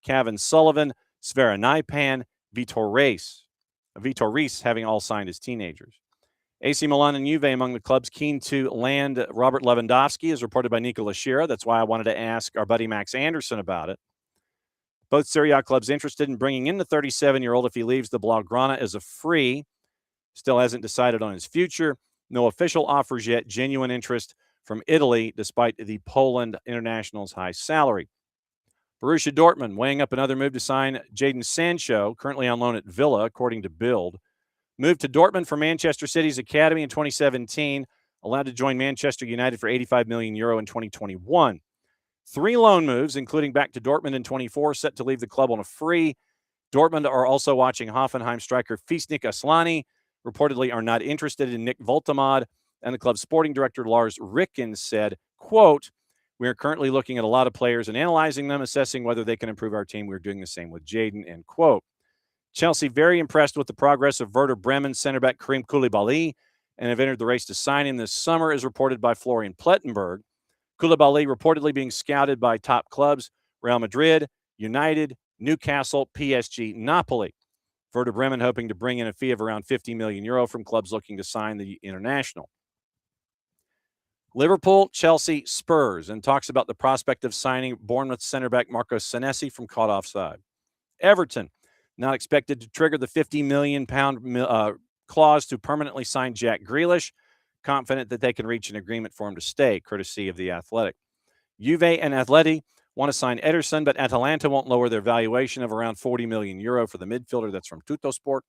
Kevin Sullivan, Sverre Nypan, Vitor Reis having all signed as teenagers. AC Milan and Juve among the clubs keen to land Robert Lewandowski, as reported by Nicola Schira. That's why I wanted to ask our buddy Max Anderson about it. Both Serie A clubs interested in bringing in the 37-year-old if he leaves the Blaugrana as a free. Still hasn't decided on his future. No official offers yet. Genuine interest from Italy, despite the Poland international's high salary. Borussia Dortmund weighing up another move to sign Jadon Sancho, currently on loan at Villa, according to Bild. Moved to Dortmund from Manchester City's academy in 2017, allowed to join Manchester United for €85 million in 2021. 3 loan moves, including back to Dortmund in 24, set to leave the club on a free. Dortmund are also watching Hoffenheim striker Fisnik Aslani, reportedly are not interested in Nick Voltemade, and the club's sporting director Lars Ricken said, quote, "We are currently looking at a lot of players and analyzing them, assessing whether they can improve our team. We're doing the same with Jadon," end quote. Chelsea very impressed with the progress of Werder Bremen center back Karim Koulibaly and have entered the race to sign him this summer, as reported by Florian Plettenberg. Koulibaly reportedly being scouted by top clubs Real Madrid, United, Newcastle, PSG, Napoli. Werder Bremen hoping to bring in a fee of around €50 million from clubs looking to sign the international. Liverpool, Chelsea, Spurs, and talks about the prospect of signing Bournemouth center back Marco Senesi from caught offside. Everton, not expected to trigger the £50 million clause to permanently sign Jack Grealish, confident that they can reach an agreement for him to stay, courtesy of The Athletic. Juve and Atleti want to sign Ederson, but Atalanta won't lower their valuation of around €40 million for the midfielder. That's from Tuttosport.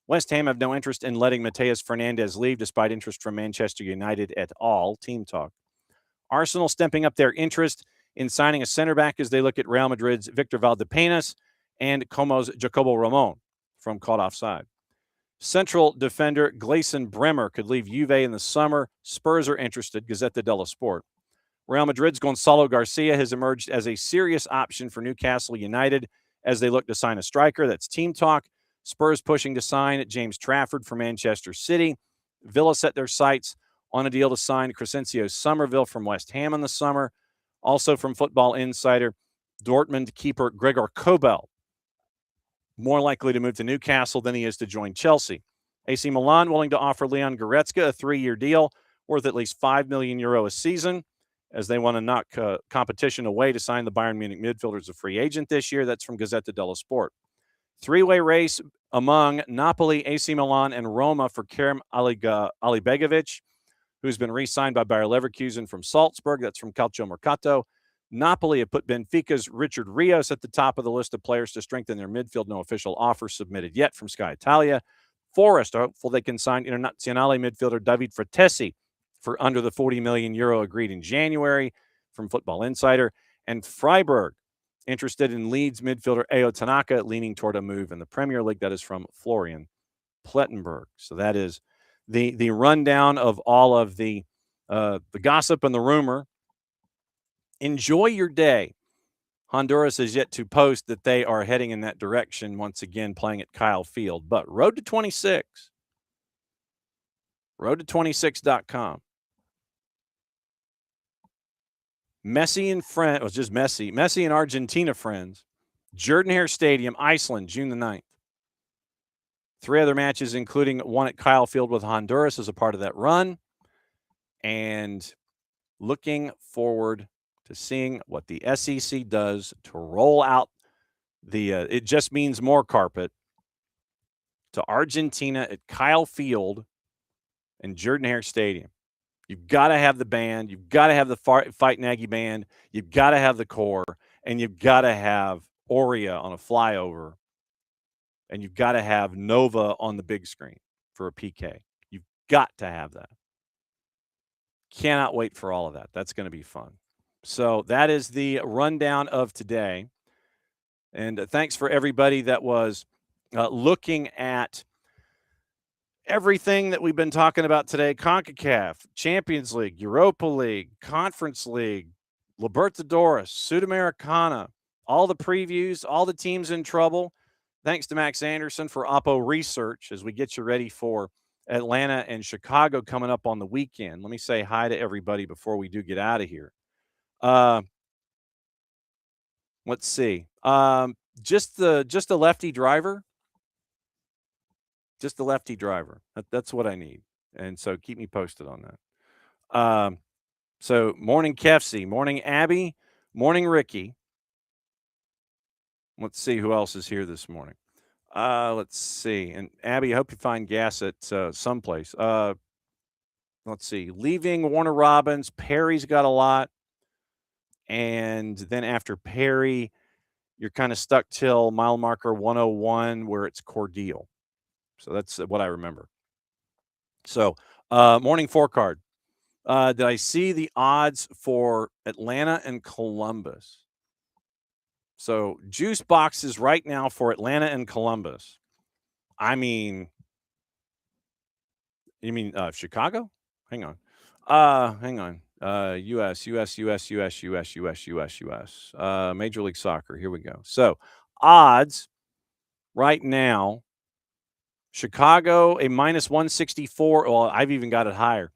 West Ham have no interest in letting Mateus Fernandez leave, despite interest from Manchester United et al. Team talk. Arsenal stepping up their interest in signing a center back as they look at Real Madrid's Victor Valdepenas and Como's Jacobo Ramon from caught offside. Central defender Gleison Bremer could leave Juve in the summer. Spurs are interested, Gazzetta dello Sport. Real Madrid's Gonzalo Garcia has emerged as a serious option for Newcastle United as they look to sign a striker. That's Team Talk. Spurs pushing to sign James Trafford for Manchester City. Villa set their sights on a deal to sign Crescencio Somerville from West Ham in the summer. Also from Football Insider, Dortmund keeper Gregor Kobel, more likely to move to Newcastle than he is to join Chelsea. AC Milan willing to offer Leon Goretzka a 3-year deal worth at least €5 million a season, as they want to knock competition away to sign the Bayern Munich midfielder as a free agent this year. That's from Gazzetta dello Sport. 3-way race among Napoli, AC Milan, and Roma for Kerem Alibegovic, who's been re-signed by Bayer Leverkusen from Salzburg. That's from Calcio Mercato. Napoli have put Benfica's Richard Rios at the top of the list of players to strengthen their midfield. No official offer submitted yet from Sky Italia. Forest are hopeful they can sign Internazionale midfielder David Fratesi for under the €40 million agreed in January from Football Insider. And Freiburg interested in Leeds midfielder Ayo Tanaka, leaning toward a move in the Premier League. That is from Florian Plettenberg. So that is the rundown of all of the gossip and the rumor. Enjoy your day. Honduras has yet to post that they are heading in that direction, once again playing at Kyle Field. But road to 26. Road to26.com. Messi and friends, well, just Messi. Messi and Argentina friends. Jordan-Hare Stadium, Iceland, June the 9th. 3 other matches, including one at Kyle Field with Honduras as a part of that run. And looking forward to seeing what the SEC does to roll out the it just means more carpet to Argentina at Kyle Field and Jordan-Hare Stadium. You've got to have the band. You've got to have the Fight Nagy band. You've got to have the core. And you've got to have Oria on a flyover. And you've got to have Nova on the big screen for a PK. You've got to have that. Cannot wait for all of that. That's going to be fun. So that is the rundown of today. And thanks for everybody that was looking at everything that we've been talking about today, CONCACAF, Champions League, Europa League, Conference League, Libertadores, Sudamericana, all the previews, all the teams in trouble. Thanks to Max Anderson for Oppo Research as we get you ready for Atlanta and Chicago coming up on the weekend. Let me say hi to everybody before we do get out of here. Let's see. Just the lefty driver. Just the lefty driver. That's what I need. And so keep me posted on that. So morning Kefsey, morning Abby, morning Ricky. Let's see who else is here this morning. Let's see. And Abby, I hope you find gas at someplace. Let's see. Leaving Warner Robins, Perry's got a lot. And then after Perry, you're kind of stuck till mile marker 101 where it's Cordial. So that's what I remember. So morning four card. Did I see the odds for Atlanta and Columbus? So juice boxes right now for Atlanta and Columbus. I mean, you mean Chicago? Hang on. US. Major League Soccer. Here we go. So odds right now. Chicago, a minus 164. Well, I've even got it higher.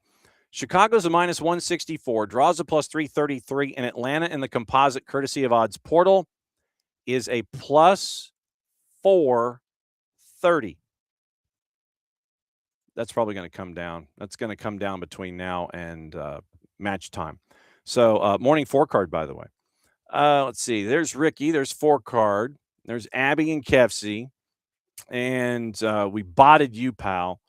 Chicago's a minus 164, draws a plus 333, and Atlanta in the composite, courtesy of Odds Portal, is a plus 430. That's probably going to come down. That's going to come down between now and match time. So morning four card, by the way. Let's see. There's Ricky. There's four card. There's Abby and Kefsey. And we botted you, pal.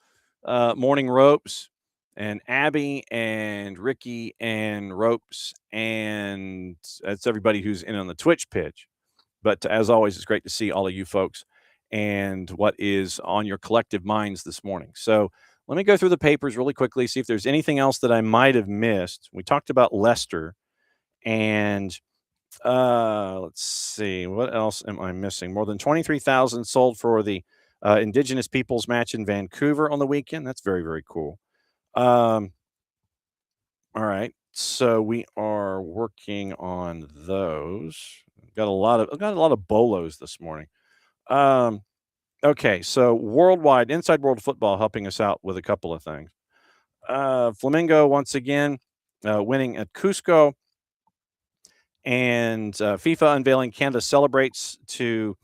Morning ropes. And Abby and Ricky and Ropes, and that's everybody who's in on the Twitch pitch. But as always, it's great to see all of you folks and what is on your collective minds this morning. So let me go through the papers really quickly, see if there's anything else that I might have missed. We talked about Leicester, and let's see, what else am I missing? More than 23,000 sold for the Indigenous Peoples match in Vancouver on the weekend. That's very, very cool. All right. So we are working on those. Got a lot of bolos this morning. Okay. So worldwide, Inside World Football helping us out with a couple of things. Flamingo once again winning at Cusco, and FIFA unveiling Canada celebrates to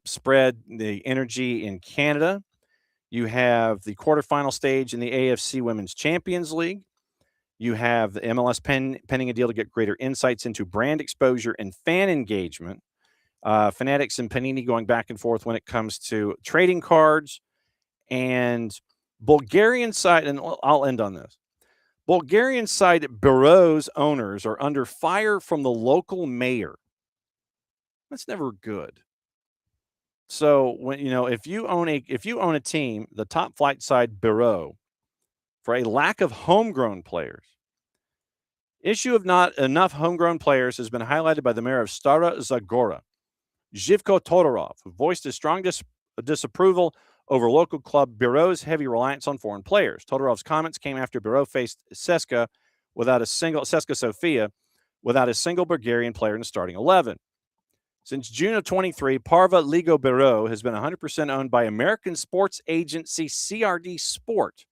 spread the energy in Canada. You have the quarterfinal stage in the AFC Women's Champions League. You have the MLS penning a deal to get greater insights into brand exposure and fan engagement. Fanatics and Panini going back and forth when it comes to trading cards. And Bulgarian side, and I'll end on this. Bulgarian side Bureau's owners are under fire from the local mayor. That's never good. So when if you own a team, the top flight side Bureau, for a lack of homegrown players, issue of not enough homegrown players has been highlighted by the mayor of Stara Zagora, Živko Todorov, who voiced his strong disapproval over local club Bureau's heavy reliance on foreign players. Todorov's comments came after Bureau faced CSKA Sofia without a single Bulgarian player in the starting 11. Since June of 23, Parva Ligo Bureau has been 100% owned by American sports agency CRD Sport,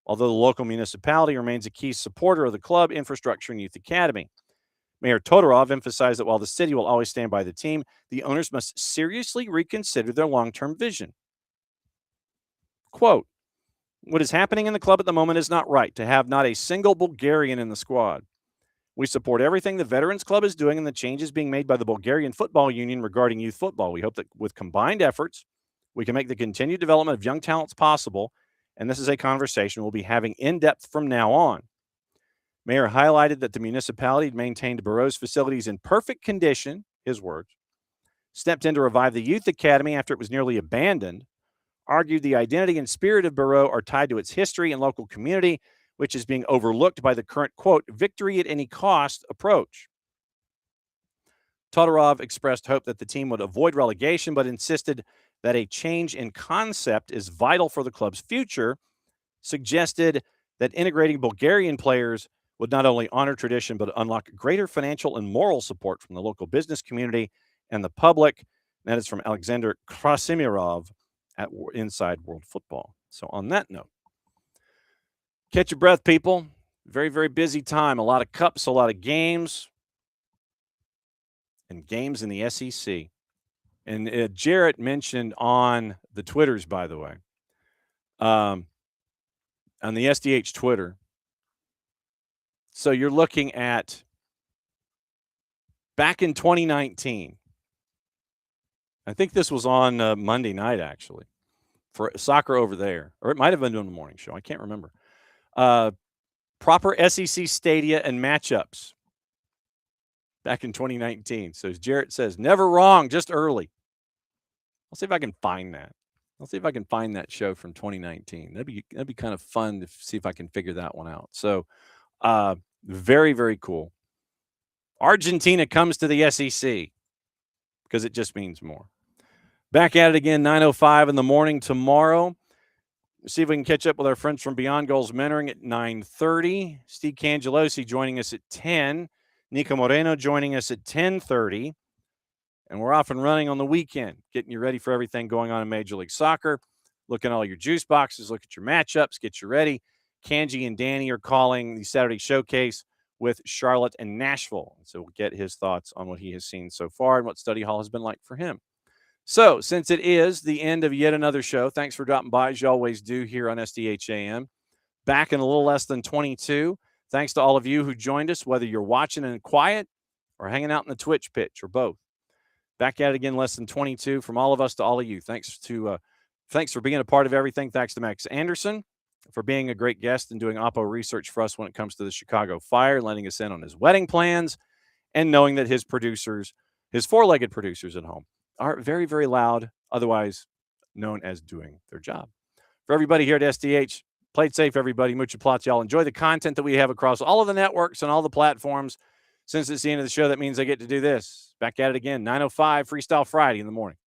although the local municipality remains a key supporter of the club, infrastructure, and youth academy. Mayor Todorov emphasized that while the city will always stand by the team, the owners must seriously reconsider their long-term vision. Quote, "What is happening in the club at the moment is not right, to have not a single Bulgarian in the squad. We support everything the Veterans Club is doing and the changes being made by the Bulgarian Football Union regarding youth football. We hope that with combined efforts, we can make the continued development of young talents possible, and this is a conversation we'll be having in depth from now on." Mayor highlighted that the municipality had maintained Bureau's facilities in perfect condition, his words, stepped in to revive the youth academy after it was nearly abandoned, argued the identity and spirit of Bureau are tied to its history and local community, which is being overlooked by the current, quote, victory at any cost approach. Todorov expressed hope that the team would avoid relegation, but insisted that a change in concept is vital for the club's future, suggested that integrating Bulgarian players would not only honor tradition, but unlock greater financial and moral support from the local business community and the public. That is from Alexander Krasimirov at Inside World Football. So on that note, catch your breath, people. Very, very busy time. A lot of cups, a lot of games, and games in the SEC. And Jarrett mentioned on the Twitters, by the way, on the SDH Twitter. So you're looking at back in 2019. I think this was on Monday night, actually, for soccer over there. Or it might have been on the morning show. I can't remember. Proper SEC stadia and matchups back in 2019. So as Jarrett says, never wrong, just early. I'll see if I can find that. I'll see if I can find that show from 2019. That'd be kind of fun to see if I can figure that one out. So very, very cool. Argentina comes to the SEC because it just means more. Back at it again, 9:05 in the morning tomorrow. See if we can catch up with our friends from Beyond Goals Mentoring at 9:30. Steve Cangelosi joining us at 10. Niko Moreno joining us at 10:30. And we're off and running on the weekend, getting you ready for everything going on in Major League Soccer. Look at all your juice boxes, look at your matchups, get you ready. Kanji and Danny are calling the Saturday Showcase with Charlotte and Nashville. So we'll get his thoughts on what he has seen so far and what study hall has been like for him. So since it is the end of yet another show, thanks for dropping by, as you always do here on SDH AM. Back in a little less than 22. Thanks to all of you who joined us, whether you're watching in quiet or hanging out in the Twitch pitch or both. Back at it again, less than 22. From all of us to all of you. Thanks for being a part of everything. Thanks to Max Anderson for being a great guest and doing Oppo research for us when it comes to the Chicago Fire, letting us in on his wedding plans, and knowing that his producers, his four-legged producers at home, are very, very loud, otherwise known as doing their job. For everybody here at SDH, play it safe, everybody. Mucha plats, y'all. Enjoy the content that we have across all of the networks and all the platforms. Since it's the end of the show, that means I get to do this. Back at it again, 9:05, Freestyle Friday in the morning.